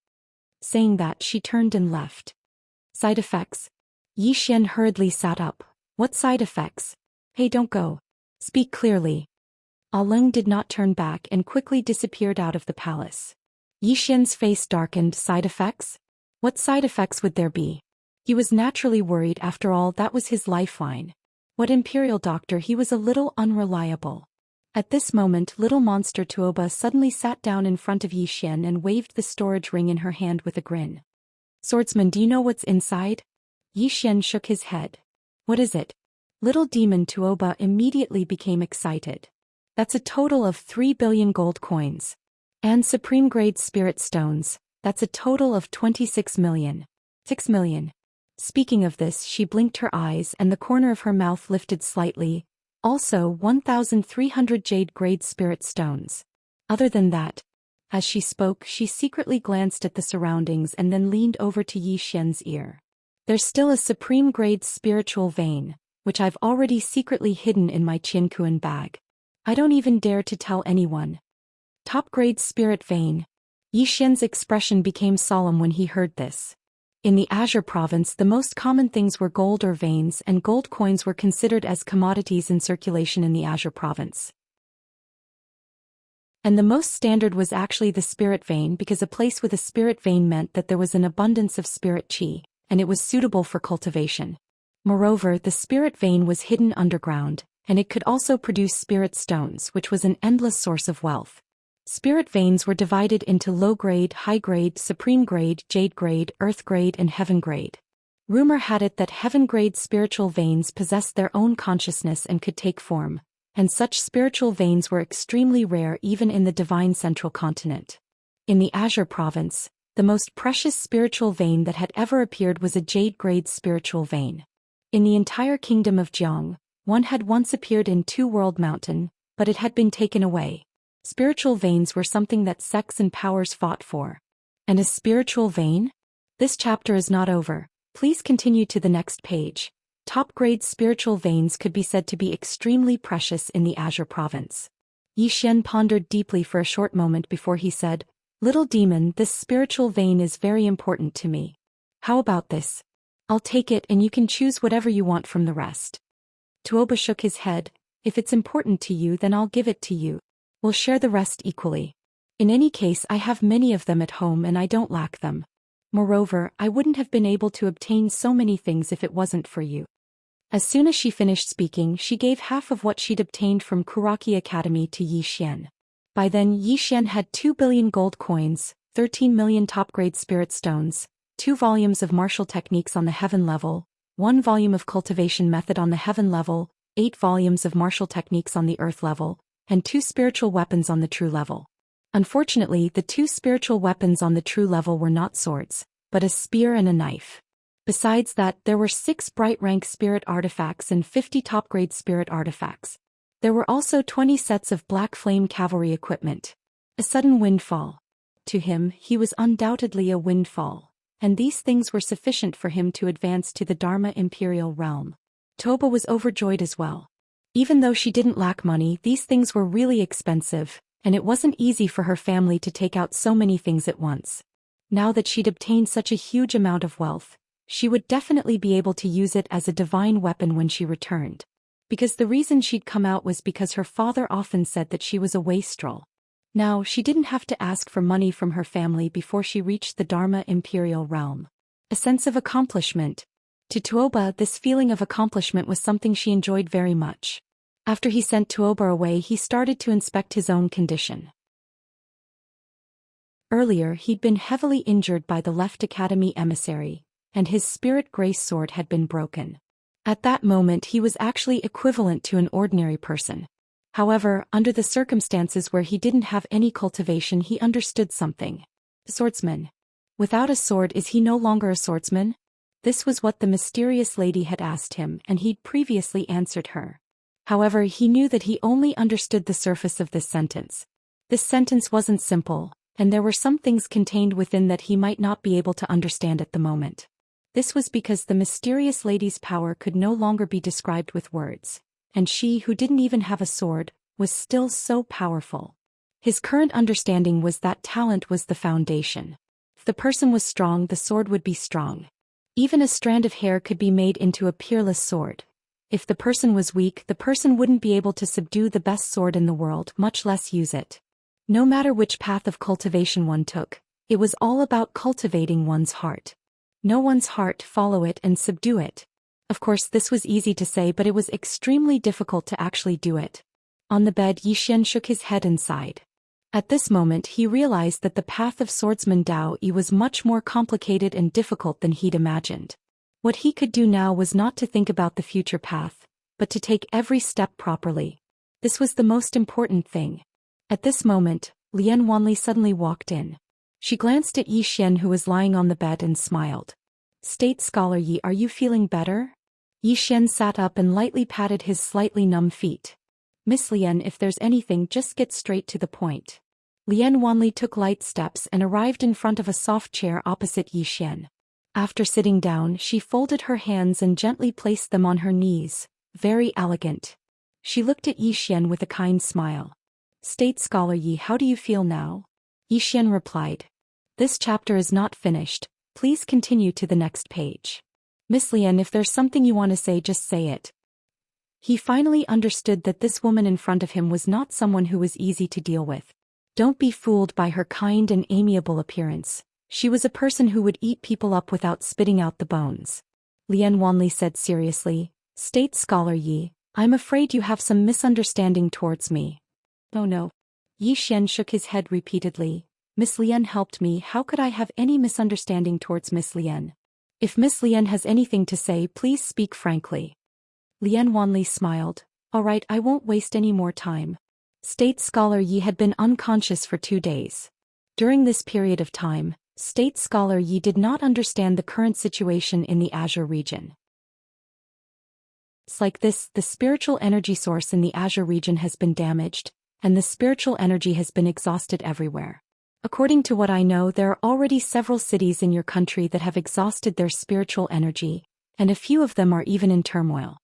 Saying that, she turned and left. Side effects? Yi Xian hurriedly sat up. What side effects? Hey, don't go. Speak clearly. Leng did not turn back and quickly disappeared out of the palace. Yi Xian's face darkened. Side effects? What side effects would there be? He was naturally worried. After all, that was his lifeline. What imperial doctor? He was a little unreliable. At this moment, little monster Tuoba suddenly sat down in front of Yi Xian and waved the storage ring in her hand with a grin. Swordsman, do you know what's inside? Yi Xian shook his head. What is it? Little demon Tuoba immediately became excited. That's a total of 3 billion gold coins. And supreme grade spirit stones. That's a total of 26 million. 6 million. Speaking of this, she blinked her eyes and the corner of her mouth lifted slightly. Also 1,300 jade grade spirit stones. Other than that, as she spoke, she secretly glanced at the surroundings and then leaned over to Yi Xian's ear. There's still a supreme grade spiritual vein, which I've already secretly hidden in my Qiankuan bag. I don't even dare to tell anyone. Top grade spirit vein. Yi Xian's expression became solemn when he heard this. In the Azure province, the most common things were gold or veins, and gold coins were considered as commodities in circulation in the Azure province. And the most standard was actually the spirit vein, because a place with a spirit vein meant that there was an abundance of spirit qi, and it was suitable for cultivation. Moreover, the spirit vein was hidden underground, and it could also produce spirit stones, which was an endless source of wealth. Spirit veins were divided into low grade, high grade, supreme grade, jade grade, earth grade, and heaven grade. Rumor had it that heaven grade spiritual veins possessed their own consciousness and could take form, and such spiritual veins were extremely rare even in the divine central continent. In the Azure province, the most precious spiritual vein that had ever appeared was a jade grade spiritual vein. In the entire kingdom of Jiang, one had once appeared in Two World Mountain, but it had been taken away. Spiritual veins were something that sects and powers fought for. And a spiritual vein? This chapter is not over. Please continue to the next page. Top-grade spiritual veins could be said to be extremely precious in the Azure province. Yi Xian pondered deeply for a short moment before he said, Little demon, this spiritual vein is very important to me. How about this? I'll take it and you can choose whatever you want from the rest. Tuoba shook his head. If it's important to you, then I'll give it to you. We'll share the rest equally. In any case, I have many of them at home and I don't lack them. Moreover, I wouldn't have been able to obtain so many things if it wasn't for you. As soon as she finished speaking, she gave half of what she'd obtained from Kuraki Academy to Yi Xian. By then, Yi Xian had 2 billion gold coins, 13 million top-grade spirit stones, 2 volumes of martial techniques on the heaven level, 1 volume of cultivation method on the heaven level, 8 volumes of martial techniques on the earth level, and 2 spiritual weapons on the true level. Unfortunately, the 2 spiritual weapons on the true level were not swords, but a spear and a knife. Besides that, there were 6 bright rank spirit artifacts and 50 top-grade spirit artifacts. There were also 20 sets of black flame cavalry equipment. A sudden windfall. To him, he was undoubtedly a windfall, and these things were sufficient for him to advance to the Dharma Imperial realm. Toba was overjoyed as well. Even though she didn't lack money, these things were really expensive, and it wasn't easy for her family to take out so many things at once. Now that she'd obtained such a huge amount of wealth, she would definitely be able to use it as a divine weapon when she returned. Because the reason she'd come out was because her father often said that she was a wastrel. Now, she didn't have to ask for money from her family before she reached the Dharma Imperial realm. A sense of accomplishment. To Tuoba, this feeling of accomplishment was something she enjoyed very much. After he sent Tuoba away, he started to inspect his own condition. Earlier, he'd been heavily injured by the left academy emissary, and his spirit grace sword had been broken. At that moment he was actually equivalent to an ordinary person. However, under the circumstances where he didn't have any cultivation, he understood something. Swordsman. Without a sword, is he no longer a swordsman? This was what the mysterious lady had asked him, and he'd previously answered her. However, he knew that he only understood the surface of this sentence. This sentence wasn't simple, and there were some things contained within that he might not be able to understand at the moment. This was because the mysterious lady's power could no longer be described with words, and she, who didn't even have a sword, was still so powerful. His current understanding was that talent was the foundation. If the person was strong, the sword would be strong. Even a strand of hair could be made into a peerless sword. If the person was weak, the person wouldn't be able to subdue the best sword in the world, much less use it. No matter which path of cultivation one took, it was all about cultivating one's heart. Know one's heart, follow it and subdue it. Of course, this was easy to say, but it was extremely difficult to actually do it. On the bed, Yi Xian shook his head and sighed. At this moment, he realized that the path of swordsman Dao Yi was much more complicated and difficult than he'd imagined. What he could do now was not to think about the future path, but to take every step properly. This was the most important thing. At this moment, Lian Wanli suddenly walked in. She glanced at Yi Xian, who was lying on the bed, and smiled. State Scholar Yi, are you feeling better? Yi Xian sat up and lightly patted his slightly numb feet. Miss Lian, if there's anything, just get straight to the point. Lian Wanli took light steps and arrived in front of a soft chair opposite Yi Xian. After sitting down, she folded her hands and gently placed them on her knees. Very elegant. She looked at Yi Xian with a kind smile. State Scholar Yi, how do you feel now? Yi Xian replied. This chapter is not finished. Please continue to the next page. Miss Lian, if there's something you want to say, just say it. He finally understood that this woman in front of him was not someone who was easy to deal with. Don't be fooled by her kind and amiable appearance. She was a person who would eat people up without spitting out the bones. Lian Wanli said seriously, State Scholar Yi, I'm afraid you have some misunderstanding towards me. Oh no. Yi Xian shook his head repeatedly. Miss Lian helped me, how could I have any misunderstanding towards Miss Lian? If Miss Lian has anything to say, please speak frankly. Lian Wanli smiled. Alright, I won't waste any more time. State Scholar Yi had been unconscious for 2 days. During this period of time, State Scholar Yi did not understand the current situation in the Azure region. It's like this, the spiritual energy source in the Azure region has been damaged, and the spiritual energy has been exhausted everywhere. According to what I know, there are already several cities in your country that have exhausted their spiritual energy, and a few of them are even in turmoil.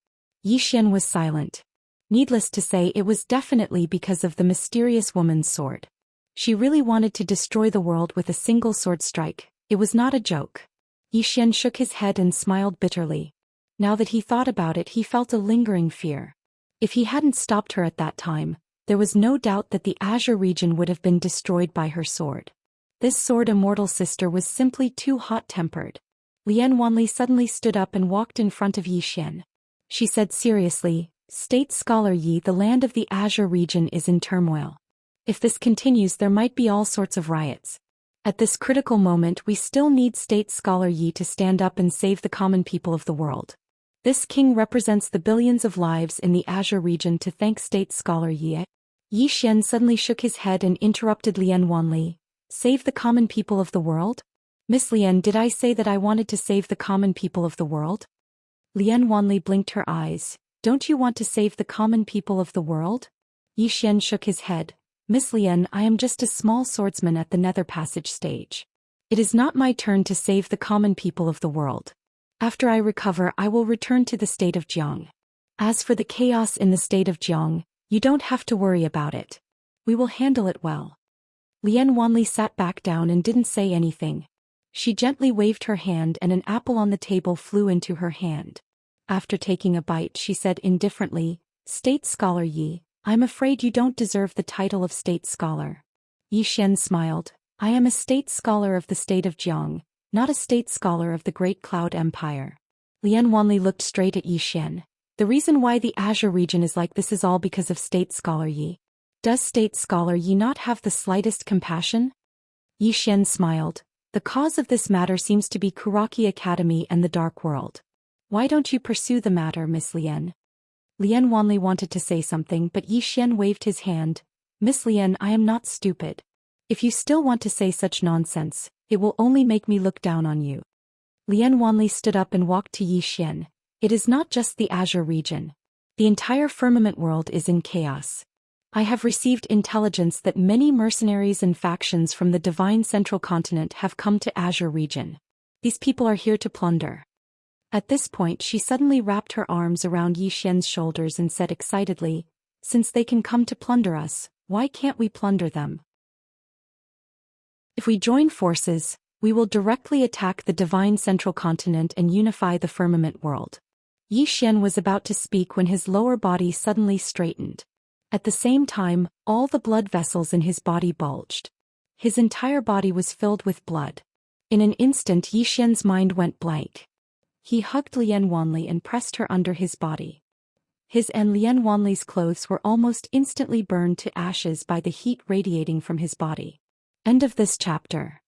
Yi Xian was silent. Needless to say, it was definitely because of the mysterious woman's sword. She really wanted to destroy the world with a single sword strike. It was not a joke. Yi Xian shook his head and smiled bitterly. Now that he thought about it, he felt a lingering fear. If he hadn't stopped her at that time, there was no doubt that the Azure region would have been destroyed by her sword. This sword immortal sister was simply too hot-tempered. Lian Wanli suddenly stood up and walked in front of Yi Xian. She said seriously, "State Scholar Yi, the land of the Azure region is in turmoil. If this continues, there might be all sorts of riots. At this critical moment, we still need State Scholar Yi to stand up and save the common people of the world. This king represents the billions of lives in the Azure region to thank State Scholar Yi." Yi Xian suddenly shook his head and interrupted Lian Wanli. "Save the common people of the world? Miss Lian, did I say that I wanted to save the common people of the world?" Lian Wanli blinked her eyes. "Don't you want to save the common people of the world?" Yi Xian shook his head. "Miss Lian, I am just a small swordsman at the Nether Passage stage. It is not my turn to save the common people of the world. After I recover, I will return to the state of Jiang. As for the chaos in the state of Jiang, you don't have to worry about it. We will handle it well." Lian Wanli sat back down and didn't say anything. She gently waved her hand and an apple on the table flew into her hand. After taking a bite, she said indifferently, "State Scholar Yi, I'm afraid you don't deserve the title of State Scholar." Yi Xian smiled. "I am a State Scholar of the state of Jiang, not a State Scholar of the Great Cloud Empire." Lian Wanli looked straight at Yi Xian. "The reason why the Azure region is like this is all because of State Scholar Yi. Does State Scholar Yi not have the slightest compassion?" Yi Xian smiled. "The cause of this matter seems to be Kuraki Academy and the Dark World. Why don't you pursue the matter, Miss Lian?" Lian Wanli wanted to say something, but Yi Xian waved his hand. "Miss Lian, I am not stupid. If you still want to say such nonsense, it will only make me look down on you." Lian Wanli stood up and walked to Yi Xian. "It is not just the Azure region. The entire firmament world is in chaos. I have received intelligence that many mercenaries and factions from the Divine Central Continent have come to Azure region. These people are here to plunder." At this point, she suddenly wrapped her arms around Yi Xian's shoulders and said excitedly, "Since they can come to plunder us, why can't we plunder them? If we join forces, we will directly attack the Divine Central Continent and unify the firmament world." Yi Xian was about to speak when his lower body suddenly straightened. At the same time, all the blood vessels in his body bulged. His entire body was filled with blood. In an instant, Yi Xian's mind went blank. He hugged Lian Wanli and pressed her under his body. His and Lian Wanli's clothes were almost instantly burned to ashes by the heat radiating from his body. End of this chapter.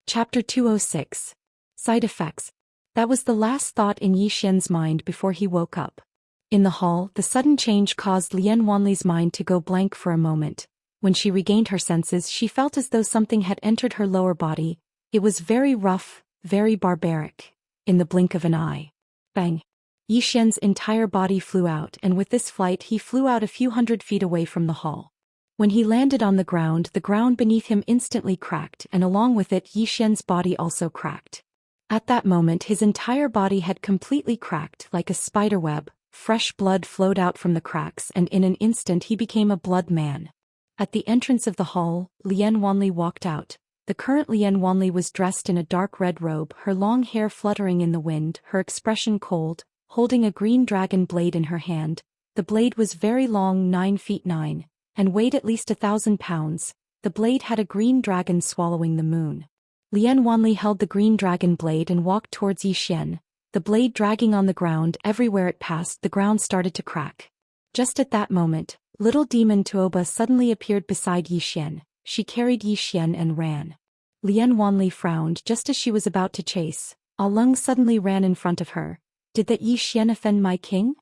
Chapter 206. Side Effects. That was the last thought in Yi Xian's mind before he woke up. In the hall, the sudden change caused Lian Wanli's mind to go blank for a moment. When she regained her senses, she felt as though something had entered her lower body. It was very rough, very barbaric. In the blink of an eye. Bang! Yi Xian's entire body flew out, and with this flight he flew out a few hundred feet away from the hall. When he landed on the ground beneath him instantly cracked, and along with it Yi Xian's body also cracked. At that moment his entire body had completely cracked like a spider web. Fresh blood flowed out from the cracks, and in an instant he became a blood man. At the entrance of the hall, Lian Wanli walked out. The current Lian Wanli was dressed in a dark red robe, her long hair fluttering in the wind, her expression cold, holding a green dragon blade in her hand. The blade was very long, 9 feet 9, and weighed at least 1,000 pounds. The blade had a green dragon swallowing the moon. Lian Wanli held the green dragon blade and walked towards Yi Xian, the blade dragging on the ground. Everywhere it passed, the ground started to crack. Just at that moment, little demon Tuoba suddenly appeared beside Yi Xian. She carried Yi Xian and ran. Lian Wanli frowned just as she was about to chase. Lung suddenly ran in front of her. "Did that Yi Xian offend my king?"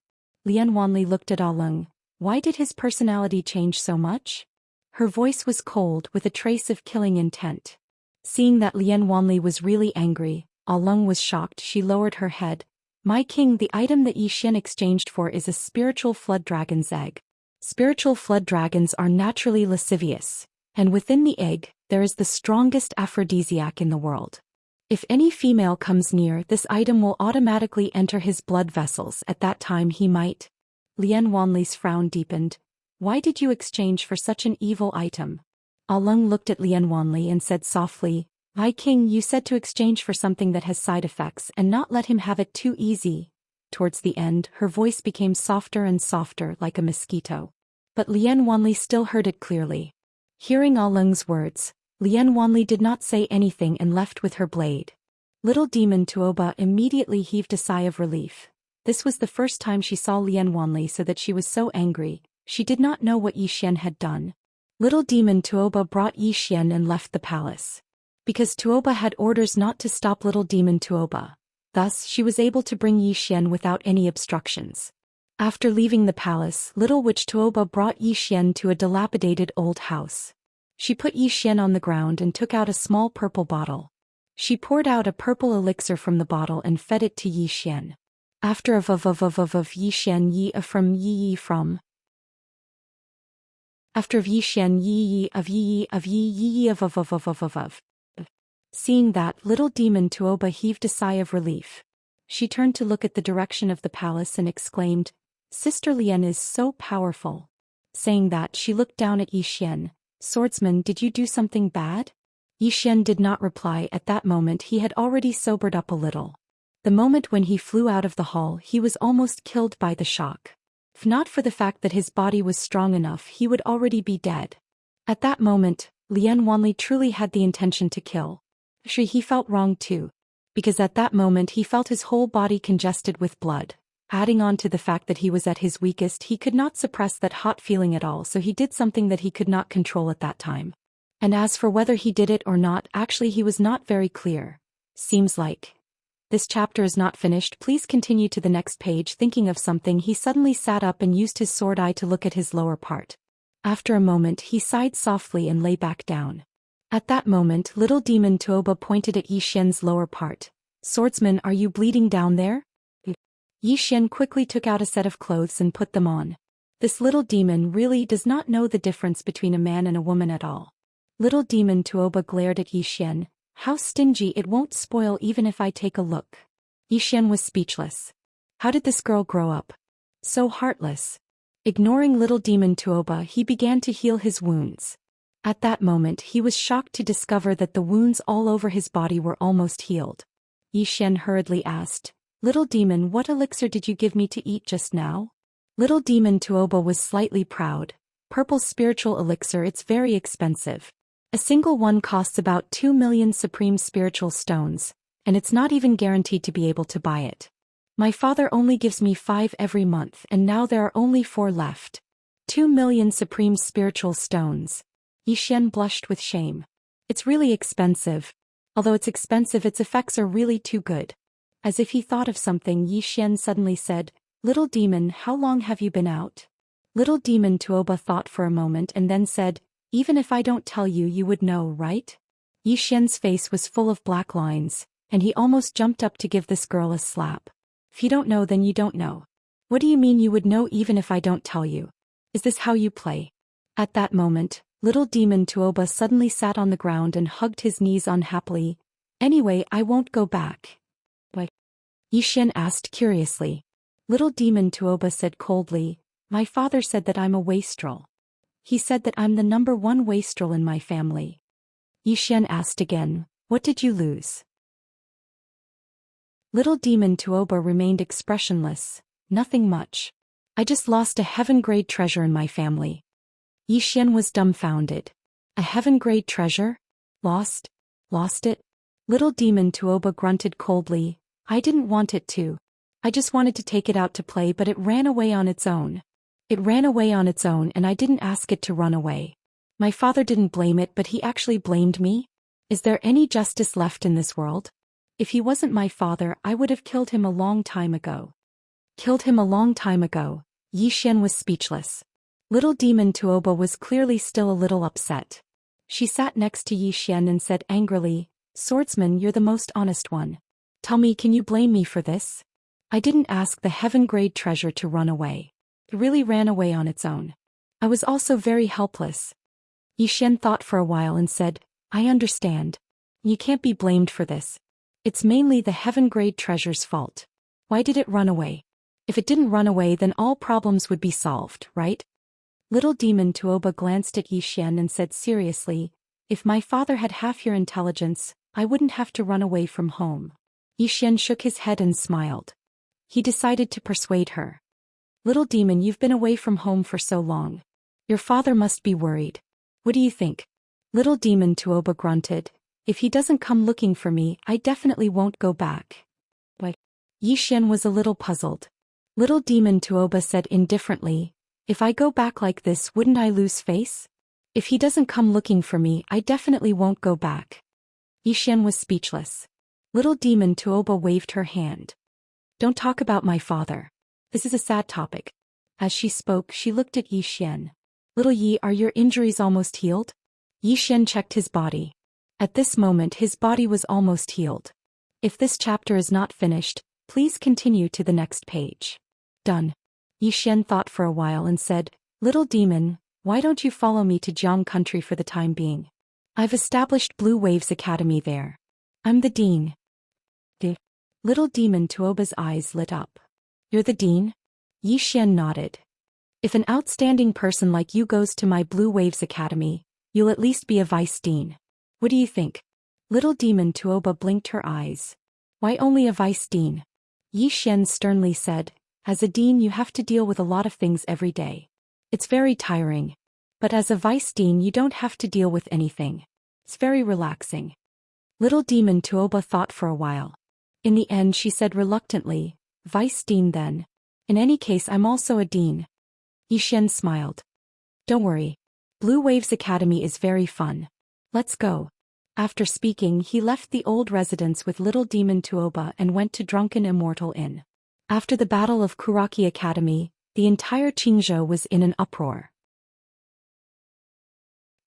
Lian Wanli looked at Lung. Why did his personality change so much? Her voice was cold with a trace of killing intent. Seeing that Lian Wanli was really angry, Lung was shocked. She lowered her head. "My king, the item that Yi Xian exchanged for is a spiritual flood dragon's egg. Spiritual flood dragons are naturally lascivious, and within the egg, there is the strongest aphrodisiac in the world. If any female comes near, this item will automatically enter his blood vessels. At that time he might..." Lian Wanli's frown deepened. Why did you exchange for such an evil item? Alung looked at Lian Wanli and said softly, "My king, you said to exchange for something that has side effects and not let him have it too easy." Towards the end, her voice became softer and softer like a mosquito. But Lian Wanli still heard it clearly. Hearing Alung's words, Lian Wanli did not say anything and left with her blade. Little demon Tuoba immediately heaved a sigh of relief. This was the first time she saw Lian Wanli, so that she was so angry. She did not know what Yi Xian had done. Little demon Tuoba brought Yi Xian and left the palace. Because Tuoba had orders not to stop little demon Tuoba. Thus, she was able to bring Yi Xian without any obstructions. After leaving the palace, little witch Tuoba brought Yi Xian to a dilapidated old house. She put Yi Xian on the ground and took out a small purple bottle. She poured out a purple elixir from the bottle and fed it to Yi Xian. After of Yi Xian Yi from Yi from. After of Yi Xian Yi of Yi of Yi of. Seeing that, little demon Tuoba heaved a sigh of relief. She turned to look at the direction of the palace and exclaimed, "Sister Lian is so powerful." Saying that, she looked down at Yi Xian. "Swordsman, did you do something bad?" Yi Xian did not reply. At that moment he had already sobered up a little. The moment when he flew out of the hall, he was almost killed by the shock. If not for the fact that his body was strong enough, he would already be dead. At that moment, Lian Wanli truly had the intention to kill. He felt wrong too. Because at that moment he felt his whole body congested with blood. Adding on to the fact that he was at his weakest, he could not suppress that hot feeling at all, so he did something that he could not control at that time. And as for whether he did it or not, actually he was not very clear. Seems like this chapter is not finished. Please continue to the next page. Thinking of something, he suddenly sat up and used his sword eye to look at his lower part. After a moment he sighed softly and lay back down. At that moment, little demon Tuoba pointed at Yi Xian's lower part. "Swordsman, are you bleeding down there?" Yi Xian quickly took out a set of clothes and put them on. This little demon really does not know the difference between a man and a woman at all. Little demon Tuoba glared at Yi Xian. "How stingy, it won't spoil even if I take a look." Yi Xian was speechless. How did this girl grow up? So heartless. Ignoring little demon Tuoba, he began to heal his wounds. At that moment he was shocked to discover that the wounds all over his body were almost healed. Yi Xian hurriedly asked, "Little demon, what elixir did you give me to eat just now?" Little demon Tuoba was slightly proud. "Purple spiritual elixir, it's very expensive. A single one costs about 2 million supreme spiritual stones, and it's not even guaranteed to be able to buy it. My father only gives me 5 every month, and now there are only 4 left. 2 million supreme spiritual stones." Yi Xian blushed with shame. "It's really expensive. Although it's expensive, its effects are really too good." As if he thought of something, Yi Xian suddenly said, "Little demon, how long have you been out?" Little demon Tuoba thought for a moment and then said, "Even if I don't tell you, you would know, right?" Yi Xian's face was full of black lines, and he almost jumped up to give this girl a slap. "If you don't know, then you don't know. What do you mean you would know even if I don't tell you? Is this how you play?" At that moment, little demon Tuoba suddenly sat on the ground and hugged his knees unhappily. "Anyway, I won't go back." "Why?" Yi Xian asked curiously. Little demon Tuoba said coldly, "My father said that I'm a wastrel. He said that I'm the #1 wastrel in my family." Yi Xian asked again, "What did you lose?" Little demon Tuoba remained expressionless. "Nothing much. I just lost a heaven-grade treasure in my family." Yi Xian was dumbfounded. "A heaven-grade treasure? Lost? Lost it?" Little demon Tuoba grunted coldly. "I didn't want it to. I just wanted to take it out to play, but it ran away on its own. It ran away on its own and I didn't ask it to run away. My father didn't blame it, but he actually blamed me? Is there any justice left in this world? If he wasn't my father, I would have killed him a long time ago." Killed him a long time ago. Yi Xian was speechless. Little demon Tuoba was clearly still a little upset. She sat next to Yi Xian and said angrily, "Swordsman, you're the most honest one. Tell me, can you blame me for this? I didn't ask the heaven-grade treasure to run away. It really ran away on its own. I was also very helpless." Yi Xian thought for a while and said, "I understand. You can't be blamed for this. It's mainly the heaven-grade treasure's fault. Why did it run away? If it didn't run away, then all problems would be solved, right?" Little demon Tuoba glanced at Yi Xian and said seriously, "If my father had half your intelligence, I wouldn't have to run away from home." Yi Xian shook his head and smiled. He decided to persuade her. "Little demon, you've been away from home for so long. Your father must be worried. What do you think?" Little demon Tuoba grunted, "If he doesn't come looking for me, I definitely won't go back." Why? Yi Xian was a little puzzled. Little demon Tuoba said indifferently, "If I go back like this, wouldn't I lose face? If he doesn't come looking for me, I definitely won't go back." Yi Xian was speechless. Little demon Tuoba waved her hand. "Don't talk about my father. This is a sad topic." As she spoke, she looked at Yi Xian. "Little Yi, are your injuries almost healed?" Yi Xian checked his body. At this moment his body was almost healed. "If this chapter is not finished, please continue to the next page." "Done." Yi Xian thought for a while and said, "Little demon, why don't you follow me to Jiang country for the time being? I've established Blue Waves Academy there. I'm the dean." The little demon Tuoba's eyes lit up. "You're the dean?" Yi Xian nodded. "If an outstanding person like you goes to my Blue Waves Academy, you'll at least be a vice dean. What do you think?" Little demon Tuoba blinked her eyes. "Why only a vice dean?" Yi Xian sternly said, "As a dean you have to deal with a lot of things every day. It's very tiring. But as a vice dean you don't have to deal with anything. It's very relaxing." Little demon Tuoba thought for a while. In the end she said reluctantly, "Vice dean then. In any case I'm also a dean." Yi Xian smiled. "Don't worry. Blue Waves Academy is very fun. Let's go." After speaking, he left the old residence with little demon Tuoba and went to Drunken Immortal Inn. After the Battle of Kuraki Academy, the entire Qingzhou was in an uproar.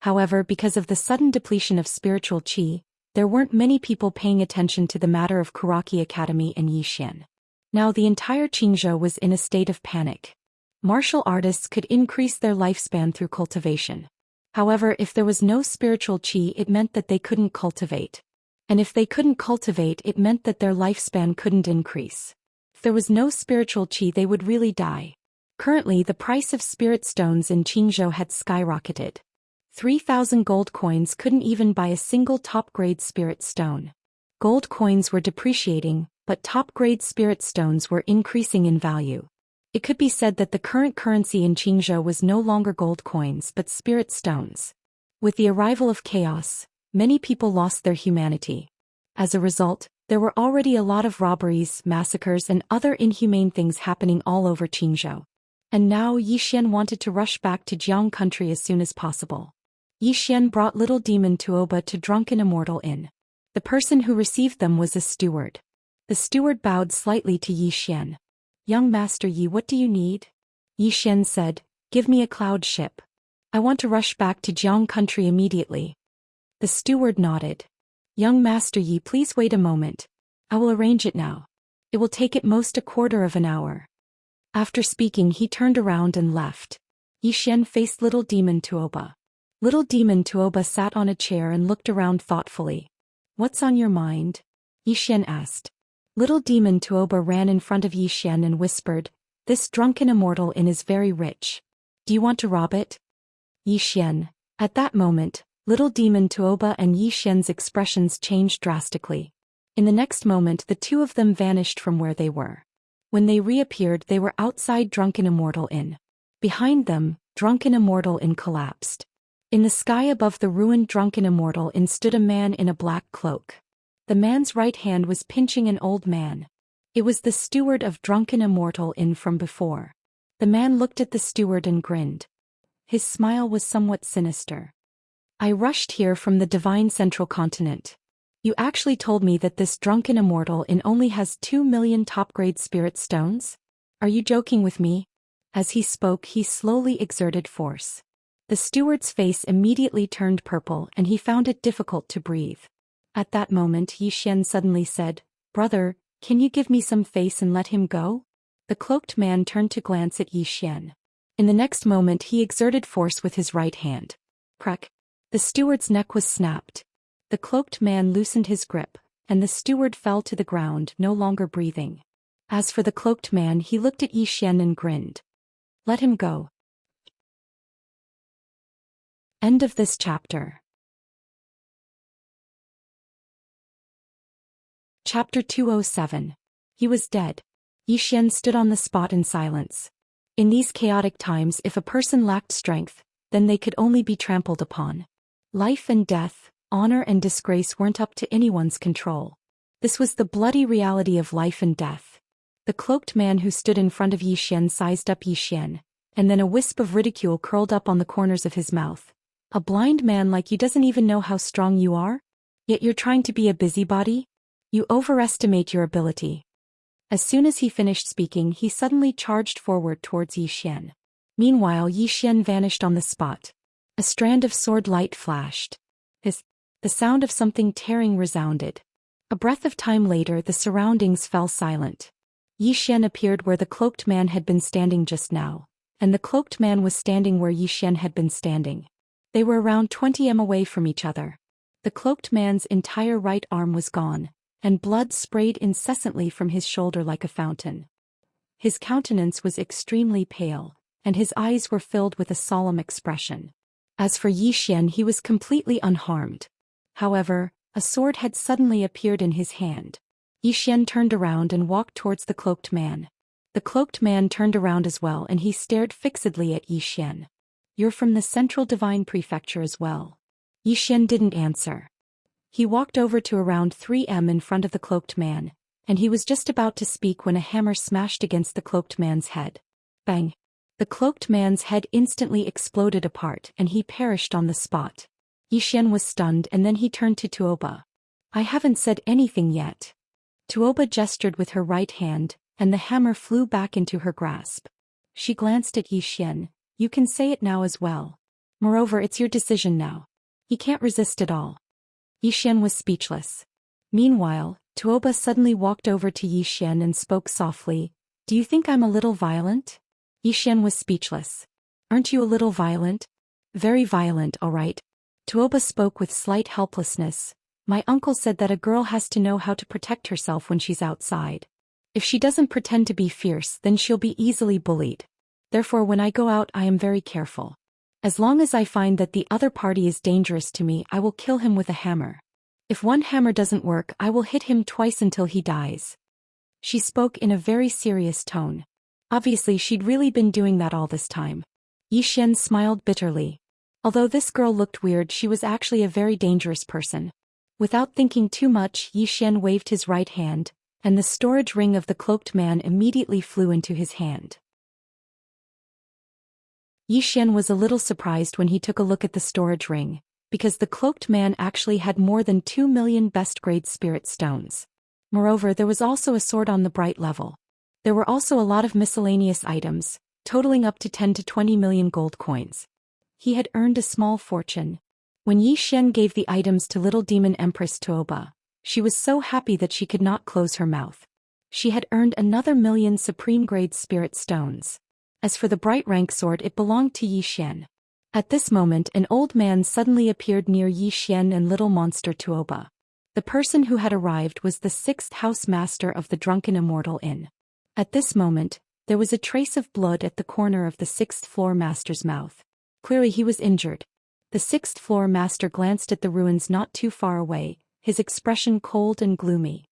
However, because of the sudden depletion of spiritual qi, there weren't many people paying attention to the matter of Kuraki Academy and Yi Xian. Now the entire Qingzhou was in a state of panic. Martial artists could increase their lifespan through cultivation. However, if there was no spiritual qi, it meant that they couldn't cultivate. And if they couldn't cultivate, it meant that their lifespan couldn't increase. If there was no spiritual qi, they would really die. Currently, the price of spirit stones in Qingzhou had skyrocketed. 3,000 gold coins couldn't even buy a single top-grade spirit stone. Gold coins were depreciating, but top-grade spirit stones were increasing in value. It could be said that the current currency in Qingzhou was no longer gold coins but spirit stones. With the arrival of chaos, many people lost their humanity. As a result, there were already a lot of robberies, massacres and other inhumane things happening all over Qingzhou. And now Yi Xian wanted to rush back to Jiang country as soon as possible. Yi Xian brought little demon Tuoba to Drunken Immortal Inn. The person who received them was a steward. The steward bowed slightly to Yi Xian. "Young Master Yi, what do you need?" Yi Xian said, "Give me a cloud ship. I want to rush back to Jiang country immediately." The steward nodded. "Young Master Yi, please wait a moment. I will arrange it now. It will take at most a quarter of an hour." After speaking, he turned around and left. Yi Xian faced little demon Tuoba. Little demon Tuoba sat on a chair and looked around thoughtfully. "What's on your mind?" Yi Xian asked. Little demon Tuoba ran in front of Yi Xian and whispered, "This Drunken Immortal Inn is very rich. Do you want to rob it?" Yi Xian. At that moment, little demon Tuoba and Yi Xian's expressions changed drastically. In the next moment the two of them vanished from where they were. When they reappeared, they were outside Drunken Immortal Inn. Behind them, Drunken Immortal Inn collapsed. In the sky above the ruined Drunken Immortal Inn stood a man in a black cloak. The man's right hand was pinching an old man. It was the steward of Drunken Immortal Inn from before. The man looked at the steward and grinned. His smile was somewhat sinister. "I rushed here from the Divine Central Continent. You actually told me that this Drunken Immortal Inn only has 2 million top-grade spirit stones? Are you joking with me?" As he spoke, he slowly exerted force. The steward's face immediately turned purple and he found it difficult to breathe. At that moment Yi Xian suddenly said, "Brother, can you give me some face and let him go?" The cloaked man turned to glance at Yi Xian. In the next moment he exerted force with his right hand. Crack! The steward's neck was snapped. The cloaked man loosened his grip, and the steward fell to the ground, no longer breathing. As for the cloaked man, he looked at Yi Xian and grinned. "Let him go." End of this chapter. Chapter 207. He was dead. Xian stood on the spot in silence. In these chaotic times, if a person lacked strength, then they could only be trampled upon. Life and death, honor and disgrace weren't up to anyone's control. This was the bloody reality of life and death. The cloaked man who stood in front of Xian sized up Xian, and then a wisp of ridicule curled up on the corners of his mouth. A blind man like you doesn't even know how strong you are? Yet you're trying to be a busybody? You overestimate your ability. As soon as he finished speaking, he suddenly charged forward towards Xian. Meanwhile, Xian vanished on the spot. A strand of sword light flashed. The sound of something tearing resounded. A breath of time later, the surroundings fell silent. Xian appeared where the cloaked man had been standing just now, and the cloaked man was standing where Xian had been standing. They were around 20 m away from each other. The cloaked man's entire right arm was gone, and blood sprayed incessantly from his shoulder like a fountain. His countenance was extremely pale, and his eyes were filled with a solemn expression. As for Xian, he was completely unharmed. However, a sword had suddenly appeared in his hand. Xian turned around and walked towards the cloaked man. The cloaked man turned around as well, and he stared fixedly at Xian. "You're from the Central Divine Prefecture as well." Xian didn't answer. He walked over to around 3 m in front of the cloaked man, and he was just about to speak when a hammer smashed against the cloaked man's head. Bang! The cloaked man's head instantly exploded apart and he perished on the spot. Xian was stunned, and then he turned to Tuoba. "I haven't said anything yet." Tuoba gestured with her right hand, and the hammer flew back into her grasp. She glanced at Xian. "You can say it now as well. Moreover, it's your decision now." He can't resist at all. Xian was speechless. Meanwhile, Tuoba suddenly walked over to Xian and spoke softly. "Do you think I'm a little violent?" Xian was speechless. "Aren't you a little violent?" "Very violent, all right." Tuoba spoke with slight helplessness. "My uncle said that a girl has to know how to protect herself when she's outside. If she doesn't pretend to be fierce, then she'll be easily bullied. Therefore, when I go out, I am very careful. As long as I find that the other party is dangerous to me, I will kill him with a hammer. If one hammer doesn't work, I will hit him twice until he dies." She spoke in a very serious tone. Obviously, she'd really been doing that all this time. Xian smiled bitterly. Although this girl looked weird, she was actually a very dangerous person. Without thinking too much, Xian waved his right hand, and the storage ring of the cloaked man immediately flew into his hand. Xian was a little surprised when he took a look at the storage ring, because the cloaked man actually had more than 2 million best-grade spirit stones. Moreover, there was also a sword on the bright level. There were also a lot of miscellaneous items, totaling up to 10 to 20 million gold coins. He had earned a small fortune. When Xian gave the items to little demon Empress Tuoba, she was so happy that she could not close her mouth. She had earned another 1,000,000 supreme-grade spirit stones. As for the bright rank sword, it belonged to Xian. At this moment, an old man suddenly appeared near Xian and little monster Tuoba. The person who had arrived was the 6th house master of the Drunken Immortal Inn. At this moment, there was a trace of blood at the corner of the 6th floor master's mouth. Clearly he was injured. The 6th floor master glanced at the ruins not too far away, his expression cold and gloomy.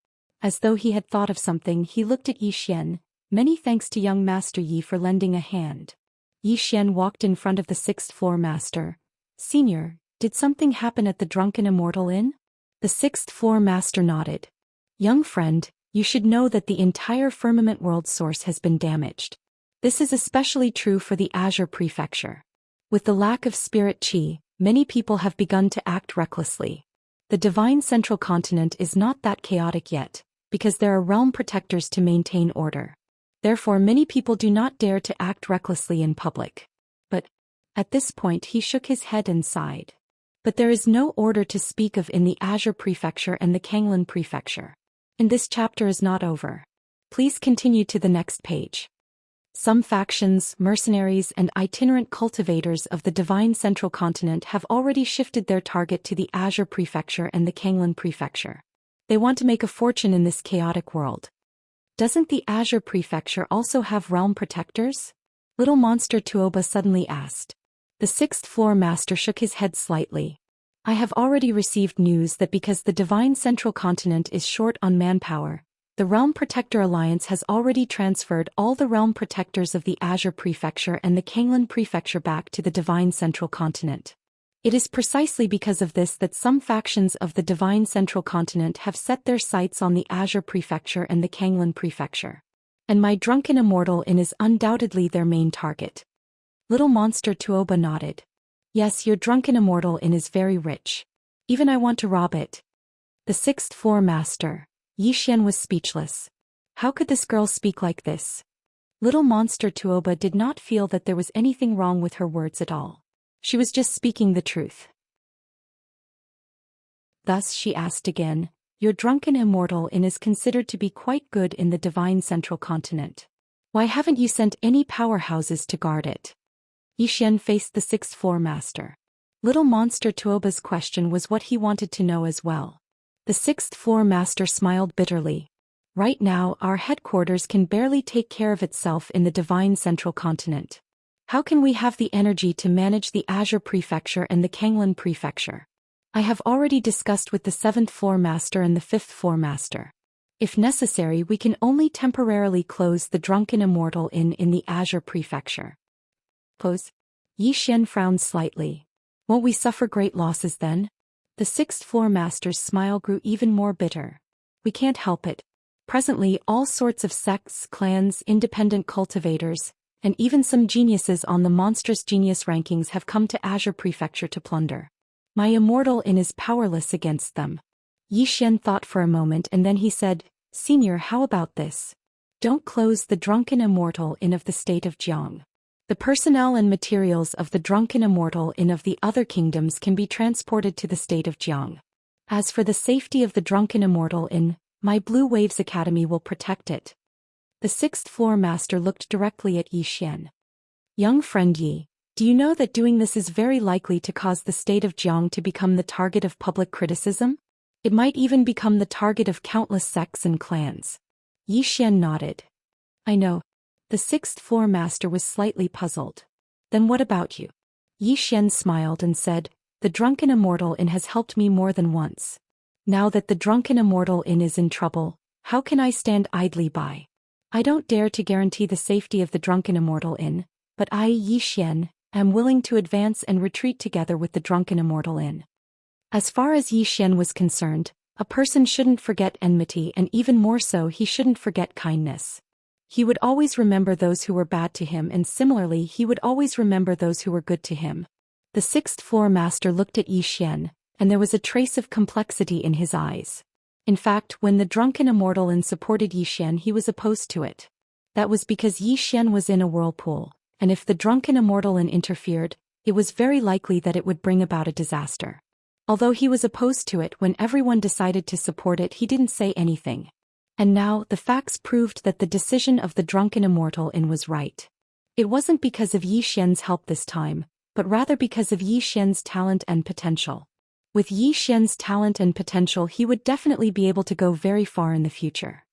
As though he had thought of something, he looked at Xian. "Many thanks to young Master Yi for lending a hand." Xian walked in front of the 6th floor master. "Senior, did something happen at the Drunken Immortal Inn?" The 6th floor master nodded. "Young friend, you should know that the entire firmament world source has been damaged. This is especially true for the Azure Prefecture. With the lack of spirit qi, many people have begun to act recklessly. The divine central continent is not that chaotic yet, because there are realm protectors to maintain order. Therefore, many people do not dare to act recklessly in public." But, at this point, he shook his head and sighed. "But there is no order to speak of in the Azure Prefecture and the Kanglan Prefecture. And this chapter is not over. Please continue to the next page." Some factions, mercenaries, and itinerant cultivators of the divine central continent have already shifted their target to the Azure Prefecture and the Kanglan Prefecture. They want to make a fortune in this chaotic world. Doesn't the Azure Prefecture also have realm protectors? Little monster Tuoba suddenly asked. The sixth-floor master shook his head slightly. I have already received news that because the Divine Central Continent is short on manpower, the Realm Protector Alliance has already transferred all the Realm Protectors of the Azure Prefecture and the Kanglan Prefecture back to the Divine Central Continent. It is precisely because of this that some factions of the Divine Central Continent have set their sights on the Azure Prefecture and the Kanglan Prefecture. And my drunken immortal inn is undoubtedly their main target. Little Monster Tuoba nodded. Yes, your drunken immortal inn is very rich. Even I want to rob it. The sixth-floor master, Zhou Xian, was speechless. How could this girl speak like this? Little Monster Tuoba did not feel that there was anything wrong with her words at all. She was just speaking the truth. Thus she asked again, your drunken immortal inn is considered to be quite good in the Divine Central Continent. Why haven't you sent any powerhouses to guard it? Zhou Xian faced the sixth-floor master. Little Monster Tuoba's question was what he wanted to know as well. The sixth-floor master smiled bitterly. Right now, our headquarters can barely take care of itself in the Divine Central Continent. How can we have the energy to manage the Azure Prefecture and the Kanglan Prefecture? I have already discussed with the seventh-floor master and the fifth-floor master. If necessary, we can only temporarily close the Drunken Immortal Inn in the Azure Prefecture. Zhou Xian frowned slightly. Won't we suffer great losses then? The sixth-floor master's smile grew even more bitter. We can't help it. Presently, all sorts of sects, clans, independent cultivators, and even some geniuses on the monstrous genius rankings have come to Azure Prefecture to plunder. My immortal inn is powerless against them. Zhou Xian thought for a moment and then he said, Senior, how about this? Don't close the Drunken Immortal Inn of the state of Jiang. The personnel and materials of the Drunken Immortal Inn of the other kingdoms can be transported to the state of Jiang. As for the safety of the Drunken Immortal Inn, my Blue Waves Academy will protect it. The sixth-floor master looked directly at Zhou Xian. Young friend Yi, do you know that doing this is very likely to cause the state of Jiang to become the target of public criticism? It might even become the target of countless sects and clans. Zhou Xian nodded. I know. The sixth-floor master was slightly puzzled. Then what about you? Zhou Xian smiled and said, the Drunken Immortal Inn has helped me more than once. Now that the Drunken Immortal Inn is in trouble, how can I stand idly by? I don't dare to guarantee the safety of the Drunken Immortal Inn, but I, Zhou Xian, am willing to advance and retreat together with the Drunken Immortal Inn. As far as Zhou Xian was concerned, a person shouldn't forget enmity and even more so he shouldn't forget kindness. He would always remember those who were bad to him and similarly he would always remember those who were good to him. The sixth-floor master looked at Zhou Xian, and there was a trace of complexity in his eyes. In fact, when the Drunken Immortal Inn supported Zhou Xian he was opposed to it. That was because Zhou Xian was in a whirlpool, and if the Drunken Immortal Inn interfered, it was very likely that it would bring about a disaster. Although he was opposed to it when everyone decided to support it he didn't say anything. And now, the facts proved that the decision of the Drunken Immortal Inn was right. It wasn't because of Zhou Xian's help this time, but rather because of Zhou Xian's talent and potential. With Zhou Xian's talent and potential he would definitely be able to go very far in the future.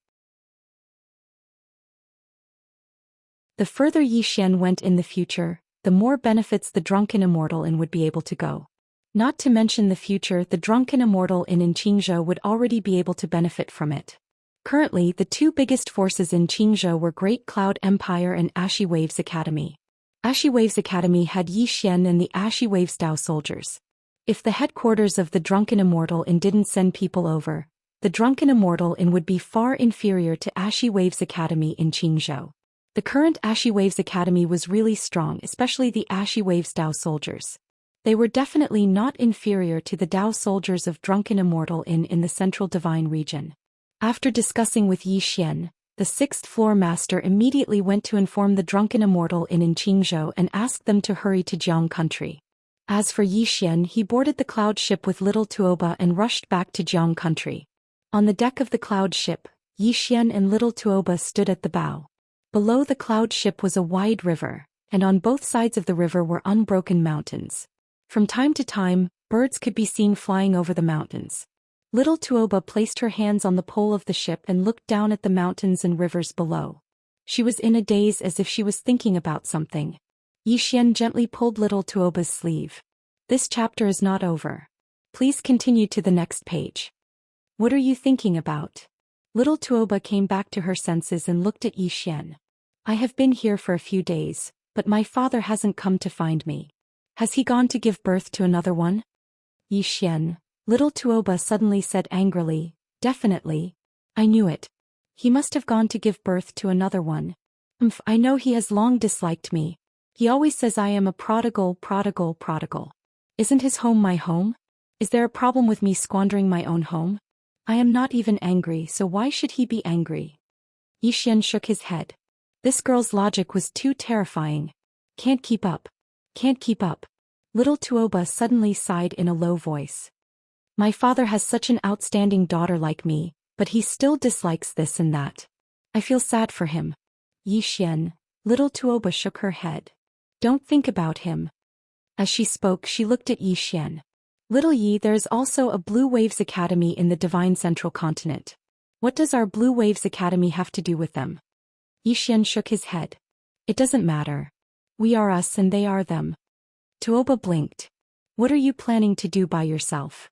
The further Zhou Xian went in the future, the more benefits the Drunken Immortal Inn would be able to go. Not to mention the future, the Drunken Immortal Inn in Qingzhou would already be able to benefit from it. Currently, the two biggest forces in Qingzhou were Great Cloud Empire and Ashy Waves Academy. Ashy Waves Academy had Zhou Xian and the Ashy Waves Dao soldiers. If the headquarters of the Drunken Immortal Inn didn't send people over, the Drunken Immortal Inn would be far inferior to Ashy Waves Academy in Qingzhou. The current Ashy Waves Academy was really strong, especially the Ashy Waves Dao soldiers. They were definitely not inferior to the Dao soldiers of Drunken Immortal Inn in the Central Divine region. After discussing with Zhou Xian, the sixth-floor master immediately went to inform the Drunken Immortal Inn in Qingzhou and asked them to hurry to Jiang country. As for Zhou Xian, he boarded the cloud ship with little Tuoba and rushed back to Jiang country. On the deck of the cloud ship, Zhou Xian and little Tuoba stood at the bow. Below the cloud ship was a wide river, and on both sides of the river were unbroken mountains. From time to time, birds could be seen flying over the mountains. Little Tuoba placed her hands on the pole of the ship and looked down at the mountains and rivers below. She was in a daze as if she was thinking about something. Yi Xian gently pulled little Tuoba's sleeve. This chapter is not over. Please continue to the next page. What are you thinking about? Little Tuoba came back to her senses and looked at Yi Xian. I have been here for a few days, but my father hasn't come to find me. Has he gone to give birth to another one? Yi Xian, little Tuoba suddenly said angrily, definitely. I knew it. He must have gone to give birth to another one. I know he has long disliked me. He always says I am a prodigal. Isn't his home my home? Is there a problem with me squandering my own home? I am not even angry, so why should he be angry? Yi Xian shook his head. This girl's logic was too terrifying. Can't keep up. Can't keep up. Little Tuoba suddenly sighed in a low voice. My father has such an outstanding daughter like me, but he still dislikes this and that. I feel sad for him. Yi Xian, little Tuoba shook her head. Don't think about him. As she spoke, she looked at Yi Xian. Little Yi, there is also a Blue Waves Academy in the Divine Central Continent. What does our Blue Waves Academy have to do with them? Yi Xian shook his head. It doesn't matter. We are us and they are them. Tuoba blinked. What are you planning to do by yourself?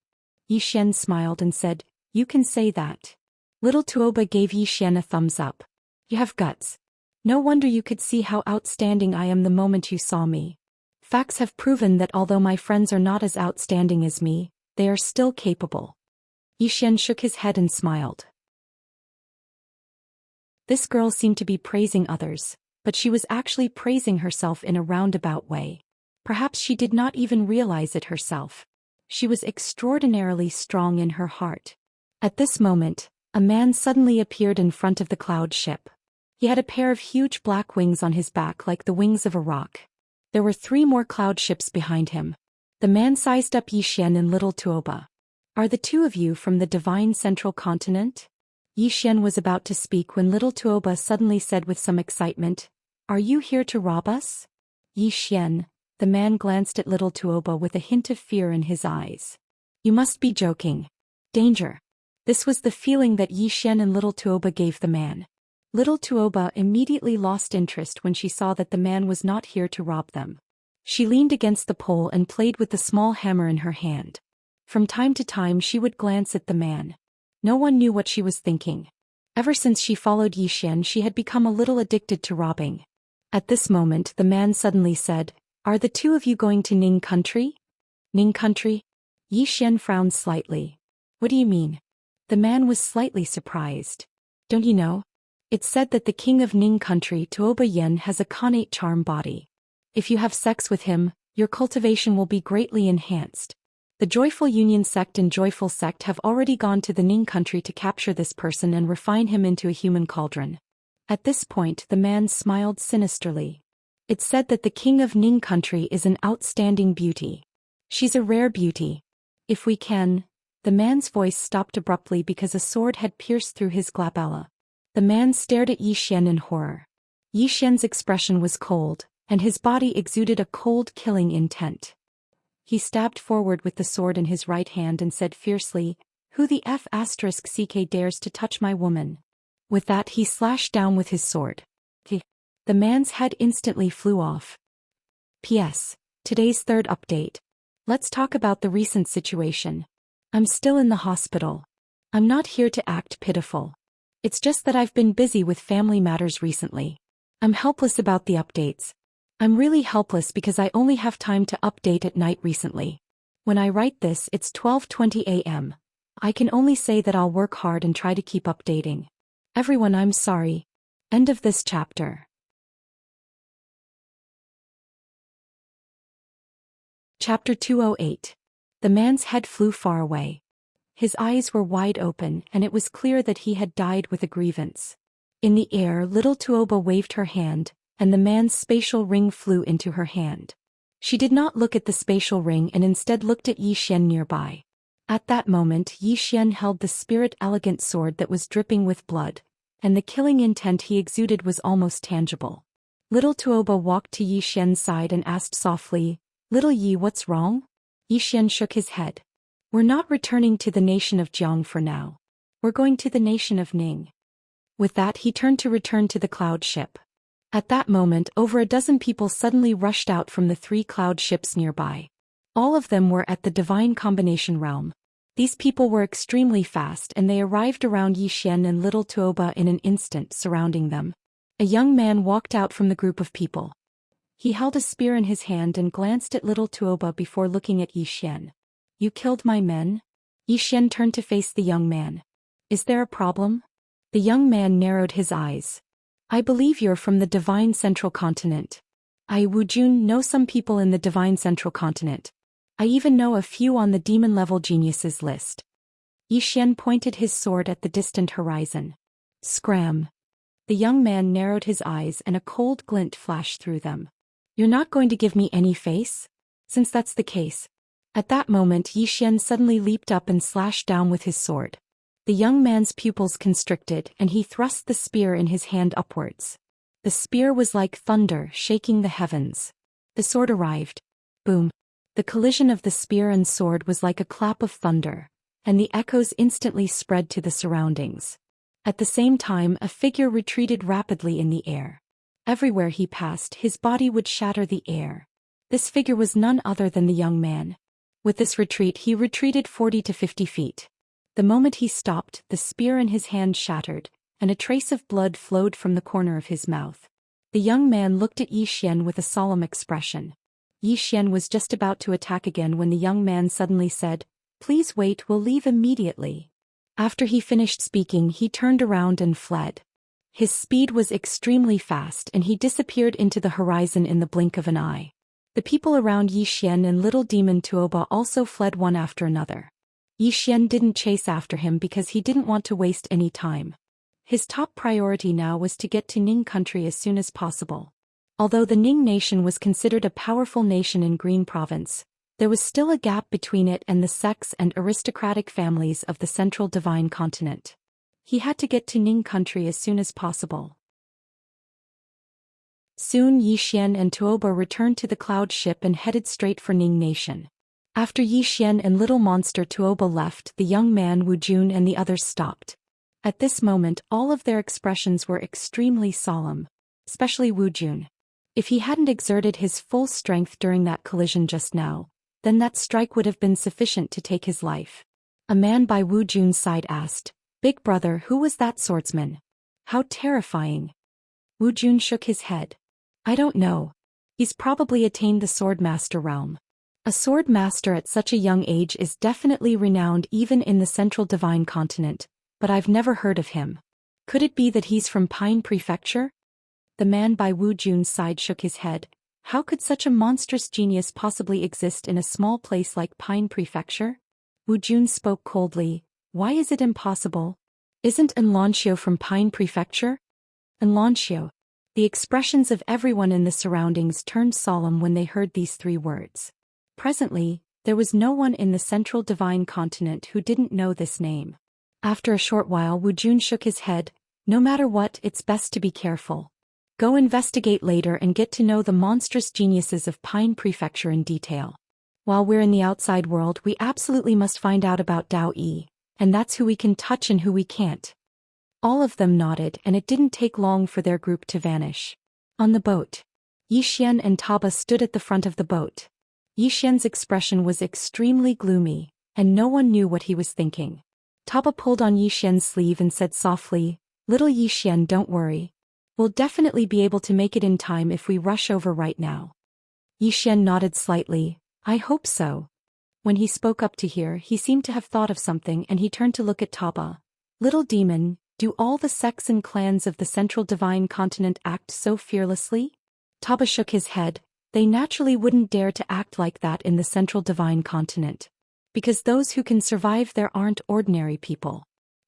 Yi Xian smiled and said, you can say that. Little Tuoba gave Yi Xian a thumbs up. You have guts. No wonder you could see how outstanding I am the moment you saw me. Facts have proven that although my friends are not as outstanding as me, they are still capable. Yi Xian shook his head and smiled. This girl seemed to be praising others, but she was actually praising herself in a roundabout way. Perhaps she did not even realize it herself. She was extraordinarily strong in her heart. At this moment, a man suddenly appeared in front of the cloud ship. He had a pair of huge black wings on his back like the wings of a roc. There were 3 more cloud ships behind him. The man sized up Yi Xian and little Tuoba. Are the 2 of you from the Divine Central Continent? Yi Xian was about to speak when little Tuoba suddenly said with some excitement, Are you here to rob us? Yi Xian, the man glanced at little Tuoba with a hint of fear in his eyes. You must be joking. Danger. This was the feeling that Yi Xian and little Tuoba gave the man. Little Tuoba immediately lost interest when she saw that the man was not here to rob them. She leaned against the pole and played with the small hammer in her hand. From time to time she would glance at the man. No one knew what she was thinking. Ever since she followed Yi Xian, she had become a little addicted to robbing. At this moment the man suddenly said, Are the 2 of you going to Ning country? Ning country? Yi Xian frowned slightly. What do you mean? The man was slightly surprised. Don't you know? It's said that the king of Ning country, Tuoba Yen, has a connate charm body. If you have sex with him, your cultivation will be greatly enhanced. The Joyful Union sect and Joyful sect have already gone to the Ning country to capture this person and refine him into a human cauldron. At this point the man smiled sinisterly. It's said that the king of Ning country is an outstanding beauty. She's a rare beauty. If we can... The man's voice stopped abruptly because a sword had pierced through his glabella. The man stared at Yi Xian in horror. Yi Xian's expression was cold, and his body exuded a cold, killing intent. He stabbed forward with the sword in his right hand and said fiercely, Who the F***ck dares to touch my woman? With that he slashed down with his sword. The man's head instantly flew off. P.S. Today's 3rd update. Let's talk about the recent situation. I'm still in the hospital. I'm not here to act pitiful. It's just that I've been busy with family matters recently. I'm helpless about the updates. I'm really helpless because I only have time to update at night recently. When I write this, it's 12:20 a.m. I can only say that I'll work hard and try to keep updating. Everyone, I'm sorry. End of this chapter. Chapter 208. The man's head flew far away. His eyes were wide open and it was clear that he had died with a grievance. In the air, little Tuoba waved her hand, and the man's spatial ring flew into her hand. She did not look at the spatial ring and instead looked at Yi Xian nearby. At that moment Yi Xian held the spirit-elegant sword that was dripping with blood, and the killing intent he exuded was almost tangible. Little Tuoba walked to Yi Xian's side and asked softly, Little Yi, what's wrong? Yi Xian shook his head. We're not returning to the nation of Jiang for now. We're going to the nation of Ning. With that he turned to return to the cloud ship. At that moment, over a dozen people suddenly rushed out from the 3 cloud ships nearby. All of them were at the divine combination realm. These people were extremely fast and they arrived around Yi Xian and little Tuoba in an instant, surrounding them. A young man walked out from the group of people. He held a spear in his hand and glanced at little Tuoba before looking at Yi Xian. "You killed my men?" Yi Xian turned to face the young man. "Is there a problem?" The young man narrowed his eyes. "I believe you're from the Divine Central Continent. I, Wu Jun, know some people in the Divine Central Continent. I even know a few on the demon-level geniuses list." Yi Xian pointed his sword at the distant horizon. Scram. The young man narrowed his eyes and a cold glint flashed through them. "You're not going to give me any face? Since that's the case." At that moment Yi Xian suddenly leaped up and slashed down with his sword. The young man's pupils constricted and he thrust the spear in his hand upwards. The spear was like thunder, shaking the heavens. The sword arrived. Boom. The collision of the spear and sword was like a clap of thunder, and the echoes instantly spread to the surroundings. At the same time, a figure retreated rapidly in the air. Everywhere he passed, his body would shatter the air. This figure was none other than the young man. With this retreat, he retreated 40 to 50 feet. The moment he stopped, the spear in his hand shattered, and a trace of blood flowed from the corner of his mouth. The young man looked at Yi Xian with a solemn expression. Yi Xian was just about to attack again when the young man suddenly said, "Please wait, we'll leave immediately." After he finished speaking, he turned around and fled. His speed was extremely fast and he disappeared into the horizon in the blink of an eye. The people around Yi Xian and little demon Tuoba also fled one after another. Yi Xian didn't chase after him because he didn't want to waste any time. His top priority now was to get to Ning country as soon as possible. Although the Ning nation was considered a powerful nation in Green Province, there was still a gap between it and the sects and aristocratic families of the central divine continent. He had to get to Ning country as soon as possible. Soon Yi Xian and Tuoba returned to the cloud ship and headed straight for Ning nation. After Yi Xian and little monster Tuoba left, the young man Wu Jun and the others stopped. At this moment, all of their expressions were extremely solemn, especially Wu Jun. If he hadn't exerted his full strength during that collision just now, then that strike would have been sufficient to take his life. A man by Wu Jun's side asked, "Big brother, who was that swordsman? How terrifying." Wu Jun shook his head. "I don't know. He's probably attained the sword master realm. A sword master at such a young age is definitely renowned even in the central divine continent, but I've never heard of him. Could it be that he's from Pine Prefecture?" The man by Wu Jun's side shook his head. How could such a monstrous genius possibly exist in a small place like Pine Prefecture? Wu Jun spoke coldly. "Why is it impossible? Isn't Xianxia from Pine Prefecture?" Xianxia. The expressions of everyone in the surroundings turned solemn when they heard these 3 words. Presently, there was no one in the central divine continent who didn't know this name. After a short while Wu Jun shook his head. "No matter what, it's best to be careful. Go investigate later and get to know the monstrous geniuses of Pine Prefecture in detail. While we're in the outside world, we absolutely must find out about Dao Yi, and that's who we can touch and who we can't." All of them nodded and it didn't take long for their group to vanish. On the boat, Yi Xian and Taba stood at the front of the boat. Yi Xian's expression was extremely gloomy, and no one knew what he was thinking. Taba pulled on Yi Xian's sleeve and said softly, "Little Yi Xian, don't worry. We'll definitely be able to make it in time if we rush over right now." Yi Xian nodded slightly. "I hope so." When he spoke up to here, he seemed to have thought of something and he turned to look at Taba. "Little demon, do all the sects and clans of the central divine continent act so fearlessly?" Taba shook his head. "They naturally wouldn't dare to act like that in the central divine continent. Because those who can survive there aren't ordinary people.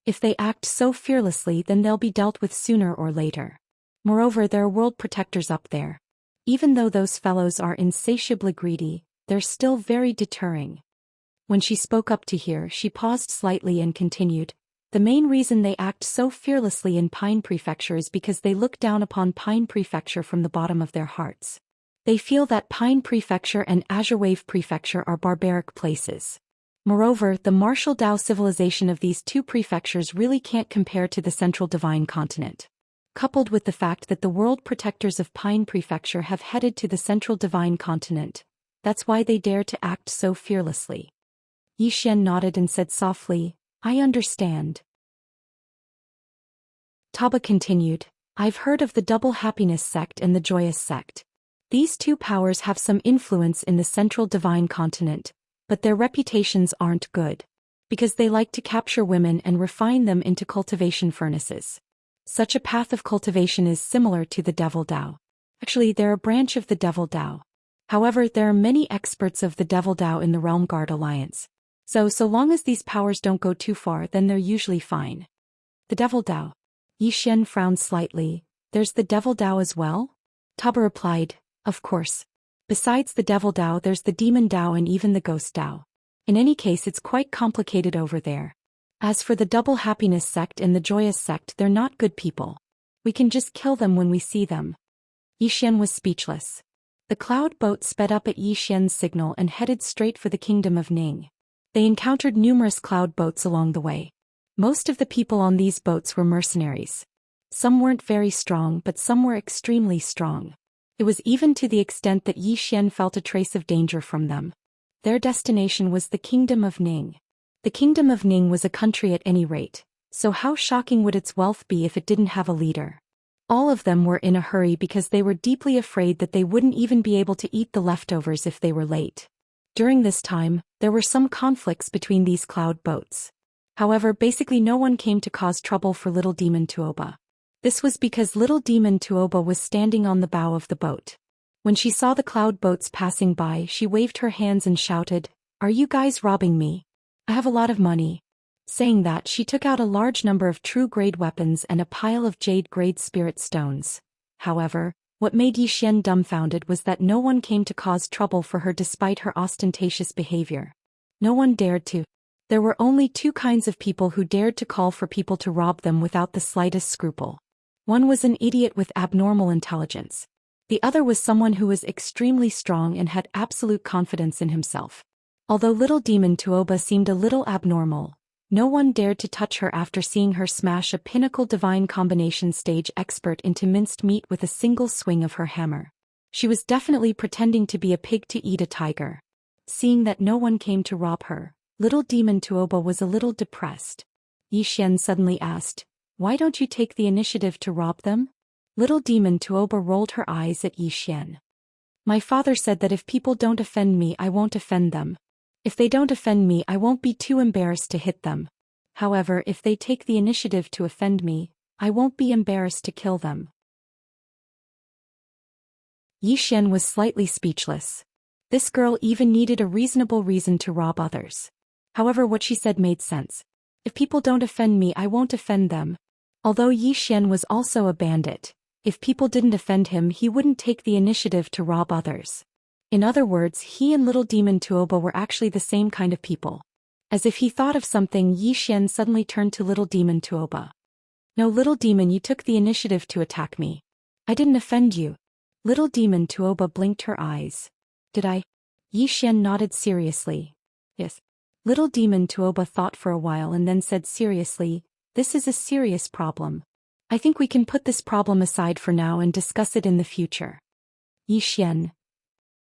If they act so fearlessly, then they'll be dealt with sooner or later. Moreover, there are world protectors up there. Even though those fellows are insatiably greedy, they're still very deterring." When she spoke up to here, she paused slightly and continued, "The main reason they act so fearlessly in Pine Prefecture is because they look down upon Pine Prefecture from the bottom of their hearts. They feel that Pine Prefecture and Azure Wave Prefecture are barbaric places. Moreover, the martial Dao civilization of these 2 prefectures really can't compare to the central divine continent. coupled with the fact that the world protectors of Pine Prefecture have headed to the central divine continent. That's why they dare to act so fearlessly. Yi Xian nodded and said softly, I understand. Taba continued, I've heard of the Double Happiness sect and the Joyous sect. These two powers have some influence in the central divine continent, but their reputations aren't good. Because they like to capture women and refine them into cultivation furnaces. Such a path of cultivation is similar to the Devil Dao. Actually, they're a branch of the Devil Dao. However, there are many experts of the Devil Dao in the Realm Guard Alliance. So long as these powers don't go too far, then they're usually fine. The Devil Dao. Yi Xian frowned slightly. There's the Devil Dao as well? Taba replied, of course. Besides the Devil Dao, there's the Demon Dao and even the Ghost Dao. In any case, it's quite complicated over there. As for the Double Happiness sect and the Joyous sect, they're not good people. We can just kill them when we see them. Yi Xian was speechless. The cloud boat sped up at Yi Xian's signal and headed straight for the kingdom of Ning. They encountered numerous cloud boats along the way. Most of the people on these boats were mercenaries. Some weren't very strong, but some were extremely strong. It was even to the extent that Yi Xian felt a trace of danger from them. Their destination was the kingdom of Ning. The kingdom of Ning was a country at any rate, so how shocking would its wealth be if it didn't have a leader? All of them were in a hurry because they were deeply afraid that they wouldn't even be able to eat the leftovers if they were late. During this time, there were some conflicts between these cloud boats. However, basically no one came to cause trouble for Little Demon Tuoba. This was because Little Demon Tuoba was standing on the bow of the boat. When she saw the cloud boats passing by, she waved her hands and shouted, Are you guys robbing me? I have a lot of money. Saying that, she took out a large number of true-grade weapons and a pile of jade-grade spirit stones. However, what made Yi Xian dumbfounded was that no one came to cause trouble for her despite her ostentatious behavior. No one dared to. There were only two kinds of people who dared to call for people to rob them without the slightest scruple. One was an idiot with abnormal intelligence. The other was someone who was extremely strong and had absolute confidence in himself. Although Little Demon Tuoba seemed a little abnormal, no one dared to touch her after seeing her smash a pinnacle divine combination stage expert into minced meat with a single swing of her hammer. She was definitely pretending to be a pig to eat a tiger. Seeing that no one came to rob her, Little Demon Tuoba was a little depressed. Yi Xian suddenly asked, Why don't you take the initiative to rob them? Little Demon Tuoba rolled her eyes at Yi Xian. My father said that if people don't offend me, I won't offend them. If they don't offend me, I won't be too embarrassed to hit them. However, if they take the initiative to offend me, I won't be embarrassed to kill them. Yi Xian was slightly speechless. This girl even needed a reasonable reason to rob others. However, what she said made sense. If people don't offend me, I won't offend them. Although Yi Xian was also a bandit, if people didn't offend him, he wouldn't take the initiative to rob others. In other words, he and Little Demon Tuoba were actually the same kind of people. As if he thought of something, Yi Xian suddenly turned to Little Demon Tuoba. No, Little Demon, you took the initiative to attack me. I didn't offend you. Little Demon Tuoba blinked her eyes. Did I? Yi Xian nodded seriously. Yes. Little Demon Tuoba thought for a while and then said seriously, This is a serious problem. I think we can put this problem aside for now and discuss it in the future. Yi Xian.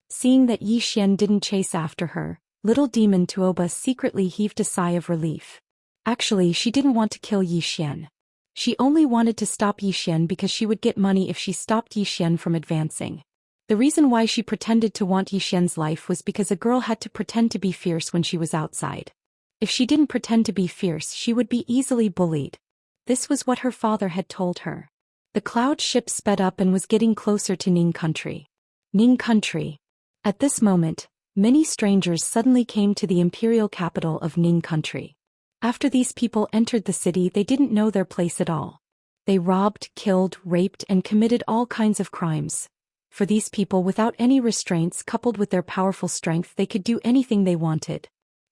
Seeing that Yi Xian didn't chase after her, Little Demon Tuoba secretly heaved a sigh of relief. Actually, she didn't want to kill Yi Xian. She only wanted to stop Yi Xian because she would get money if she stopped Yi Xian from advancing. The reason why she pretended to want Yi Xian's life was because a girl had to pretend to be fierce when she was outside. If she didn't pretend to be fierce, she would be easily bullied. This was what her father had told her. The cloud ship sped up and was getting closer to Ning Country. Ning Country. At this moment, many strangers suddenly came to the imperial capital of Ning Country. After these people entered the city, they didn't know their place at all. They robbed, killed, raped, and committed all kinds of crimes. For these people, without any restraints coupled with their powerful strength, they could do anything they wanted.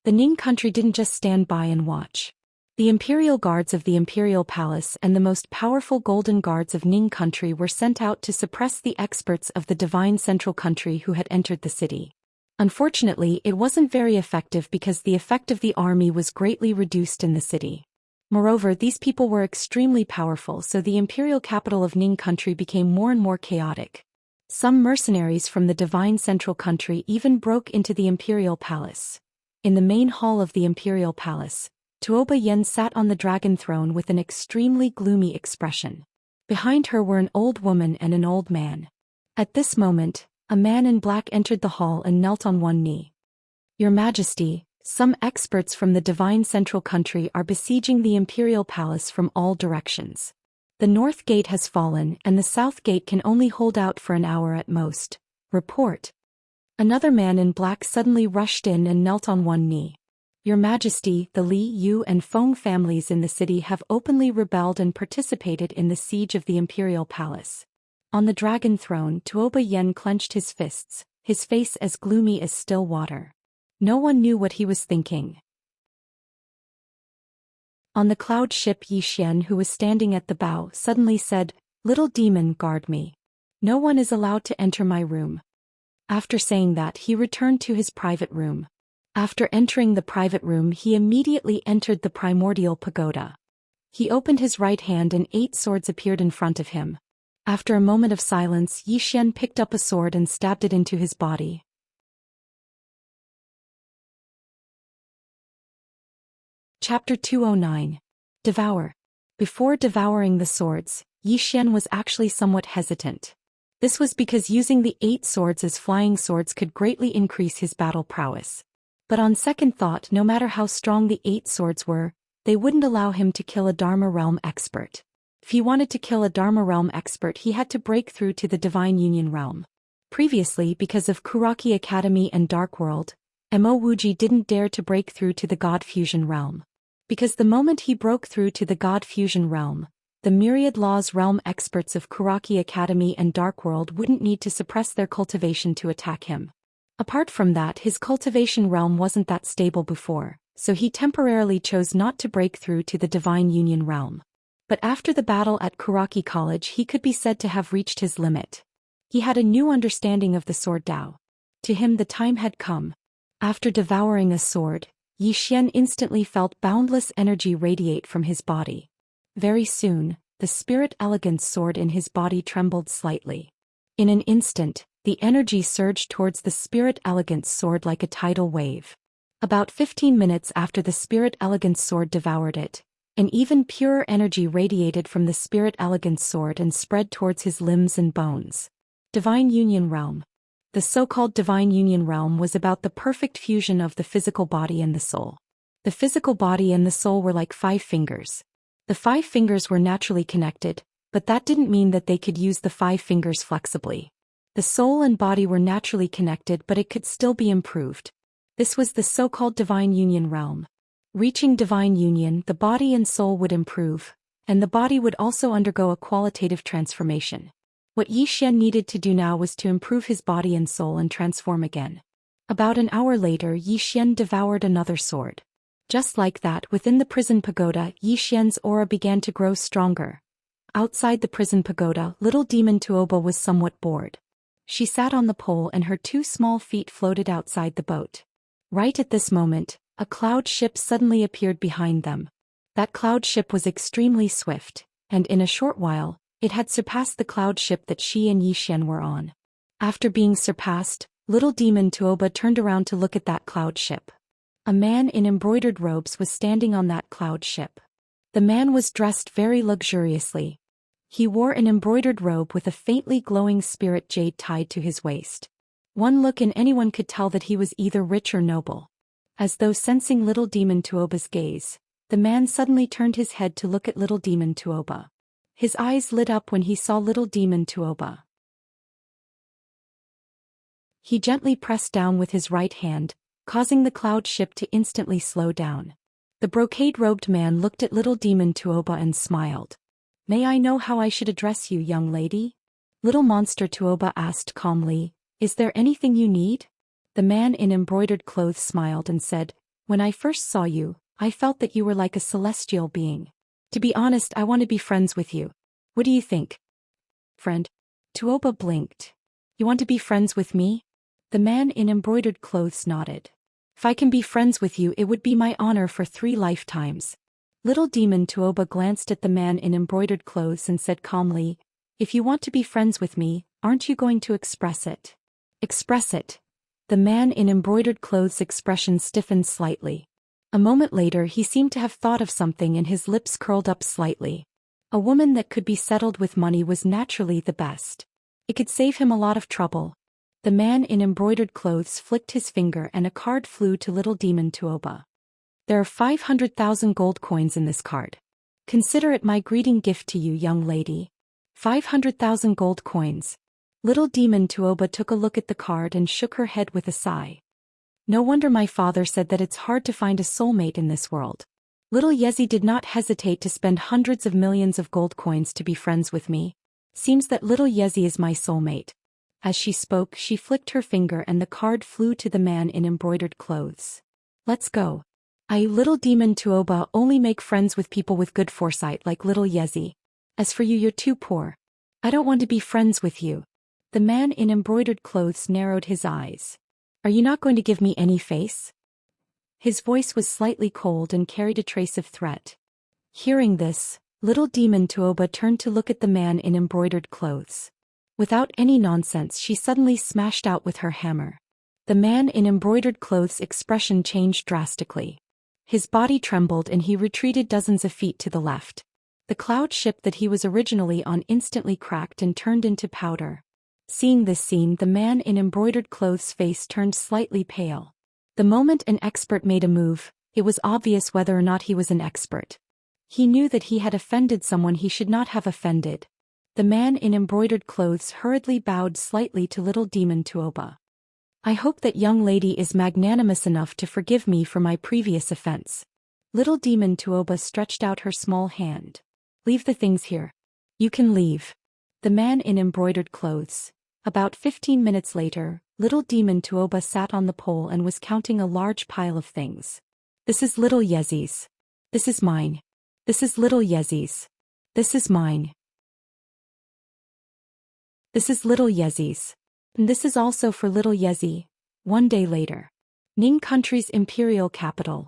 The Ning Country didn't just stand by and watch. The imperial guards of the imperial palace and the most powerful golden guards of Ning Country were sent out to suppress the experts of the divine central country who had entered the city. Unfortunately, it wasn't very effective because the effect of the army was greatly reduced in the city. Moreover, these people were extremely powerful, so the imperial capital of Ning country became more and more chaotic. Some mercenaries from the divine central country even broke into the imperial palace. In the main hall of the imperial palace, Tuoba Yen sat on the dragon throne with an extremely gloomy expression. Behind her were an old woman and an old man. At this moment, a man in black entered the hall and knelt on one knee. Your Majesty, some experts from the divine central country are besieging the imperial palace from all directions. The north gate has fallen and the south gate can only hold out for an hour at most. Report. Another man in black suddenly rushed in and knelt on one knee. Your Majesty, the Li, Yu and Feng families in the city have openly rebelled and participated in the siege of the imperial palace. On the dragon throne, Tuoba Yen clenched his fists, his face as gloomy as still water. No one knew what he was thinking. On the cloud ship, Zhou Xian, who was standing at the bow, suddenly said, "Little demon, guard me. No one is allowed to enter my room." After saying that, he returned to his private room. After entering the private room, he immediately entered the primordial pagoda. He opened his right hand and 8 swords appeared in front of him. After a moment of silence, Zhou Xian picked up a sword and stabbed it into his body. Chapter 209. Devour. Before devouring the swords, Zhou Xian was actually somewhat hesitant. This was because using the 8 swords as flying swords could greatly increase his battle prowess. But on second thought, no matter how strong the 8 swords were, they wouldn't allow him to kill a Dharma realm expert. If he wanted to kill a Dharma realm expert, he had to break through to the Divine Union realm. Previously, because of Kuraki Academy and Dark World, Mo Wuji didn't dare to break through to the God Fusion realm. Because the moment he broke through to the God Fusion realm, the myriad laws realm experts of Kuraki Academy and Dark World wouldn't need to suppress their cultivation to attack him. Apart from that, his cultivation realm wasn't that stable before, so he temporarily chose not to break through to the Divine Union realm. But after the battle at Kuraki College, he could be said to have reached his limit. He had a new understanding of the sword Dao. To him the time had come. After devouring a sword, Zhou Xian instantly felt boundless energy radiate from his body. Very soon, the spirit elegance sword in his body trembled slightly. In an instant, the energy surged towards the spirit elegance sword like a tidal wave. About 15 minutes after the spirit elegance sword devoured it, an even purer energy radiated from the spirit elegance sword and spread towards his limbs and bones. Divine Union Realm. The so-called Divine Union Realm was about the perfect fusion of the physical body and the soul. The physical body and the soul were like 5 fingers. The 5 fingers were naturally connected, but that didn't mean that they could use the 5 fingers flexibly. The soul and body were naturally connected, but it could still be improved. This was the so-called Divine Union Realm. Reaching Divine Union, the body and soul would improve, and the body would also undergo a qualitative transformation. What Zhou Xian needed to do now was to improve his body and soul and transform again. About an hour later, Zhou Xian devoured another sword. Just like that, within the prison pagoda, Zhou Xian's aura began to grow stronger. Outside the prison pagoda, little demon Tuoba was somewhat bored. She sat on the pole and her 2 small feet floated outside the boat. Right at this moment, a cloud ship suddenly appeared behind them. That cloud ship was extremely swift, and in a short while, it had surpassed the cloud ship that she and Zhou Xian were on. After being surpassed, little demon Tuoba turned around to look at that cloud ship. A man in embroidered robes was standing on that cloud ship. The man was dressed very luxuriously. He wore an embroidered robe with a faintly glowing spirit jade tied to his waist. One look and anyone could tell that he was either rich or noble. As though sensing little demon Tuoba's gaze, the man suddenly turned his head to look at little demon Tuoba. His eyes lit up when he saw little demon Tuoba. He gently pressed down with his right hand, causing the cloud ship to instantly slow down. The brocade-robed man looked at little demon Tuoba and smiled. "May I know how I should address you, young lady?" Little monster Tuoba asked calmly. "Is there anything you need?" The man in embroidered clothes smiled and said, "When I first saw you, I felt that you were like a celestial being. To be honest, I want to be friends with you. What do you think?" "Friend?" Tuoba blinked. "You want to be friends with me?" The man in embroidered clothes nodded. "If I can be friends with you, it would be my honor for 3 lifetimes." Little demon Tuoba glanced at the man in embroidered clothes and said calmly, "If you want to be friends with me, aren't you going to express it?" "Express it?" The man in embroidered clothes' expression stiffened slightly. A moment later he seemed to have thought of something and his lips curled up slightly. A woman that could be settled with money was naturally the best. It could save him a lot of trouble. The man in embroidered clothes flicked his finger and a card flew to little demon Tuoba. "There are 500,000 gold coins in this card. Consider it my greeting gift to you, young lady." 500,000 gold coins. Little demon Tuoba took a look at the card and shook her head with a sigh. "No wonder my father said that it's hard to find a soulmate in this world. Little Yezi did not hesitate to spend hundreds of millions of gold coins to be friends with me. Seems that little Yezi is my soulmate." As she spoke, she flicked her finger and the card flew to the man in embroidered clothes. "Let's go. Little demon Tuoba, only make friends with people with good foresight like little Yezi. As for you, you're too poor. I don't want to be friends with you." The man in embroidered clothes narrowed his eyes. "Are you not going to give me any face?" His voice was slightly cold and carried a trace of threat. Hearing this, little demon Tuoba turned to look at the man in embroidered clothes. Without any nonsense, she suddenly smashed out with her hammer. The man in embroidered clothes' expression changed drastically. His body trembled and he retreated dozens of feet to the left. The cloud ship that he was originally on instantly cracked and turned into powder. Seeing this scene, the man in embroidered clothes' face turned slightly pale. The moment an expert made a move, it was obvious whether or not he was an expert. He knew that he had offended someone he should not have offended. The man in embroidered clothes hurriedly bowed slightly to little demon Tuoba. "I hope that young lady is magnanimous enough to forgive me for my previous offense." Little demon Tuoba stretched out her small hand. "Leave the things here. You can leave." The man in embroidered clothes. About 15 minutes later, little demon Tuoba sat on the pole and was counting a large pile of things. "This is little Yezi's. This is mine. This is little Yezi's. This is mine. This is little Yezi's. And this is also for little Yezi." One day later. Ning country's imperial capital.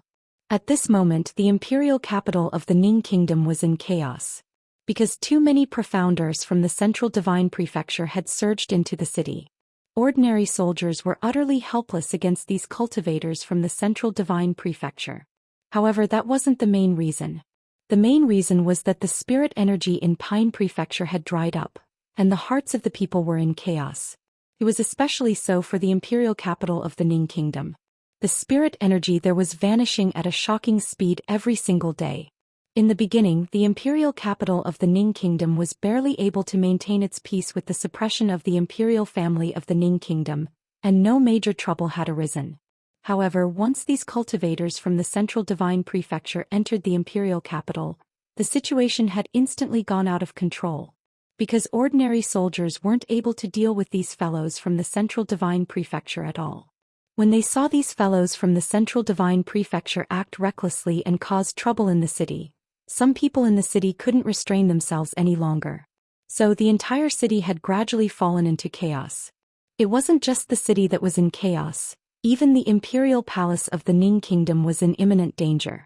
At this moment, the imperial capital of the Ning kingdom was in chaos. Because too many profounders from the central divine prefecture had surged into the city. Ordinary soldiers were utterly helpless against these cultivators from the central divine prefecture. However, that wasn't the main reason. The main reason was that the spirit energy in Pine Prefecture had dried up, and the hearts of the people were in chaos. It was especially so for the imperial capital of the Ning kingdom. The spirit energy there was vanishing at a shocking speed every single day. In the beginning, the imperial capital of the Ning kingdom was barely able to maintain its peace with the suppression of the imperial family of the Ning kingdom, and no major trouble had arisen. However, once these cultivators from the central divine prefecture entered the imperial capital, the situation had instantly gone out of control. Because ordinary soldiers weren't able to deal with these fellows from the central divine prefecture at all. When they saw these fellows from the central divine prefecture act recklessly and cause trouble in the city, some people in the city couldn't restrain themselves any longer. So the entire city had gradually fallen into chaos. It wasn't just the city that was in chaos, even the imperial palace of the Ning kingdom was in imminent danger.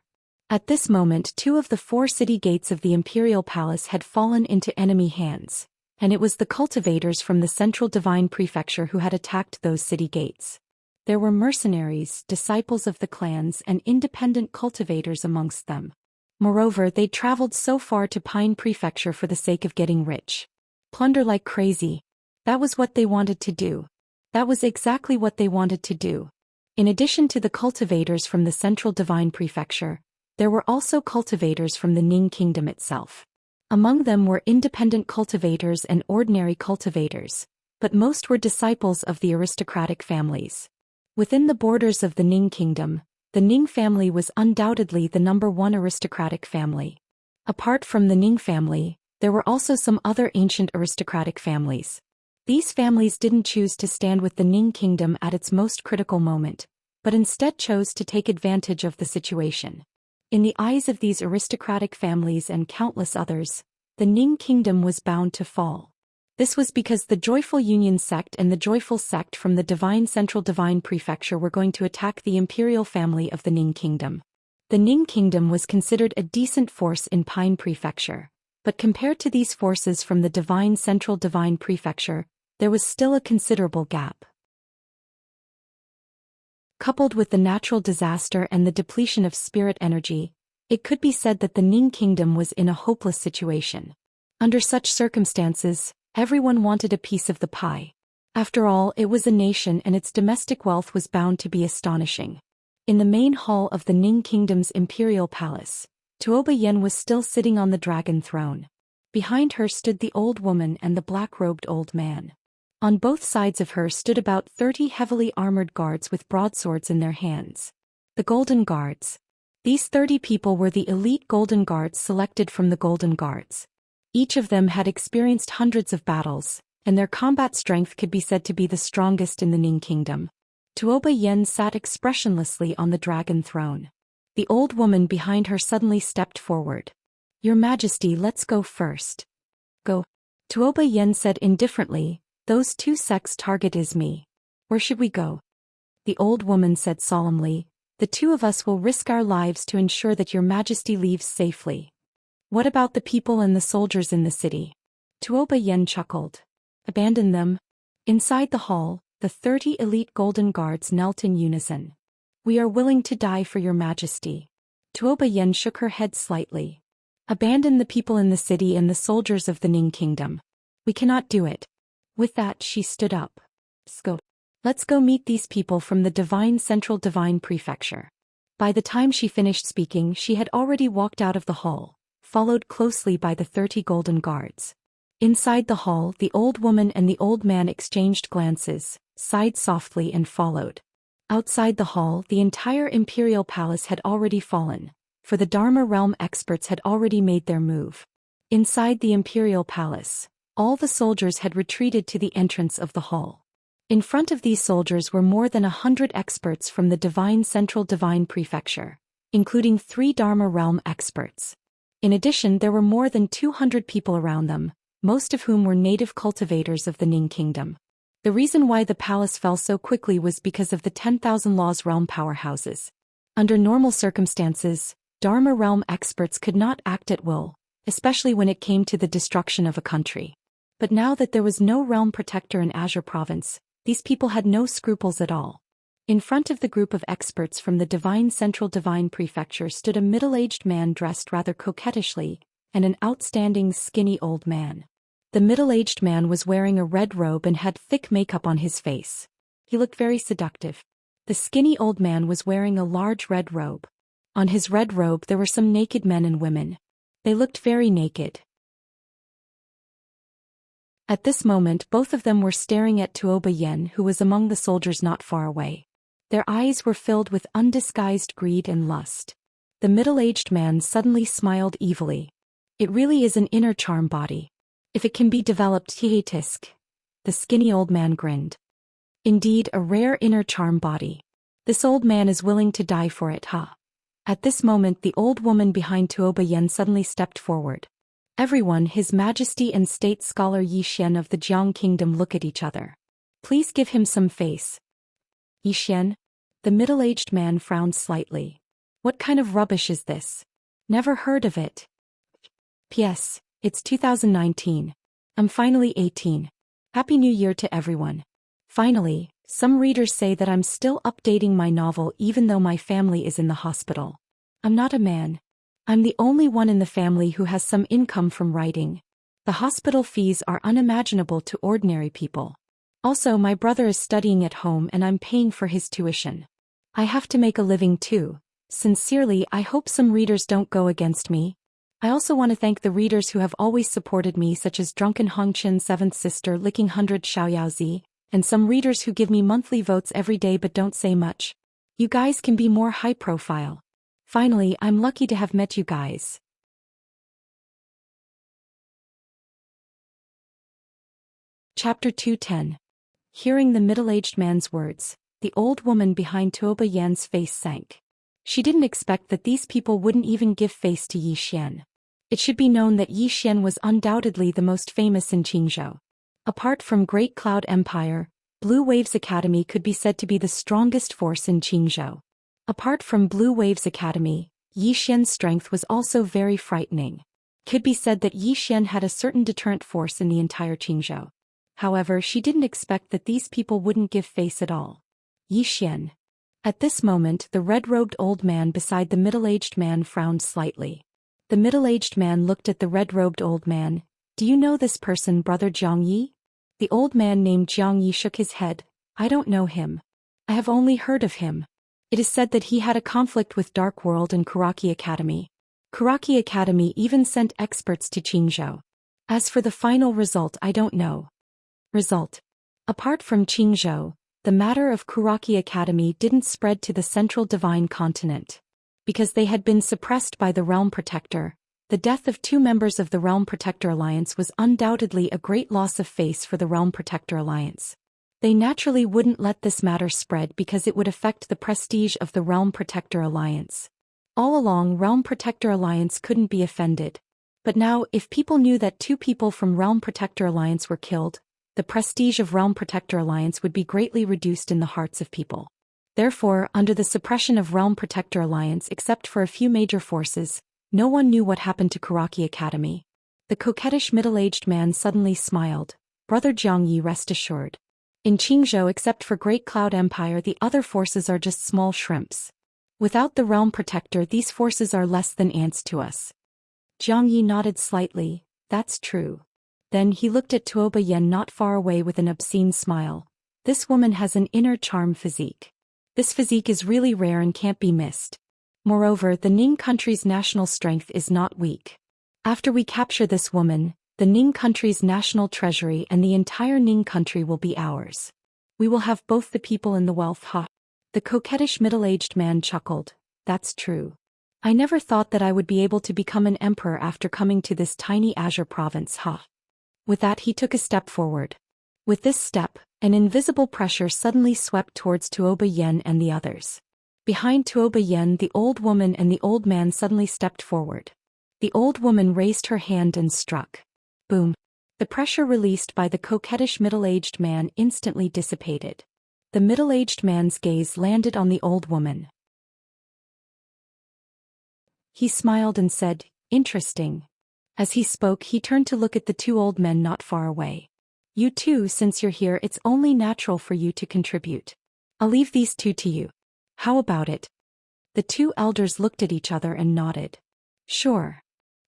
At this moment, 2 of the 4 city gates of the imperial palace had fallen into enemy hands, and it was the cultivators from the central divine prefecture who had attacked those city gates. There were mercenaries, disciples of the clans, and independent cultivators amongst them. Moreover, they'd traveled so far to Pine Prefecture for the sake of getting rich. Plunder like crazy. That was what they wanted to do. That was exactly what they wanted to do. In addition to the cultivators from the central divine prefecture, there were also cultivators from the Ning kingdom itself. Among them were independent cultivators and ordinary cultivators, but most were disciples of the aristocratic families. Within the borders of the Ning kingdom, the Ning family was undoubtedly the #1 aristocratic family. Apart from the Ning family, there were also some other ancient aristocratic families. These families didn't choose to stand with the Ning kingdom at its most critical moment, but instead chose to take advantage of the situation. In the eyes of these aristocratic families and countless others, the Ning kingdom was bound to fall. This was because the Joyful Union sect and the Joyful sect from the Divine Central Divine Prefecture were going to attack the imperial family of the Ning kingdom. The Ning Kingdom was considered a decent force in Pine Prefecture, but compared to these forces from the Divine Central Divine Prefecture, there was still a considerable gap. Coupled with the natural disaster and the depletion of spirit energy, it could be said that the Ning Kingdom was in a hopeless situation. Under such circumstances, everyone wanted a piece of the pie. After all, it was a nation and its domestic wealth was bound to be astonishing. In the main hall of the Ning Kingdom's imperial palace, Tuoba Yen was still sitting on the dragon throne. Behind her stood the old woman and the black-robed old man. On both sides of her stood about 30 heavily armored guards with broadswords in their hands. The Golden Guards. These 30 people were the elite Golden Guards selected from the Golden Guards. Each of them had experienced hundreds of battles, and their combat strength could be said to be the strongest in the Ning Kingdom. Tuoba Yen sat expressionlessly on the dragon throne. The old woman behind her suddenly stepped forward. "Your Majesty, let's go first." "Go." Tuoba Yen said indifferently, "Those two sects' target is me. Where should we go?" The old woman said solemnly, "The two of us will risk our lives to ensure that your Majesty leaves safely." "What about the people and the soldiers in the city?" Tuoba Yen chuckled. "Abandon them." Inside the hall, the 30 elite Golden Guards knelt in unison. "We are willing to die for your Majesty." Tuoba Yen shook her head slightly. "Abandon the people in the city and the soldiers of the Ning Kingdom. We cannot do it." With that, she stood up. Let's go meet these people from the Divine Central Divine Prefecture." By the time she finished speaking, she had already walked out of the hall, followed closely by the 30 Golden Guards. Inside the hall, the old woman and the old man exchanged glances, sighed softly and followed. Outside the hall, the entire imperial palace had already fallen, for the Dharma realm experts had already made their move. Inside the imperial palace, all the soldiers had retreated to the entrance of the hall. In front of these soldiers were more than 100 experts from the Divine Central Divine Prefecture, including 3 Dharma realm experts. In addition, there were more than 200 people around them, most of whom were native cultivators of the Ning Kingdom. The reason why the palace fell so quickly was because of the 10,000 Laws realm powerhouses. Under normal circumstances, Dharma realm experts could not act at will, especially when it came to the destruction of a country. But now that there was no realm protector in Azure Province, these people had no scruples at all. In front of the group of experts from the Divine Central Divine Prefecture stood a middle-aged man dressed rather coquettishly, and an outstanding skinny old man. The middle-aged man was wearing a red robe and had thick makeup on his face. He looked very seductive. The skinny old man was wearing a large red robe. On his red robe there were some naked men and women. They looked very naked. At this moment both of them were staring at Tuoba Yen, who was among the soldiers not far away. Their eyes were filled with undisguised greed and lust. The middle-aged man suddenly smiled evilly. "It really is an inner charm body. If it can be developed, tisk." The skinny old man grinned. "Indeed, a rare inner charm body. This old man is willing to die for it, huh?" At this moment the old woman behind Tuoba Yen suddenly stepped forward. Everyone, His Majesty and State Scholar Zhou Xian of the Jiang Kingdom, look at each other. "Please give him some face." "Zhou Xian?" The middle-aged man frowned slightly. "What kind of rubbish is this? Never heard of it." "P.S. It's 2019. I'm finally 18. Happy New Year to everyone. Finally, some readers say that I'm still updating my novel even though my family is in the hospital. I'm not a man. I'm the only one in the family who has some income from writing. The hospital fees are unimaginable to ordinary people. Also, my brother is studying at home and I'm paying for his tuition. I have to make a living too. Sincerely, I hope some readers don't go against me. I also want to thank the readers who have always supported me, such as Drunken Hongqian, Seventh Sister, Licking 100, Xiaoyaozi, and some readers who give me monthly votes every day but don't say much. You guys can be more high profile. Finally, I'm lucky to have met you guys. Chapter 210. Hearing the middle-aged man's words, the old woman behind Tuoba Yan's face sank. She didn't expect that these people wouldn't even give face to Zhou Xian. It should be known that Zhou Xian was undoubtedly the most famous in Qingzhou. Apart from Great Cloud Empire, Blue Waves Academy could be said to be the strongest force in Qingzhou. Apart from Blue Waves Academy, Yi Xian's strength was also very frightening. Could be said that Yi Xian had a certain deterrent force in the entire Qingzhou. However, she didn't expect that these people wouldn't give face at all. Yi Xian. At this moment, the red-robed old man beside the middle-aged man frowned slightly. The middle-aged man looked at the red-robed old man. Do you know this person, Brother Jiang Yi? The old man named Jiang Yi shook his head. I don't know him. I have only heard of him. It is said that he had a conflict with Dark World and Kuraki Academy. Kuraki Academy even sent experts to Qingzhou. As for the final result, I don't know. Result. Apart from Qingzhou, the matter of Kuraki Academy didn't spread to the central divine continent. Because they had been suppressed by the Realm Protector, the death of 2 members of the Realm Protector Alliance was undoubtedly a great loss of face for the Realm Protector Alliance. They naturally wouldn't let this matter spread because it would affect the prestige of the Realm Protector Alliance. All along, Realm Protector Alliance couldn't be offended. But now, if people knew that 2 people from Realm Protector Alliance were killed, the prestige of Realm Protector Alliance would be greatly reduced in the hearts of people. Therefore, under the suppression of Realm Protector Alliance except for a few major forces, no one knew what happened to Kuraki Academy. The coquettish middle-aged man suddenly smiled. Brother Jiang Yi, rest assured. In Qingzhou, except for Great Cloud Empire, the other forces are just small shrimps. Without the Realm Protector, these forces are less than ants to us. Jiang Yi nodded slightly. That's true. Then he looked at Tuoba Yen not far away with an obscene smile. This woman has an inner charm physique. This physique is really rare and can't be missed. Moreover, the Ning country's national strength is not weak. After we capture this woman, the Ning country's national treasury and the entire Ning country will be ours. We will have both the people and the wealth. Ha! The coquettish middle-aged man chuckled. That's true. I never thought that I would be able to become an emperor after coming to this tiny azure province. Ha! With that, he took a step forward. With this step, an invisible pressure suddenly swept towards Tuoba Yen and the others. Behind Tuoba Yen, the old woman and the old man suddenly stepped forward. The old woman raised her hand and struck. Boom. The pressure released by the coquettish middle-aged man instantly dissipated. The middle-aged man's gaze landed on the old woman. He smiled and said, interesting. As he spoke, he turned to look at the 2 old men not far away. You too, since you're here, it's only natural for you to contribute. I'll leave these 2 to you. How about it? The 2 elders looked at each other and nodded. Sure.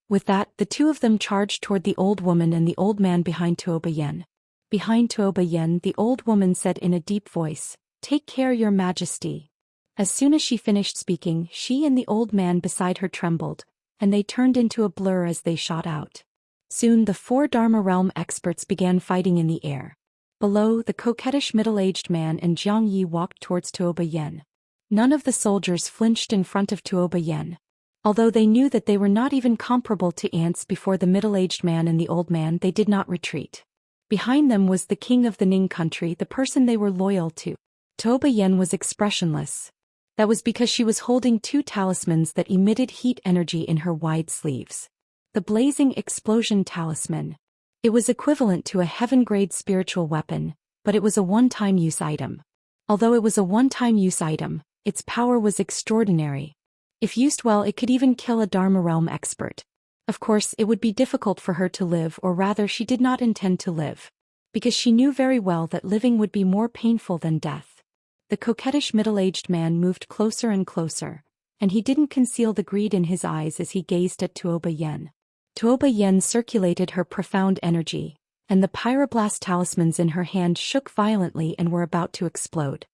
With that, the 2 of them charged toward the old woman and the old man behind Tuoba Yen. Behind Tuoba Yen, the old woman said in a deep voice, Take care, Your Majesty. As soon as she finished speaking, she and the old man beside her trembled, and they turned into a blur as they shot out. Soon the 4 Dharma Realm experts began fighting in the air. Below, the coquettish middle-aged man and Jiang Yi walked towards Tuoba Yen. None of the soldiers flinched in front of Tuoba Yen. Although they knew that they were not even comparable to ants before the middle-aged man and the old man, they did not retreat. Behind them was the king of the Ning country, the person they were loyal to. Tuoba Yen was expressionless. That was because she was holding 2 talismans that emitted heat energy in her wide sleeves. The blazing explosion talisman. It was equivalent to a heaven-grade spiritual weapon, but it was a one-time use item. Although it was a one-time use item, its power was extraordinary. If used well, it could even kill a Dharma Realm expert. Of course, it would be difficult for her to live, or rather she did not intend to live. Because she knew very well that living would be more painful than death. The coquettish middle-aged man moved closer and closer, and he didn't conceal the greed in his eyes as he gazed at Tuoba Yen. Tuoba Yen circulated her profound energy, and the pyroblast talismans in her hand shook violently and were about to explode.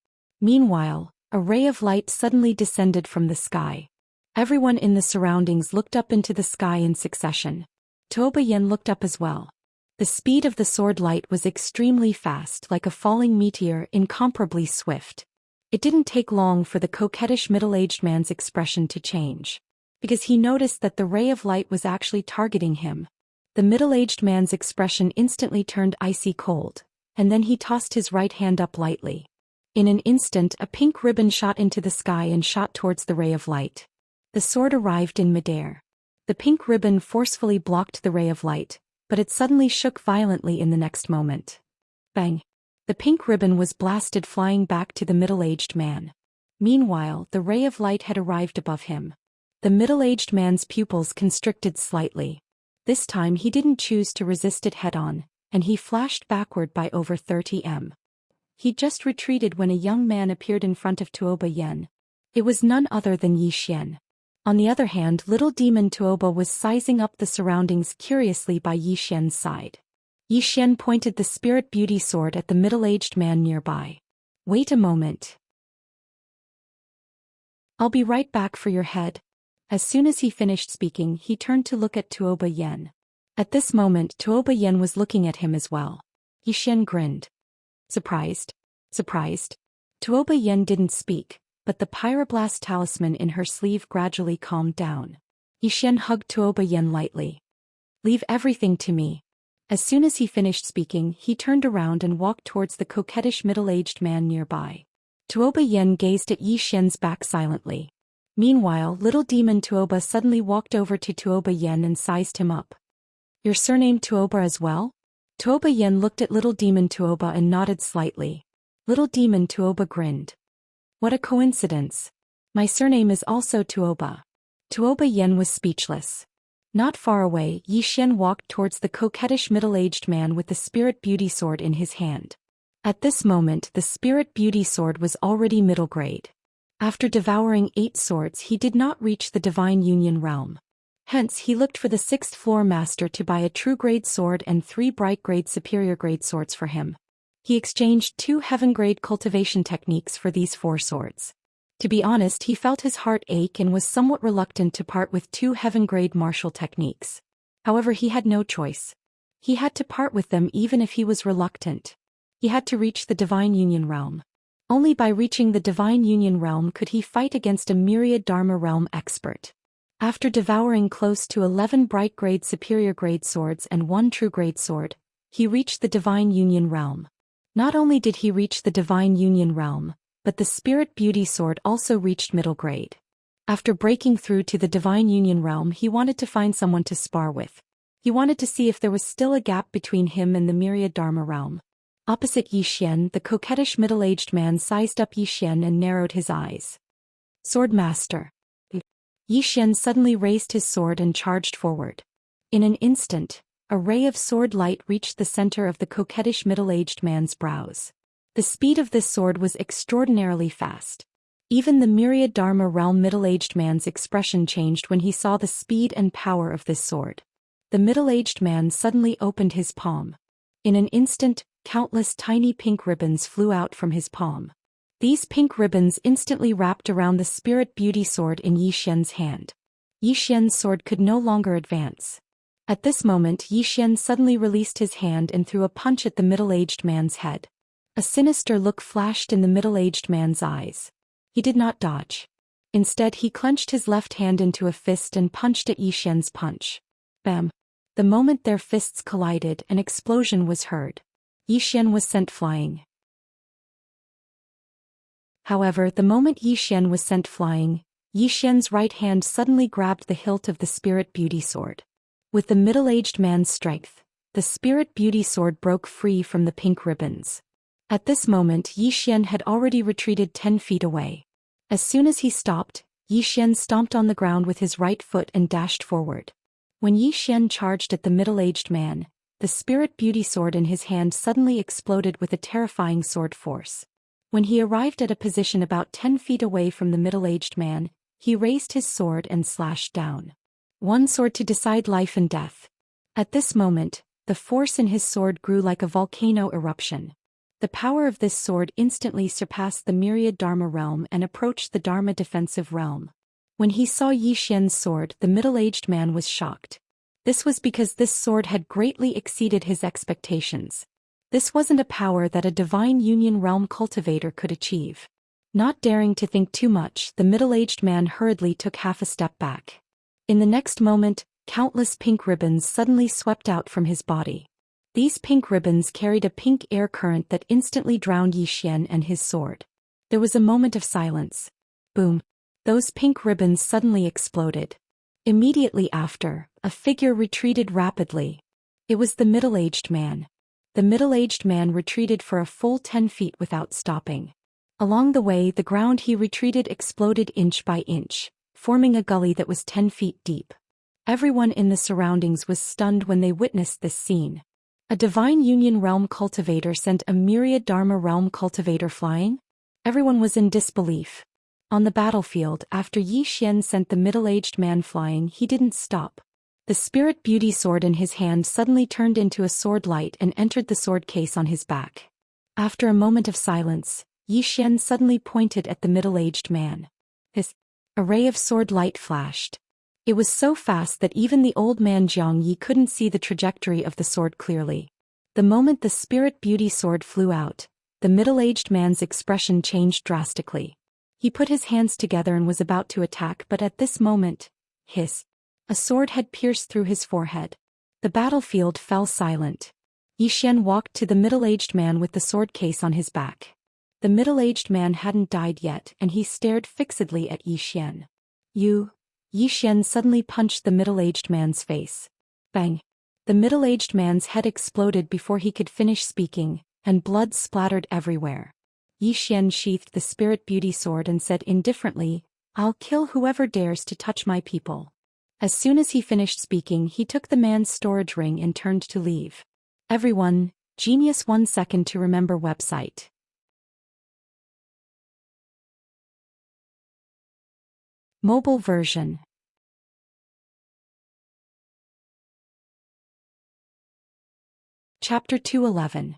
Meanwhile, a ray of light suddenly descended from the sky. Everyone in the surroundings looked up into the sky in succession. Tuoba Yen looked up as well. The speed of the sword light was extremely fast, like a falling meteor, incomparably swift. It didn't take long for the coquettish middle-aged man's expression to change. Because he noticed that the ray of light was actually targeting him. The middle-aged man's expression instantly turned icy cold, and then he tossed his right hand up lightly. In an instant, a pink ribbon shot into the sky and shot towards the ray of light. The sword arrived in midair. The pink ribbon forcefully blocked the ray of light, but it suddenly shook violently in the next moment. Bang! The pink ribbon was blasted flying back to the middle-aged man. Meanwhile, the ray of light had arrived above him. The middle-aged man's pupils constricted slightly. This time he didn't choose to resist it head-on, and he flashed backward by over 30 m. He just retreated when a young man appeared in front of Tuoba Yen. It was none other than Yi Xian. On the other hand, little demon Tuoba was sizing up the surroundings curiously by Yi Xian's side. Yi Xian pointed the spirit beauty sword at the middle-aged man nearby. "Wait a moment. I'll be right back for your head." As soon as he finished speaking, he turned to look at Tuoba Yen. At this moment, Tuoba Yen was looking at him as well. Yi Xian grinned. Surprised? Tuoba Yen didn't speak, but the pyroblast talisman in her sleeve gradually calmed down. Yi Xian hugged Tuoba Yen lightly. "Leave everything to me." As soon as he finished speaking, he turned around and walked towards the coquettish middle-aged man nearby. Tuoba Yen gazed at Yi Xian's back silently. Meanwhile, little demon Tuoba suddenly walked over to Tuoba Yen and sized him up. "Your surname Tuoba as well?" Tuoba Yen looked at little demon Tuoba and nodded slightly. Little demon Tuoba grinned. "What a coincidence. My surname is also Tuoba." Tuoba Yen was speechless. Not far away, Yi Xian walked towards the coquettish middle-aged man with the spirit beauty sword in his hand. At this moment, the spirit beauty sword was already middle grade. After devouring 8 swords, he did not reach the divine union realm. Hence, he looked for the 6th floor master to buy a true grade sword and 3 bright grade superior grade swords for him. He exchanged 2 heaven grade cultivation techniques for these 4 swords. To be honest, he felt his heart ache and was somewhat reluctant to part with 2 heaven grade martial techniques. However, he had no choice. He had to part with them even if he was reluctant. He had to reach the divine union realm. Only by reaching the divine union realm could he fight against a myriad Dharma realm expert. After devouring close to 11 bright grade superior grade swords and 1 true grade sword, he reached the divine union realm. Not only did he reach the divine union realm, but the spirit beauty sword also reached middle grade. After breaking through to the divine union realm, he wanted to find someone to spar with. He wanted to see if there was still a gap between him and the myriad Dharma realm. Opposite Yi Xian, the coquettish middle-aged man sized up Yi Xian and narrowed his eyes. "Sword master." Yi Xian suddenly raised his sword and charged forward. In an instant, a ray of sword light reached the center of the coquettish middle-aged man's brows. The speed of this sword was extraordinarily fast. Even the myriad Dharma realm middle-aged man's expression changed when he saw the speed and power of this sword. The middle-aged man suddenly opened his palm. In an instant, countless tiny pink ribbons flew out from his palm. These pink ribbons instantly wrapped around the spirit beauty sword in Yi Xian's hand. Yi Xian's sword could no longer advance. At this moment, Yi Xian suddenly released his hand and threw a punch at the middle-aged man's head. A sinister look flashed in the middle-aged man's eyes. He did not dodge. Instead, he clenched his left hand into a fist and punched at Yi Xian's punch. Bam! The moment their fists collided, an explosion was heard. Yi Xian was sent flying. However, the moment Yi Xian was sent flying, Yi Xian's right hand suddenly grabbed the hilt of the spirit beauty sword. With the middle-aged man's strength, the spirit beauty sword broke free from the pink ribbons. At this moment, Yi Xian had already retreated 10 feet away. As soon as he stopped, Yi Xian stomped on the ground with his right foot and dashed forward. When Yi Xian charged at the middle-aged man, the spirit beauty sword in his hand suddenly exploded with a terrifying sword force. When he arrived at a position about 10 feet away from the middle-aged man, he raised his sword and slashed down. One sword to decide life and death. At this moment, the force in his sword grew like a volcano eruption. The power of this sword instantly surpassed the myriad Dharma realm and approached the Dharma defensive realm. When he saw Yi Xian's sword, the middle-aged man was shocked. This was because this sword had greatly exceeded his expectations. This wasn't a power that a divine union realm cultivator could achieve. Not daring to think too much, the middle-aged man hurriedly took half a step back. In the next moment, countless pink ribbons suddenly swept out from his body. These pink ribbons carried a pink air current that instantly drowned Yi Xian and his sword. There was a moment of silence. Boom! Those pink ribbons suddenly exploded. Immediately after, a figure retreated rapidly. It was the middle-aged man. The middle-aged man retreated for a full 10 feet without stopping. Along the way, the ground he retreated exploded inch by inch, forming a gully that was 10 feet deep. Everyone in the surroundings was stunned when they witnessed this scene. A Divine Union Realm cultivator sent a myriad Dharma Realm cultivator flying? Everyone was in disbelief. On the battlefield, after Yi Xian sent the middle-aged man flying, he didn't stop. The spirit beauty sword in his hand suddenly turned into a sword light and entered the sword case on his back. After a moment of silence, Yi Xian suddenly pointed at the middle-aged man. His array of sword light flashed. It was so fast that even the old man Jiang Yi couldn't see the trajectory of the sword clearly. The moment the spirit beauty sword flew out, the middle-aged man's expression changed drastically. He put his hands together and was about to attack, but at this moment, a sword had pierced through his forehead. The battlefield fell silent. Yi Xian walked to the middle-aged man with the sword case on his back. The middle-aged man hadn't died yet, and he stared fixedly at Yi Xian. Yi Xian suddenly punched the middle-aged man's face. Bang! The middle-aged man's head exploded before he could finish speaking, and blood splattered everywhere. Yi Xian sheathed the spirit beauty sword and said indifferently, "I'll kill whoever dares to touch my people." As soon as he finished speaking, he took the man's storage ring and turned to leave. Everyone, Genius 1 second to remember website. Mobile version. Chapter 211.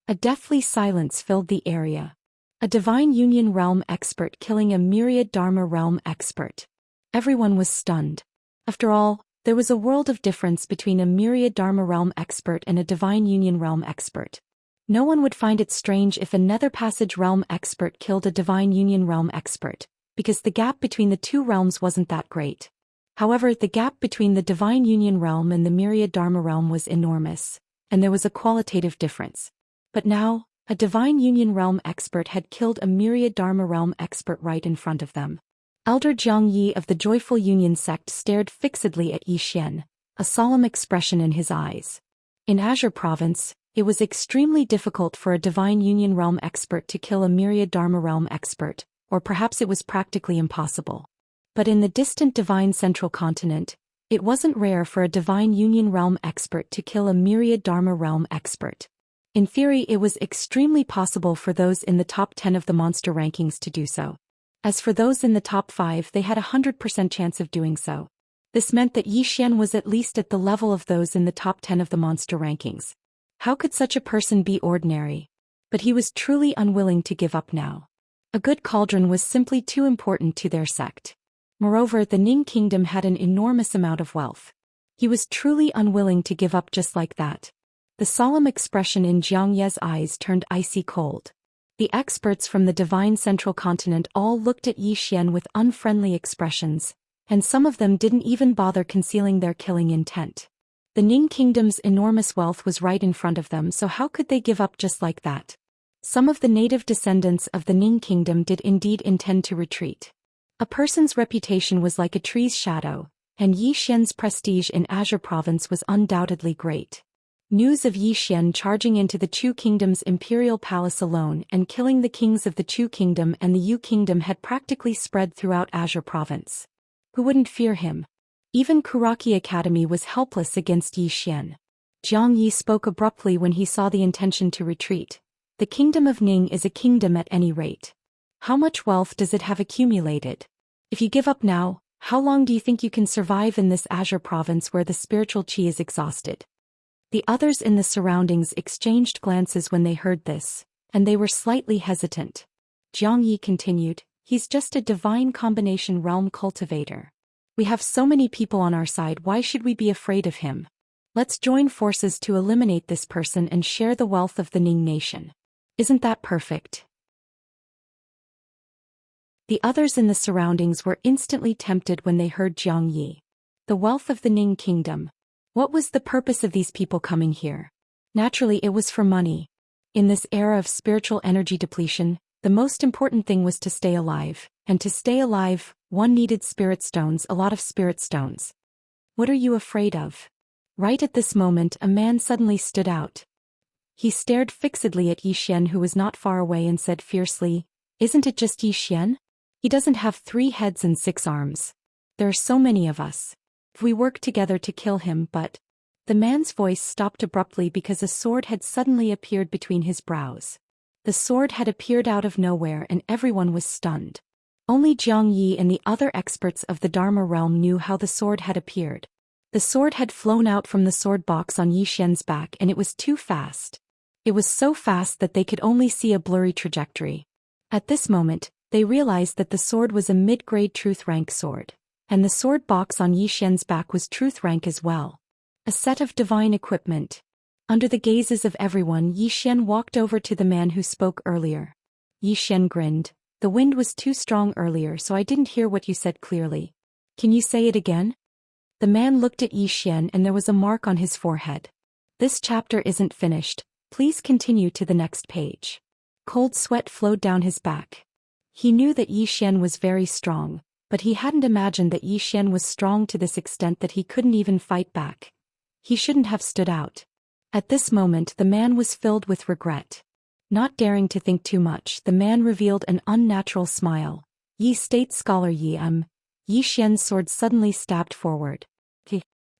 A deathly silence filled the area. A Divine Union Realm expert killing a myriad Dharma Realm expert. Everyone was stunned. After all, there was a world of difference between a myriad Dharma Realm expert and a Divine Union Realm expert. No one would find it strange if a Nether Passage Realm expert killed a Divine Union Realm expert, because the gap between the two realms wasn't that great. However, the gap between the Divine Union Realm and the myriad Dharma Realm was enormous, and there was a qualitative difference. But now, a Divine Union Realm expert had killed a myriad Dharma Realm expert right in front of them. Elder Jiang Yi of the Joyful Union sect stared fixedly at Yi Xian, a solemn expression in his eyes. In Azure Province, it was extremely difficult for a Divine Union Realm expert to kill a myriad Dharma Realm expert, or perhaps it was practically impossible. But in the distant Divine Central Continent, it wasn't rare for a Divine Union Realm expert to kill a myriad Dharma Realm expert. In theory, it was extremely possible for those in the top 10 of the monster rankings to do so. As for those in the top 5, they had a 100% chance of doing so. This meant that Yi Xian was at least at the level of those in the top 10 of the monster rankings. How could such a person be ordinary? But he was truly unwilling to give up now. A good cauldron was simply too important to their sect. Moreover, the Ning Kingdom had an enormous amount of wealth. He was truly unwilling to give up just like that. The solemn expression in Jiang Ye's eyes turned icy cold. The experts from the Divine Central Continent all looked at Yi Xian with unfriendly expressions, and some of them didn't even bother concealing their killing intent. The Ning Kingdom's enormous wealth was right in front of them, so how could they give up just like that? Some of the native descendants of the Ning Kingdom did indeed intend to retreat. A person's reputation was like a tree's shadow, and Yi Xian's prestige in Azure Province was undoubtedly great. News of Yi Xian charging into the Chu Kingdom's imperial palace alone and killing the kings of the Chu Kingdom and the Yu Kingdom had practically spread throughout Azure Province. Who wouldn't fear him? Even Kuraki Academy was helpless against Yi Xian. Jiang Yi spoke abruptly when he saw the intention to retreat. The kingdom of Ning is a kingdom at any rate. How much wealth does it have accumulated? If you give up now, how long do you think you can survive in this Azure Province where the spiritual chi is exhausted? The others in the surroundings exchanged glances when they heard this, and they were slightly hesitant. Jiang Yi continued, "He's just a divine combination realm cultivator. We have so many people on our side, why should we be afraid of him? Let's join forces to eliminate this person and share the wealth of the Ning nation. Isn't that perfect?" The others in the surroundings were instantly tempted when they heard Jiang Yi. The wealth of the Ning kingdom. What was the purpose of these people coming here? Naturally, it was for money. In this era of spiritual energy depletion, the most important thing was to stay alive, and to stay alive, one needed spirit stones, a lot of spirit stones. What are you afraid of? Right at this moment, a man suddenly stood out. He stared fixedly at Yi Xian, who was not far away, and said fiercely, "Isn't it just Yi Xian? He doesn't have 3 heads and 6 arms. There are so many of us. If we work together to kill him, but... The man's voice stopped abruptly because a sword had suddenly appeared between his brows. The sword had appeared out of nowhere and everyone was stunned. Only Jiang Yi and the other experts of the Dharma realm knew how the sword had appeared. The sword had flown out from the sword box on Yi Xian's back and it was too fast. It was so fast that they could only see a blurry trajectory. At this moment, they realized that the sword was a mid-grade truth rank sword. And the sword box on Yi Xian's back was truth rank as well. A set of divine equipment. Under the gazes of everyone, Yi Xian walked over to the man who spoke earlier. Yi Xian grinned. The wind was too strong earlier so I didn't hear what you said clearly. Can you say it again? The man looked at Yi Xian and there was a mark on his forehead. This chapter isn't finished. Please continue to the next page. Cold sweat flowed down his back. He knew that Yi Xian was very strong, but he hadn't imagined that Yi Xian was strong to this extent that he couldn't even fight back. He shouldn't have stood out. At this moment the man was filled with regret. Not daring to think too much, the man revealed an unnatural smile. Yi State Scholar Yi Xian's sword suddenly stabbed forward.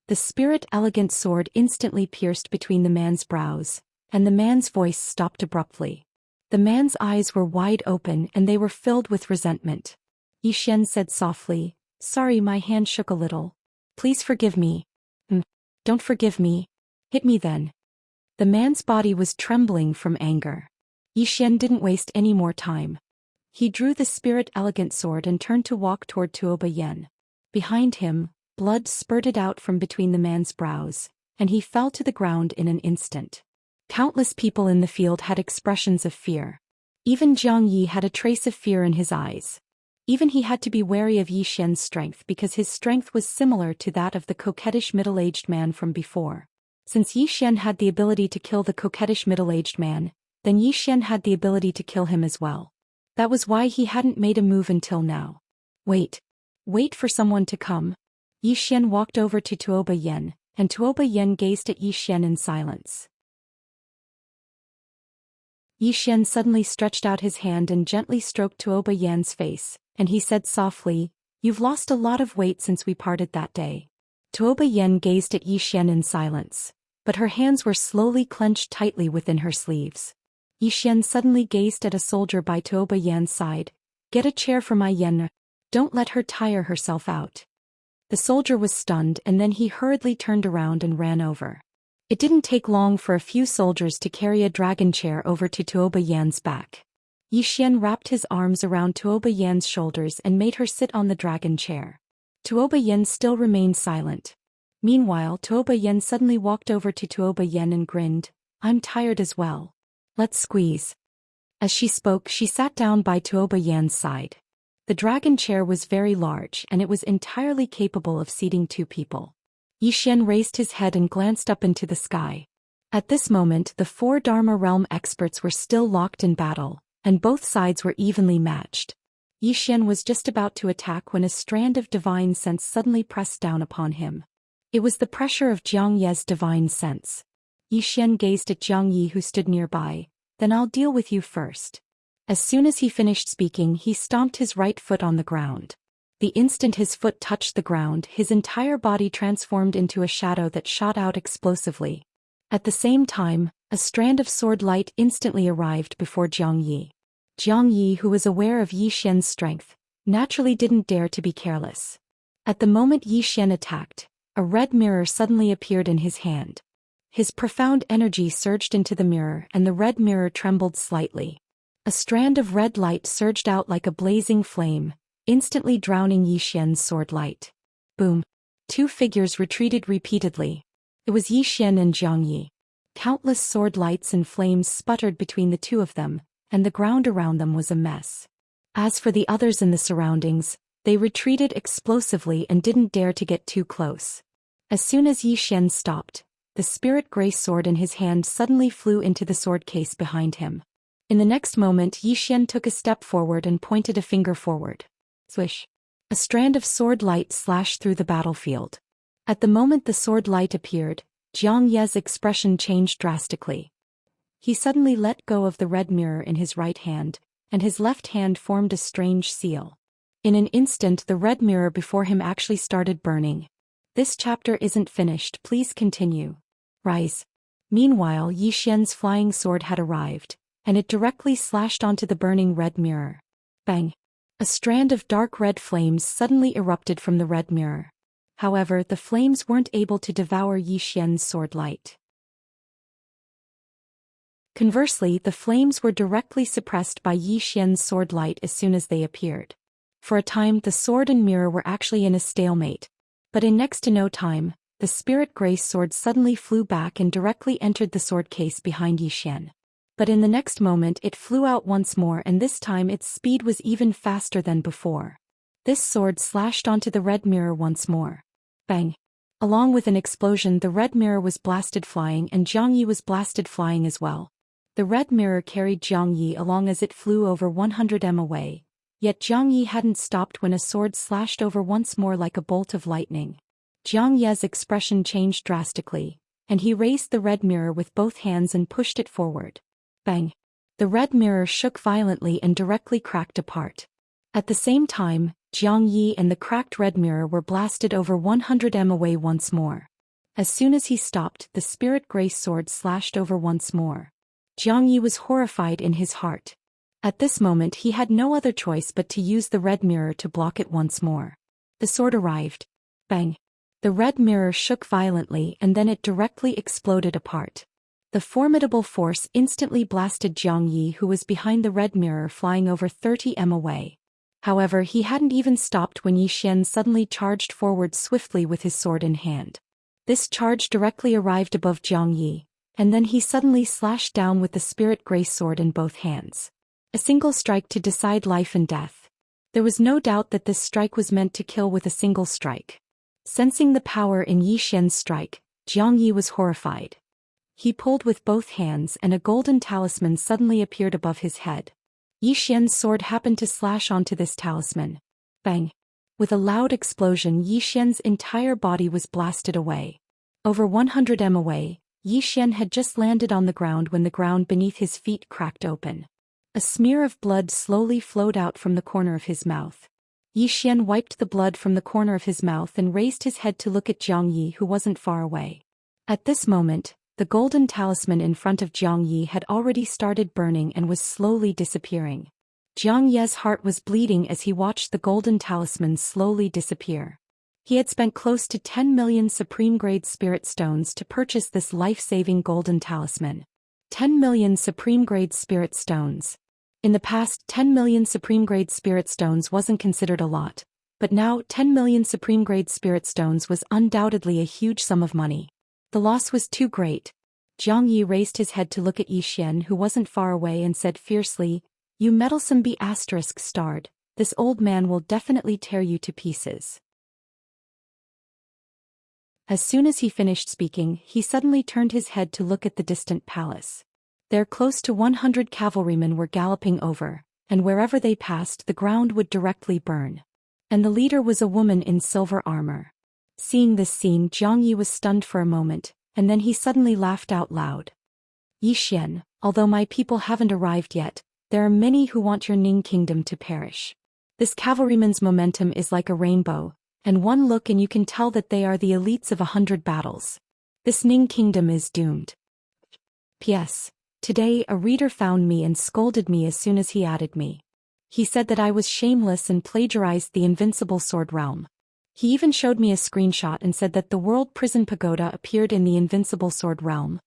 The spirit elegant sword instantly pierced between the man's brows, and the man's voice stopped abruptly. The man's eyes were wide open and they were filled with resentment. Yi Xian said softly, "Sorry, my hand shook a little. Please forgive me." "Don't forgive me. Hit me then." The man's body was trembling from anger. Yi Xian didn't waste any more time. He drew the spirit elegant sword and turned to walk toward Tuo Yen. Behind him, blood spurted out from between the man's brows, and he fell to the ground in an instant. Countless people in the field had expressions of fear. Even Jiang Yi had a trace of fear in his eyes. Even he had to be wary of Yi Xian's strength because his strength was similar to that of the coquettish middle-aged man from before. Since Yi Xian had the ability to kill the coquettish middle-aged man, then Yi Xian had the ability to kill him as well. That was why he hadn't made a move until now. Wait for someone to come. Yi Xian walked over to Tuo Yen, and Tuo Yen gazed at Yi Xian in silence. Yi Xian suddenly stretched out his hand and gently stroked Tuo Yan's face, and he said softly, "You've lost a lot of weight since we parted that day." Tuo Yen gazed at Yi Xian in silence, but her hands were slowly clenched tightly within her sleeves. Yi Xian suddenly gazed at a soldier by Tuo Yan's side. "Get a chair for my Yen. Don't let her tire herself out." The soldier was stunned and then he hurriedly turned around and ran over. It didn't take long for a few soldiers to carry a dragon chair over to Tuo Yan's back. Yi Xian wrapped his arms around Tuo Yan's shoulders and made her sit on the dragon chair. Tuo Yen still remained silent. Meanwhile, Tuo Yen suddenly walked over to Tuo Yen and grinned. "I'm tired as well. Let's squeeze." As she spoke, she sat down by Tuo Yan's side. The dragon chair was very large and it was entirely capable of seating 2 people. Yi Xian raised his head and glanced up into the sky. At this moment, the 4 Dharma realm experts were still locked in battle, and both sides were evenly matched. Yi Xian was just about to attack when a strand of divine sense suddenly pressed down upon him. It was the pressure of Jiang Ye's divine sense. Yi Xian gazed at Jiang Yi who stood nearby. "Then I'll deal with you first." As soon as he finished speaking, he stomped his right foot on the ground. The instant his foot touched the ground, his entire body transformed into a shadow that shot out explosively. At the same time, a strand of sword light instantly arrived before Jiang Yi. Jiang Yi, who was aware of Yi Xian's strength, naturally didn't dare to be careless. At the moment Yi Xian attacked, a red mirror suddenly appeared in his hand. His profound energy surged into the mirror and the red mirror trembled slightly. A strand of red light surged out like a blazing flame, instantly drowning Yi Xian's sword light. Boom! 2 figures retreated repeatedly. It was Yi Xian and Jiang Yi. Countless sword lights and flames sputtered between the 2 of them, and the ground around them was a mess. As for the others in the surroundings, they retreated explosively and didn't dare to get too close. As soon as Yi Xian stopped, the spirit gray sword in his hand suddenly flew into the sword case behind him. In the next moment Yi Xian took a step forward and pointed a finger forward. Swish! A strand of sword light slashed through the battlefield. At the moment the sword light appeared, Jiang Ye's expression changed drastically. He suddenly let go of the red mirror in his right hand, and his left hand formed a strange seal. In an instant the red mirror before him actually started burning. This chapter isn't finished, please continue. Rise. Meanwhile Yi Xian's flying sword had arrived, and it directly slashed onto the burning red mirror. Bang! A strand of dark red flames suddenly erupted from the red mirror. However, the flames weren't able to devour Yi Xian's sword light. Conversely, the flames were directly suppressed by Yi Xian's sword light as soon as they appeared. For a time the sword and mirror were actually in a stalemate. But in next to no time, the spirit grace sword suddenly flew back and directly entered the sword case behind Yi Xian. But in the next moment it flew out once more, and this time its speed was even faster than before. This sword slashed onto the red mirror once more. Bang! Along with an explosion the red mirror was blasted flying, and Jiang Yi was blasted flying as well. The red mirror carried Jiang Yi along as it flew over 100 m away. Yet Jiang Yi hadn't stopped when a sword slashed over once more like a bolt of lightning. Jiang Yi's expression changed drastically, and he raised the red mirror with both hands and pushed it forward. Bang! The red mirror shook violently and directly cracked apart. At the same time, Jiang Yi and the cracked red mirror were blasted over 100 m away once more. As soon as he stopped, the spirit grace sword slashed over once more. Jiang Yi was horrified in his heart. At this moment he had no other choice but to use the red mirror to block it once more. The sword arrived. Bang! The red mirror shook violently and then it directly exploded apart. The formidable force instantly blasted Jiang Yi, who was behind the red mirror flying over 30 m away. However, he hadn't even stopped when Yi Xian suddenly charged forward swiftly with his sword in hand. This charge directly arrived above Jiang Yi, and then he suddenly slashed down with the spirit grace sword in both hands. A single strike to decide life and death. There was no doubt that this strike was meant to kill with a single strike. Sensing the power in Yi Xian's strike, Jiang Yi was horrified. He pulled with both hands and a golden talisman suddenly appeared above his head. Yi Xian's sword happened to slash onto this talisman. Bang! With a loud explosion Yi Xian's entire body was blasted away. Over 100 m away, Yi Xian had just landed on the ground when the ground beneath his feet cracked open. A smear of blood slowly flowed out from the corner of his mouth. Yi Xian wiped the blood from the corner of his mouth and raised his head to look at Jiang Yi, who wasn't far away. At this moment, the golden talisman in front of Jiang Yi had already started burning and was slowly disappearing. Jiang Yi's heart was bleeding as he watched the golden talisman slowly disappear. He had spent close to 10 million supreme-grade spirit stones to purchase this life-saving golden talisman. 10 million supreme-grade spirit stones. In the past, 10 million supreme-grade spirit stones wasn't considered a lot, but now 10 million supreme-grade spirit stones was undoubtedly a huge sum of money. The loss was too great. Jiang Yi raised his head to look at Yi Xian, who wasn't far away, and said fiercely, "You meddlesome B*****, this old man will definitely tear you to pieces." As soon as he finished speaking, he suddenly turned his head to look at the distant palace. There close to 100 cavalrymen were galloping over, and wherever they passed the ground would directly burn. And the leader was a woman in silver armor. Seeing this scene, Jiang Yi was stunned for a moment, and then he suddenly laughed out loud. "Yi Xian, although my people haven't arrived yet, there are many who want your Ning kingdom to perish. This cavalryman's momentum is like a rainbow, and one look and you can tell that they are the elites of 100 battles. This Ning kingdom is doomed." P.S. Today a reader found me and scolded me as soon as he added me. He said that I was shameless and plagiarized the Invincible Sword Realm. He even showed me a screenshot and said that the World Prison Pagoda appeared in the Invincible Sword Realm.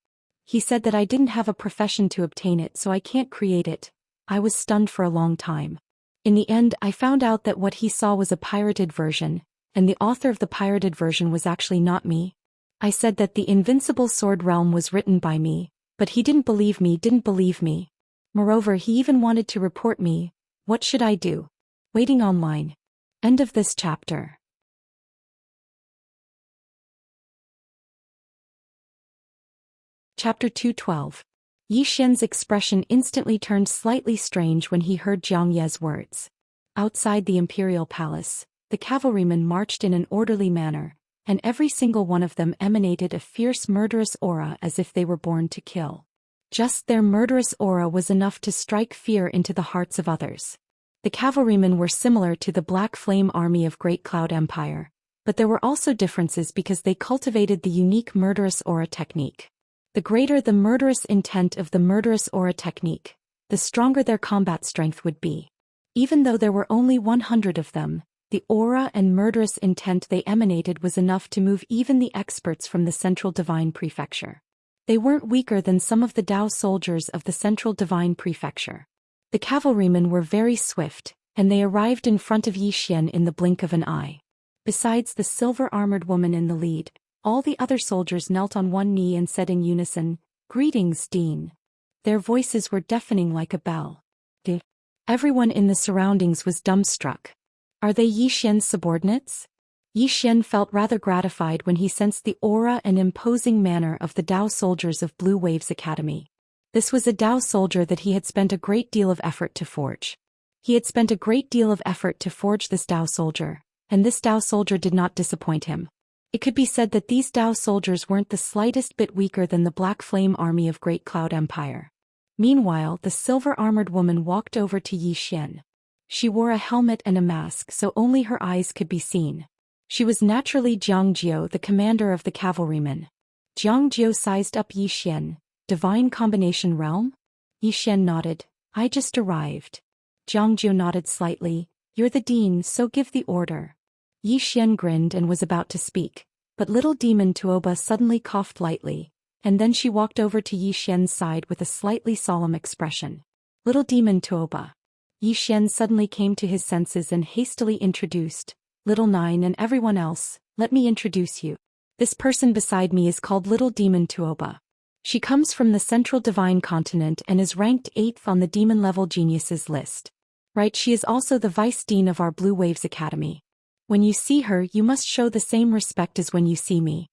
He said that I didn't have a profession to obtain it, so I can't create it. I was stunned for a long time. In the end, I found out that what he saw was a pirated version, and the author of the pirated version was actually not me. I said that the Invincible Sword Realm was written by me, but he didn't believe me. Moreover, he even wanted to report me. What should I do? Waiting online. End of this chapter. Chapter 212. Yi Xian's expression instantly turned slightly strange when he heard Jiang Yi's words. Outside the imperial palace, the cavalrymen marched in an orderly manner, and every single one of them emanated a fierce murderous aura as if they were born to kill. Just their murderous aura was enough to strike fear into the hearts of others. The cavalrymen were similar to the Black Flame Army of Great Cloud Empire, but there were also differences because they cultivated the unique murderous aura technique. The greater the murderous intent of the murderous aura technique, the stronger their combat strength would be. Even though there were only 100 of them, the aura and murderous intent they emanated was enough to move even the experts from the Central Divine Prefecture. They weren't weaker than some of the Dao soldiers of the Central Divine Prefecture. The cavalrymen were very swift, and they arrived in front of Zhou Xian in the blink of an eye. Besides the silver-armored woman in the lead, all the other soldiers knelt on one knee and said in unison, "Greetings, Dean." Their voices were deafening like a bell. Everyone in the surroundings was dumbstruck. Are they Zhou Xian's subordinates? Zhou Xian felt rather gratified when he sensed the aura and imposing manner of the Dao soldiers of Blue Waves Academy. This was a Dao soldier that he had spent a great deal of effort to forge. He had spent a great deal of effort to forge this Dao soldier, and this Dao soldier did not disappoint him. It could be said that these Dao soldiers weren't the slightest bit weaker than the Black Flame Army of Great Cloud Empire. Meanwhile, the silver-armored woman walked over to Zhou Xian. She wore a helmet and a mask so only her eyes could be seen. She was naturally Jiangjiu, the commander of the cavalrymen. Jiangjiu sized up Zhou Xian. Divine Combination Realm? Zhou Xian nodded. I just arrived. Jiangjiu nodded slightly. You're the dean, so give the order. Zhou Xian grinned and was about to speak, but little demon Tuoba suddenly coughed lightly, and then she walked over to Zhou Xian's side with a slightly solemn expression. Little demon Tuoba. Zhou Xian suddenly came to his senses and hastily introduced, Little Nine and everyone else, let me introduce you. This person beside me is called Little Demon Tuoba. She comes from the Central Divine Continent and is ranked 8th on the demon-level geniuses list. Right, she is also the vice dean of our Blue Waves Academy. When you see her, you must show the same respect as when you see me.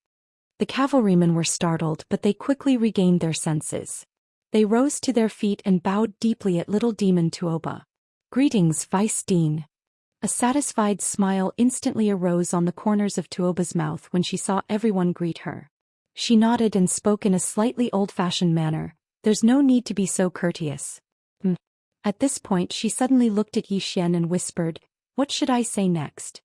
The cavalrymen were startled, but they quickly regained their senses. They rose to their feet and bowed deeply at Little Demon Tuoba. Greetings, Vice Dean. A satisfied smile instantly arose on the corners of Tuoba's mouth when she saw everyone greet her. She nodded and spoke in a slightly old-fashioned manner. There's no need to be so courteous. At this point she suddenly looked at Zhou Xian and whispered, what should I say next?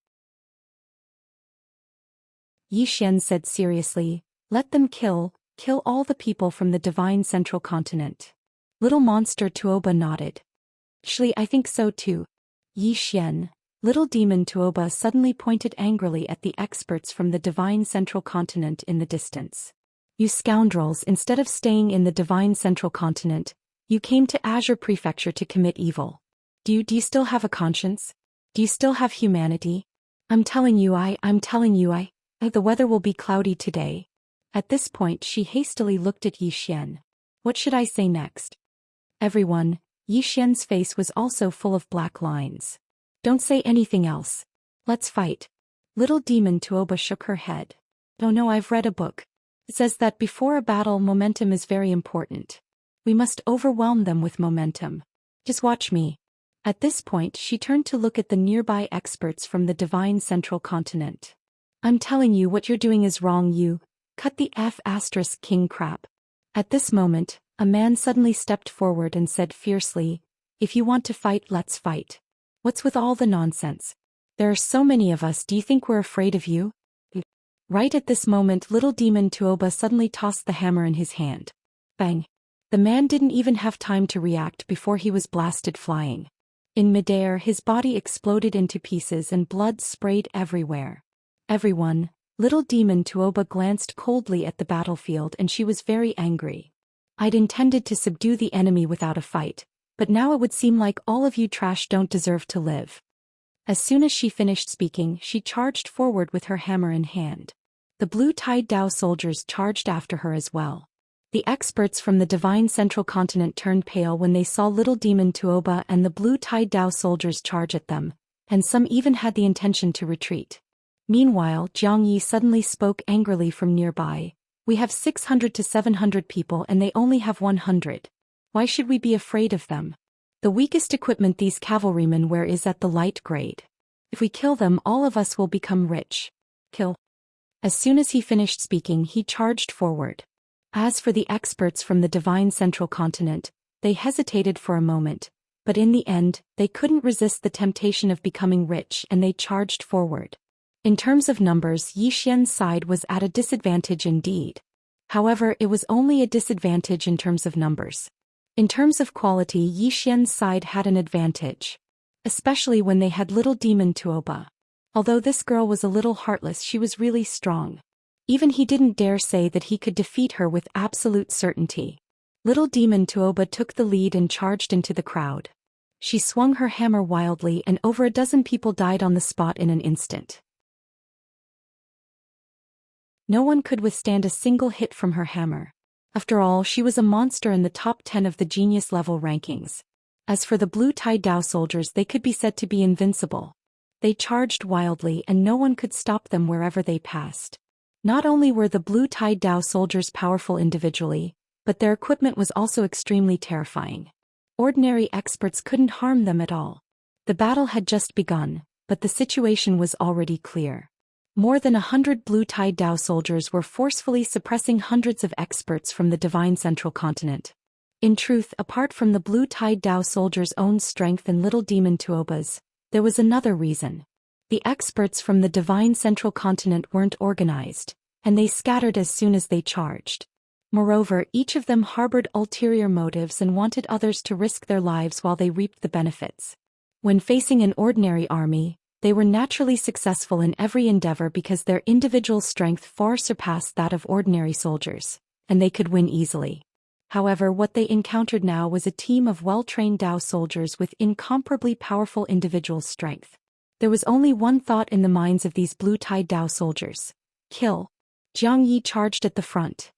Zhou Xian said seriously, let them kill all the people from the divine central continent. Little monster Tuoba nodded. Actually, I think so too. Zhou Xian. Little demon Tuoba suddenly pointed angrily at the experts from the divine central continent in the distance. You scoundrels, instead of staying in the divine central continent, you came to Azure Prefecture to commit evil. Do you still have a conscience? Do you still have humanity? I'm telling you, the weather will be cloudy today. At this point she hastily looked at Zhou Xian. What should I say next? Everyone, Zhou Xian's face was also full of black lines. Don't say anything else. Let's fight. Little demon Tuoba shook her head. Oh no, I've read a book. It says that before a battle momentum is very important. We must overwhelm them with momentum. Just watch me. At this point she turned to look at the nearby experts from the divine central continent. I'm telling you what you're doing is wrong, you. Cut the F** king crap. At this moment, a man suddenly stepped forward and said fiercely, if you want to fight, let's fight. What's with all the nonsense? There are so many of us, do you think we're afraid of you? Right at this moment little demon Tuoba suddenly tossed the hammer in his hand. Bang! The man didn't even have time to react before he was blasted flying. In midair his body exploded into pieces and blood sprayed everywhere. Everyone, little demon Tuoba glanced coldly at the battlefield and she was very angry. I'd intended to subdue the enemy without a fight, but now it would seem like all of you trash don't deserve to live. As soon as she finished speaking, she charged forward with her hammer in hand. The blue-tied Dao soldiers charged after her as well. The experts from the divine central continent turned pale when they saw little demon Tuoba and the blue-tied Dao soldiers charge at them, and some even had the intention to retreat. Meanwhile, Jiang Yi suddenly spoke angrily from nearby. We have 600 to 700 people and they only have 100. Why should we be afraid of them? The weakest equipment these cavalrymen wear is at the light grade. If we kill them, all of us will become rich. Kill. As soon as he finished speaking, he charged forward. As for the experts from the divine central continent, they hesitated for a moment, But in the end, they couldn't resist the temptation of becoming rich and they charged forward. In terms of numbers, Xian's side was at a disadvantage indeed. However, it was only a disadvantage in terms of numbers. In terms of quality, Xian's side had an advantage. Especially when they had little demon Tuoba. Although this girl was a little heartless, she was really strong. Even he didn't dare say that he could defeat her with absolute certainty. Little demon Tuoba took the lead and charged into the crowd. She swung her hammer wildly and over a dozen people died on the spot in an instant. No one could withstand a single hit from her hammer. After all, she was a monster in the top 10 of the genius level rankings. As for the blue-tie Dao soldiers, they could be said to be invincible. They charged wildly and no one could stop them wherever they passed. Not only were the blue-tie Dao soldiers powerful individually, but their equipment was also extremely terrifying. Ordinary experts couldn't harm them at all. The battle had just begun, but the situation was already clear. More than 100 blue-tie Dao soldiers were forcefully suppressing hundreds of experts from the Divine Central Continent. In truth, apart from the blue-tie Dao soldiers' own strength and little demon Tuoba's, there was another reason. The experts from the Divine Central Continent weren't organized, and they scattered as soon as they charged. Moreover, each of them harbored ulterior motives and wanted others to risk their lives while they reaped the benefits. When facing an ordinary army, they were naturally successful in every endeavor because their individual strength far surpassed that of ordinary soldiers, and they could win easily. However, what they encountered now was a team of well-trained Dao soldiers with incomparably powerful individual strength. There was only one thought in the minds of these blue-tie Dao soldiers: kill. Jiang Yi charged at the front.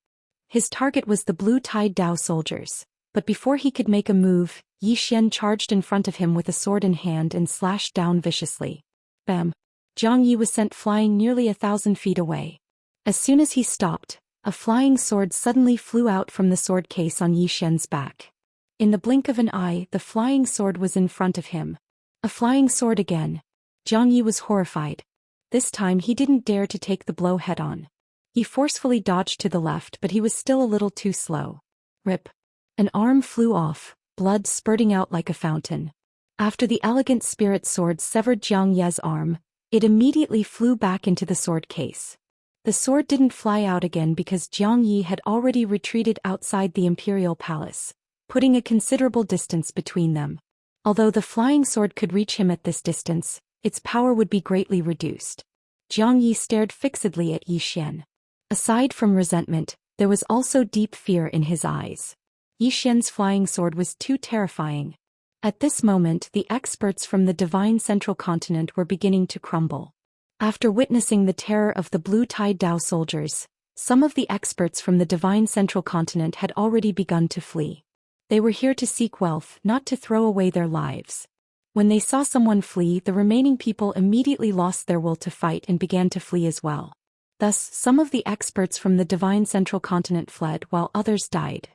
His target was the blue-tie Dao soldiers, but before he could make a move, Xian charged in front of him with a sword in hand and slashed down viciously. Bam! Jiang Yi was sent flying nearly 1,000 feet away. As soon as he stopped, a flying sword suddenly flew out from the sword case on Xian's back. In the blink of an eye, the flying sword was in front of him. A flying sword again. Jiang Yi was horrified. This time he didn't dare to take the blow head-on. He forcefully dodged to the left, but he was still a little too slow. Rip! An arm flew off, blood spurting out like a fountain. After the elegant spirit sword severed Jiang Ye's arm, it immediately flew back into the sword case. The sword didn't fly out again because Jiang Yi had already retreated outside the imperial palace, putting a considerable distance between them. Although the flying sword could reach him at this distance, its power would be greatly reduced. Jiang Yi stared fixedly at Xian. Aside from resentment, there was also deep fear in his eyes. Xian's flying sword was too terrifying. At this moment, the experts from the Divine Central Continent were beginning to crumble. After witnessing the terror of the blue-tie Dao soldiers, some of the experts from the Divine Central Continent had already begun to flee. They were here to seek wealth, not to throw away their lives. When they saw someone flee, the remaining people immediately lost their will to fight and began to flee as well. Thus, some of the experts from the Divine Central Continent fled while others died.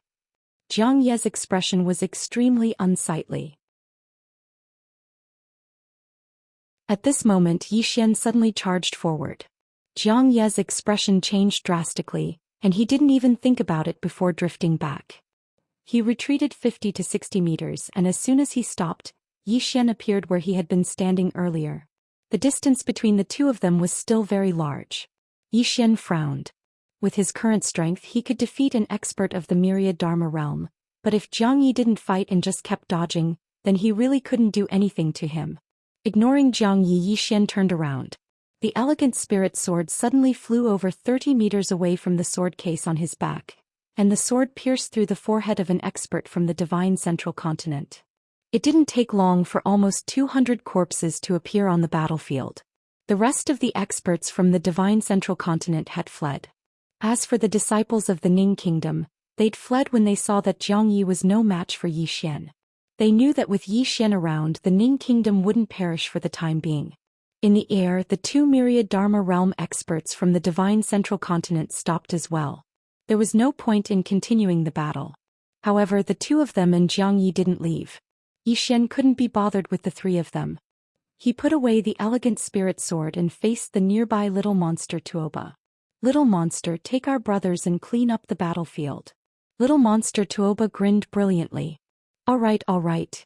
Jiang Ye's expression was extremely unsightly. At this moment, Xian suddenly charged forward. Jiang Ye's expression changed drastically, and he didn't even think about it before drifting back. He retreated 50 to 60 meters, and as soon as he stopped, Xian appeared where he had been standing earlier. The distance between the two of them was still very large. Xian frowned. With his current strength, he could defeat an expert of the myriad Dharma realm, but if Jiang Yi didn't fight and just kept dodging, then he really couldn't do anything to him. Ignoring Jiang Yi, Xian turned around. The elegant spirit sword suddenly flew over 30 meters away from the sword case on his back, and the sword pierced through the forehead of an expert from the Divine Central Continent. It didn't take long for almost 200 corpses to appear on the battlefield. The rest of the experts from the Divine Central Continent had fled. As for the disciples of the Ning Kingdom, they'd fled when they saw that Jiang Yi was no match for Xian. They knew that with Xian around, the Ning Kingdom wouldn't perish for the time being. In the air, the two myriad Dharma realm experts from the Divine Central Continent stopped as well. There was no point in continuing the battle. However, the two of them and Jiang Yi didn't leave. Xian couldn't be bothered with the three of them. He put away the elegant spirit sword and faced the nearby little monster Tuoba. Little monster, take our brothers and clean up the battlefield. Little monster Tuoba grinned brilliantly. All right.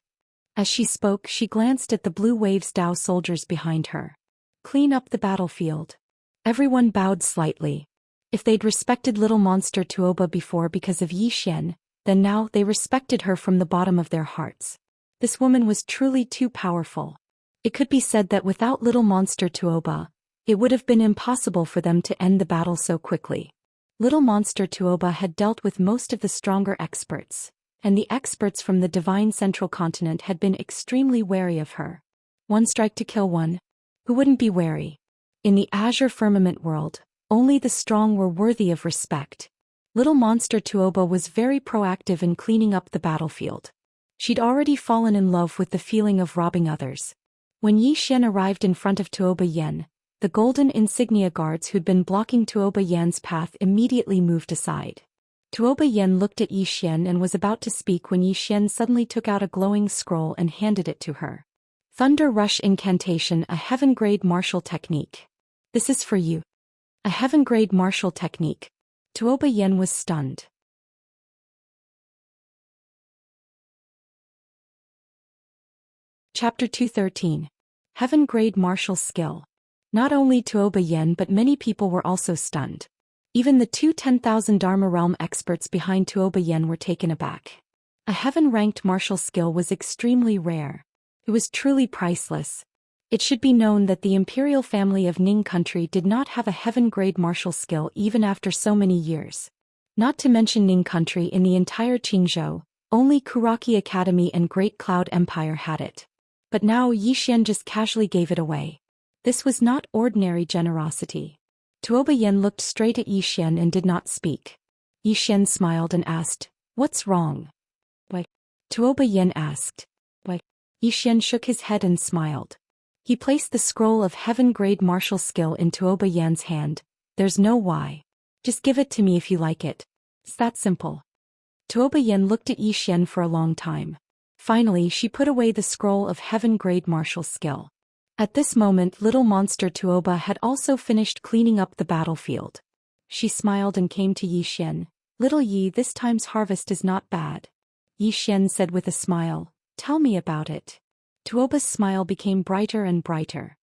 As she spoke, she glanced at the Blue Waves Dao soldiers behind her. Clean up the battlefield. Everyone bowed slightly. If they'd respected little monster Tuoba before because of Yi Xian, then now they respected her from the bottom of their hearts. This woman was truly too powerful. It could be said that without little monster Tuoba, it would have been impossible for them to end the battle so quickly. Little monster Tuoba had dealt with most of the stronger experts, and the experts from the divine central continent had been extremely wary of her. One strike to kill one. Who wouldn't be wary? In the azure firmament world, only the strong were worthy of respect. Little monster Tuoba was very proactive in cleaning up the battlefield. She'd already fallen in love with the feeling of robbing others. When Yi Xian arrived in front of Tuoba Yen, the golden insignia guards who'd been blocking Tuoba Yen's path immediately moved aside. Tuoba Yen looked at Yi Xian and was about to speak when Yi Xian suddenly took out a glowing scroll and handed it to her. Thunder Rush Incantation, a heaven-grade martial technique. This is for you. A heaven-grade martial technique. Tuoba Yen was stunned. Chapter 213. Heaven-grade martial skill. Not only Tuoba Yen but many people were also stunned. Even the two 10,000 Dharma Realm experts behind Tuoba Yen were taken aback. A heaven-ranked martial skill was extremely rare. It was truly priceless. It should be known that the imperial family of Ning country did not have a heaven-grade martial skill even after so many years. Not to mention Ning country, in the entire Qingzhou, only Kuraki Academy and Great Cloud Empire had it. But now Yi Xian just casually gave it away. This was not ordinary generosity. Tuoba Yen looked straight at Yi Xian and did not speak. Yi Xian smiled and asked, "What's wrong?" "Why?" Tuoba Yen asked. "Why?" Yi Xian shook his head and smiled. He placed the scroll of heaven-grade martial skill in Tuoba Yen's hand. "There's no why. Just give it to me if you like it. It's that simple." Tuoba Yen looked at Yi Xian for a long time. Finally, she put away the scroll of heaven-grade martial skill. At this moment, little monster Tuoba had also finished cleaning up the battlefield. She smiled and came to Yi Xian. "Little Yi, this time's harvest is not bad." Yi Xian said with a smile, "Tell me about it." Tuoba's smile became brighter and brighter.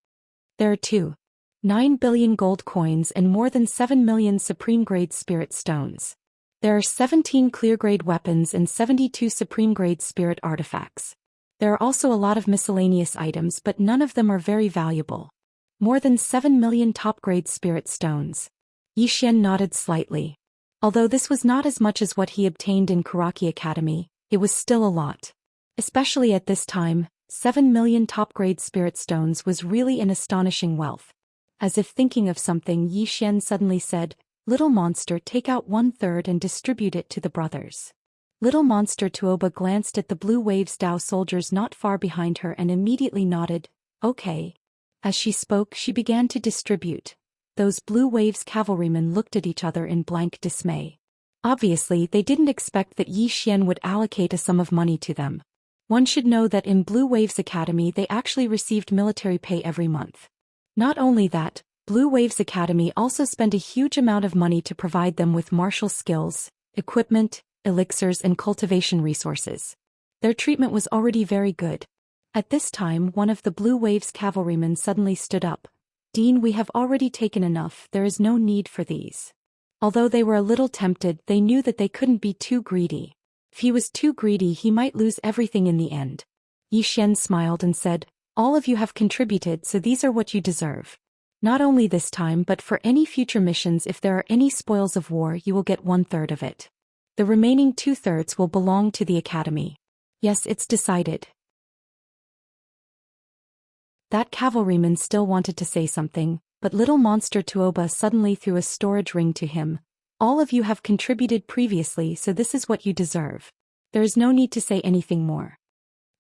"There are 2.9 billion gold coins and more than 7 million supreme-grade spirit stones. There are 17 clear-grade weapons and 72 supreme-grade spirit artifacts. There are also a lot of miscellaneous items, but none of them are very valuable. More than 7 million top-grade spirit stones." Yi Xian nodded slightly. Although this was not as much as what he obtained in Kuraki Academy, it was still a lot. Especially at this time, 7 million top-grade spirit stones was really an astonishing wealth. As if thinking of something, Yi Xian suddenly said, "Little monster, take out 1/3 and distribute it to the brothers." Little monster Tuoba glanced at the Blue Waves Dao soldiers not far behind her and immediately nodded, "Okay." As she spoke, she began to distribute. Those Blue Waves cavalrymen looked at each other in blank dismay. Obviously, they didn't expect that Yi Xian would allocate a sum of money to them. One should know that in Blue Waves Academy they actually received military pay every month. Not only that, Blue Waves Academy also spent a huge amount of money to provide them with martial skills, equipment, elixirs and cultivation resources. Their treatment was already very good. At this time, one of the Blue Waves cavalrymen suddenly stood up. "Dean, we have already taken enough, there is no need for these." Although they were a little tempted, they knew that they couldn't be too greedy. If he was too greedy, he might lose everything in the end. Yi Xian smiled and said, "All of you have contributed, so these are what you deserve. Not only this time but for any future missions, if there are any spoils of war, you will get 1/3 of it. The remaining 2/3 will belong to the Academy." "Yes, it's decided." That cavalryman still wanted to say something, but little monster Tuoba suddenly threw a storage ring to him. "All of you have contributed previously, so this is what you deserve. There is no need to say anything more."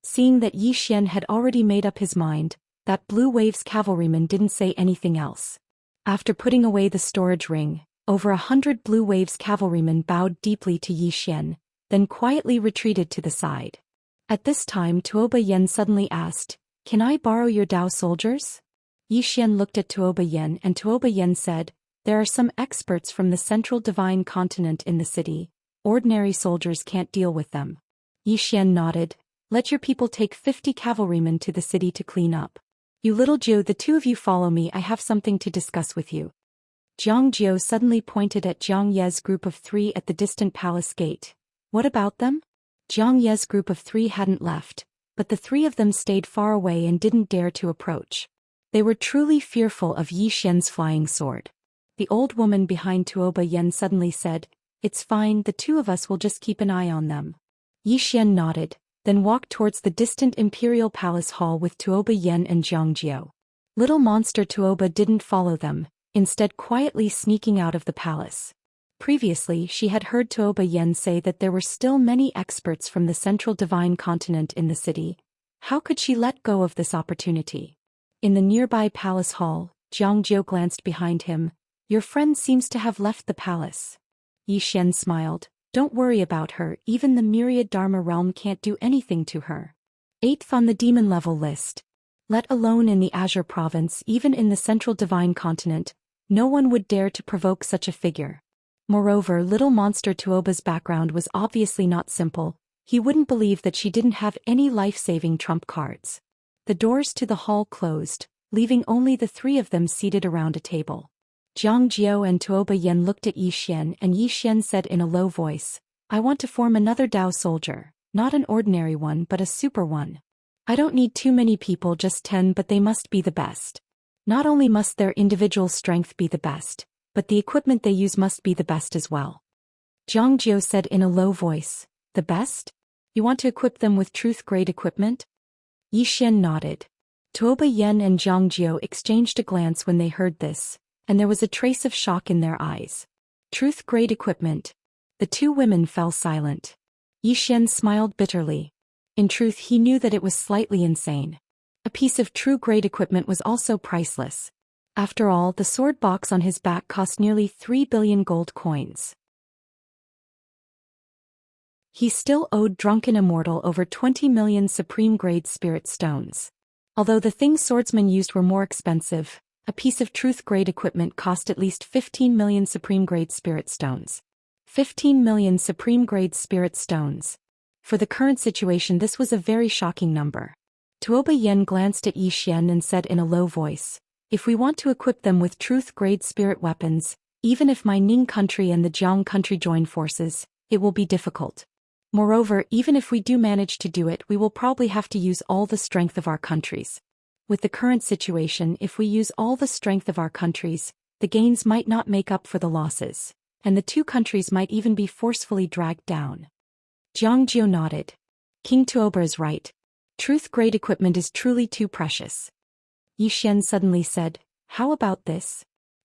Seeing that Yi Xian had already made up his mind, that Blue Waves cavalryman didn't say anything else. After putting away the storage ring, over 100 Blue Waves cavalrymen bowed deeply to Yi Xian, then quietly retreated to the side. At this time Tuoba Yen suddenly asked, "Can I borrow your Dao soldiers?" Yi Xian looked at Tuoba Yen and Tuoba Yen said, "There are some experts from the central divine continent in the city. Ordinary soldiers can't deal with them." Yi Xian nodded. Let your people take 50 cavalrymen to the city to clean up. You little Zhou, the two of you follow me, I have something to discuss with you. Jiang Jiu suddenly pointed at Jiang Ye's group of 3 at the distant palace gate. What about them? Jiang Ye's group of 3 hadn't left, but the 3 of them stayed far away and didn't dare to approach. They were truly fearful of Yi Xian's flying sword. The old woman behind Tuoba Yen suddenly said, "It's fine, the 2 of us will just keep an eye on them." Yi Xian nodded, then walked towards the distant imperial palace hall with Tuoba Yen and Jiang Jiu. Little monster Tuoba didn't follow them, instead quietly sneaking out of the palace. Previously she had heard Tuoba Yen say that there were still many experts from the central divine continent in the city. How could she let go of this opportunity? In the nearby palace hall, Jiang Jiu glanced behind him. Your friend seems to have left the palace. Yi Xian smiled. Don't worry about her, even the myriad Dharma realm can't do anything to her. 8th on the demon level list. Let alone in the Azure province, even in the central divine continent, no one would dare to provoke such a figure. Moreover, little monster Tuoba's background was obviously not simple. He wouldn't believe that she didn't have any life-saving trump cards. The doors to the hall closed, leaving only the 3 of them seated around a table. Jiang Jiu and Tuoba Yen looked at Yi Xian, and Yi Xian said in a low voice, I want to form another Dao soldier, not an ordinary one but a super one. I don't need too many people, just 10, but they must be the best. Not only must their individual strength be the best, but the equipment they use must be the best as well. Jiang Jiu said in a low voice, the best? You want to equip them with truth-grade equipment? Yi Xian nodded. Tuoba Yen and Jiang Jiu exchanged a glance when they heard this, and there was a trace of shock in their eyes. Truth-grade equipment. The 2 women fell silent. Yi Xian smiled bitterly. In truth, he knew that it was slightly insane. A piece of true-grade equipment was also priceless. After all, the sword box on his back cost nearly 3 billion gold coins. He still owed Drunken Immortal over 20 million supreme-grade spirit stones. Although the things swordsmen used were more expensive, a piece of truth-grade equipment cost at least 15 million supreme-grade spirit stones. 15 million supreme-grade spirit stones. For the current situation, this was a very shocking number. Tuoba Yen glanced at Yi Xian and said in a low voice, if we want to equip them with truth-grade spirit weapons, even if my Ning country and the Jiang country join forces, it will be difficult. Moreover, even if we do manage to do it, we will probably have to use all the strength of our countries. With the current situation, if we use all the strength of our countries, the gains might not make up for the losses, and the 2 countries might even be forcefully dragged down. Jiang Jiu nodded. King Tuoba is right. Truth-grade equipment is truly too precious. Yi Xian suddenly said, how about this?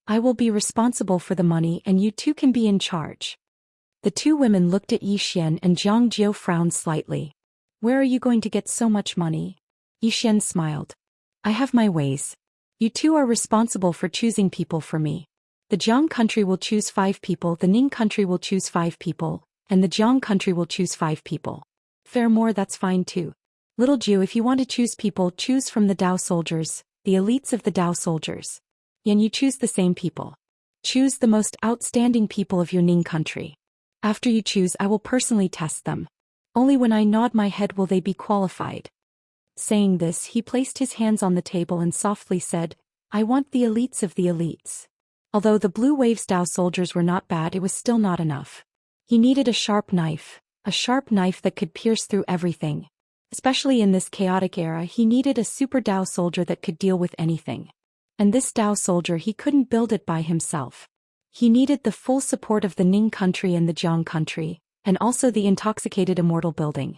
I will be responsible for the money and you 2 can be in charge. The 2 women looked at Yi Xian and Jiang Jiu frowned slightly. Where are you going to get so much money? Yi Xian smiled. I have my ways. You 2 are responsible for choosing people for me. The Jiang country will choose 5 people, the Ning country will choose 5 people, and the Jiang country will choose 5 people. Fair more, that's fine too. Little Jiu, if you want to choose people, choose from the Dao soldiers, the elites of the Dao soldiers. Yen, you choose the same people. Choose the most outstanding people of your Ning country. After you choose, I will personally test them. Only when I nod my head will they be qualified. Saying this, he placed his hands on the table and softly said, I want the elites of the elites. Although the Blue Waves Dao soldiers were not bad, it was still not enough. He needed a sharp knife that could pierce through everything. Especially in this chaotic era, he needed a super Dao soldier that could deal with anything. And this Dao soldier, he couldn't build it by himself. He needed the full support of the Ning country and the Jiang country, and also the intoxicated immortal building.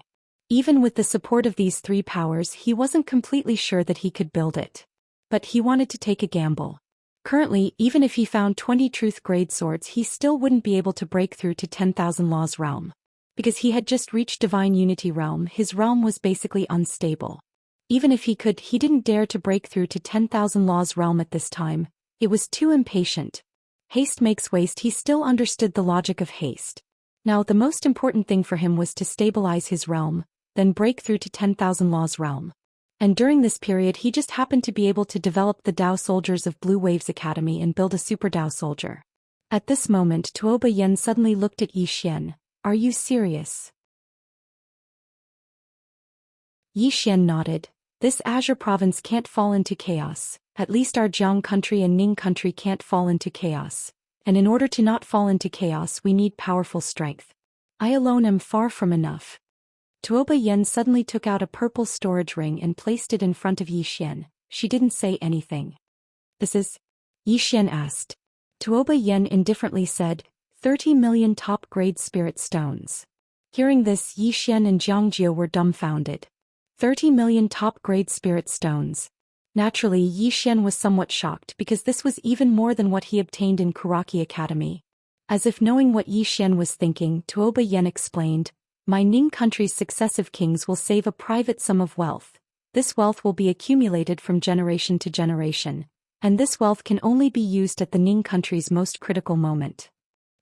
Even with the support of these 3 powers, he wasn't completely sure that he could build it. But he wanted to take a gamble. Currently, even if he found 20 truth-grade swords, he still wouldn't be able to break through to 10,000 Laws realm. Because he had just reached Divine Unity realm, his realm was basically unstable. Even if he could, he didn't dare to break through to 10,000 Laws realm at this time. It was too impatient. Haste makes waste. He still understood the logic of haste. Now, the most important thing for him was to stabilize his realm, then break through to 10,000 Laws realm. And during this period, he just happened to be able to develop the Dao soldiers of Blue Waves Academy and build a super Dao soldier. At this moment, Tuoba Yen suddenly looked at Yi Xian. Are you serious? Yi Xian nodded. This Azure province can't fall into chaos. At least our Jiang country and Ning country can't fall into chaos. And in order to not fall into chaos we need powerful strength. I alone am far from enough. Tuoba Yen suddenly took out a purple storage ring and placed it in front of Yi Xian. She didn't say anything. This is? Yi Xian asked. Tuoba Yen indifferently said, 30 million top-grade spirit stones. Hearing this, Yi Xian and Jiangjie were dumbfounded. 30 million top-grade spirit stones. Naturally, Yi Xian was somewhat shocked because this was even more than what he obtained in Kuraki Academy. As if knowing what Yi Xian was thinking, Tuoba Yen explained, my Ning country's successive kings will save a private sum of wealth. This wealth will be accumulated from generation to generation, and this wealth can only be used at the Ning country's most critical moment.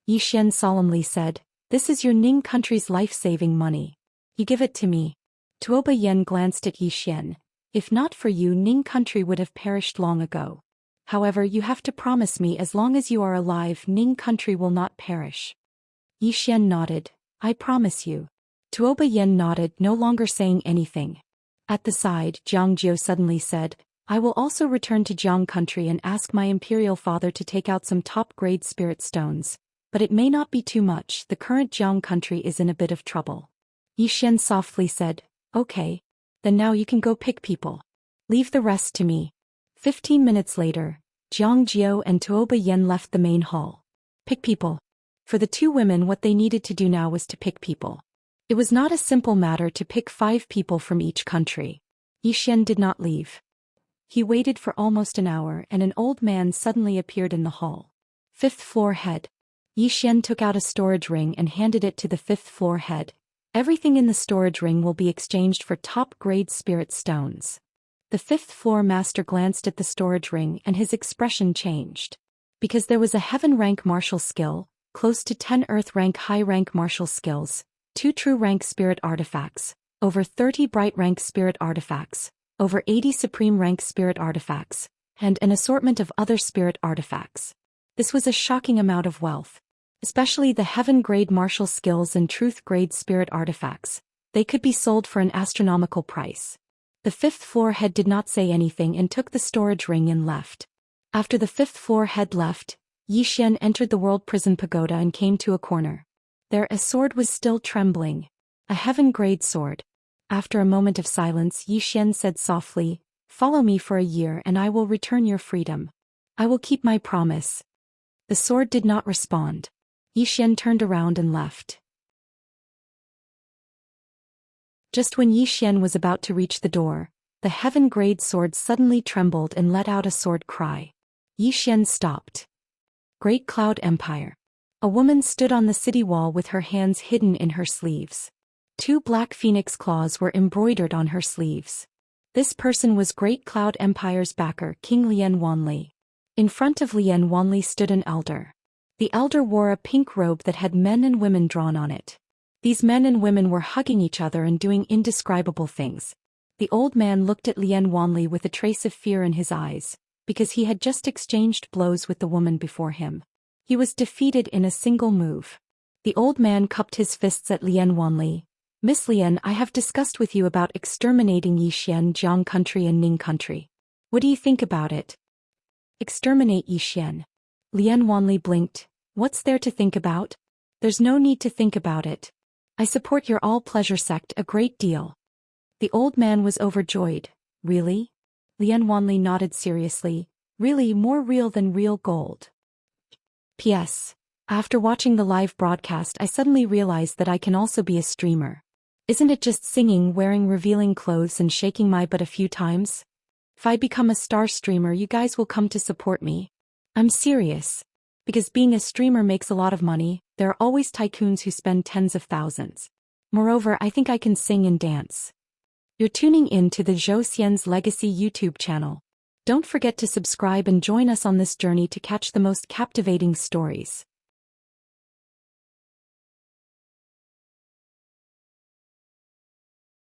Yi Xian solemnly said, this is your Ning country's life-saving money. You give it to me. Tuoba Yen glanced at Yi Xian. If not for you, Ning country would have perished long ago. However, you have to promise me as long as you are alive, Ning country will not perish. Yi Xian nodded. I promise you. Tuoba Yen nodded, no longer saying anything. At the side, Jiangjie suddenly said, I will also return to Jiang country and ask my imperial father to take out some top-grade spirit stones. But it may not be too much, the current Jiang country is in a bit of trouble. Yi Xian softly said, okay. Then now you can go pick people. Leave the rest to me. 15 minutes later, Jiangjie and Tuoba Yen left the main hall. Pick people. For the two women, what they needed to do now was to pick people. It was not a simple matter to pick 5 people from each country. Yi Xian did not leave. He waited for almost an hour and an old man suddenly appeared in the hall. 5th floor head. Yi Xian took out a storage ring and handed it to the 5th floor head. Everything in the storage ring will be exchanged for top-grade spirit stones. The 5th floor master glanced at the storage ring and his expression changed. Because there was a heaven-rank martial skill, close to 10 earth-rank high-rank martial skills, 2 true-rank spirit artifacts, over 30 bright-rank spirit artifacts, over 80 supreme-rank spirit artifacts, and an assortment of other spirit artifacts. This was a shocking amount of wealth. Especially the heaven-grade martial skills and truth-grade spirit artifacts. They could be sold for an astronomical price. The 5th floor head did not say anything and took the storage ring and left. After the 5th floor head left, Yi Xian entered the World Prison Pagoda and came to a corner. There a sword was still trembling. A heaven-grade sword. After a moment of silence, Yi Xian said softly, follow me for a year and I will return your freedom. I will keep my promise. The sword did not respond. Yi Xian turned around and left. Just when Yi Xian was about to reach the door, the heaven-grade sword suddenly trembled and let out a sword cry. Yi Xian stopped. Great Cloud Empire. A woman stood on the city wall with her hands hidden in her sleeves. 2 black phoenix claws were embroidered on her sleeves. This person was Great Cloud Empire's backer, King Lian Wanli. In front of Lian Wanli stood an elder. The elder wore a pink robe that had men and women drawn on it. These men and women were hugging each other and doing indescribable things. The old man looked at Lian Wanli with a trace of fear in his eyes, because he had just exchanged blows with the woman before him. He was defeated in a single move. The old man cupped his fists at Lian Wanli. Miss Lian, I have discussed with you about exterminating Yi Xian, Jiang country and Ning country. What do you think about it? Exterminate Yi Xian. Lian Wanli blinked. What's there to think about? There's no need to think about it. I support your all-pleasure sect a great deal. The old man was overjoyed. Really? Lian Wanli nodded seriously. Really, more real than real gold. P.S. After watching the live broadcast, I suddenly realized that I can also be a streamer. Isn't it just singing, wearing revealing clothes and shaking my butt a few times? If I become a star streamer, you guys will come to support me. I'm serious. Because being a streamer makes a lot of money, there are always tycoons who spend tens of thousands. Moreover, I think I can sing and dance. You're tuning in to the Zhou Xian's Legacy YouTube channel. Don't forget to subscribe and join us on this journey to catch the most captivating stories.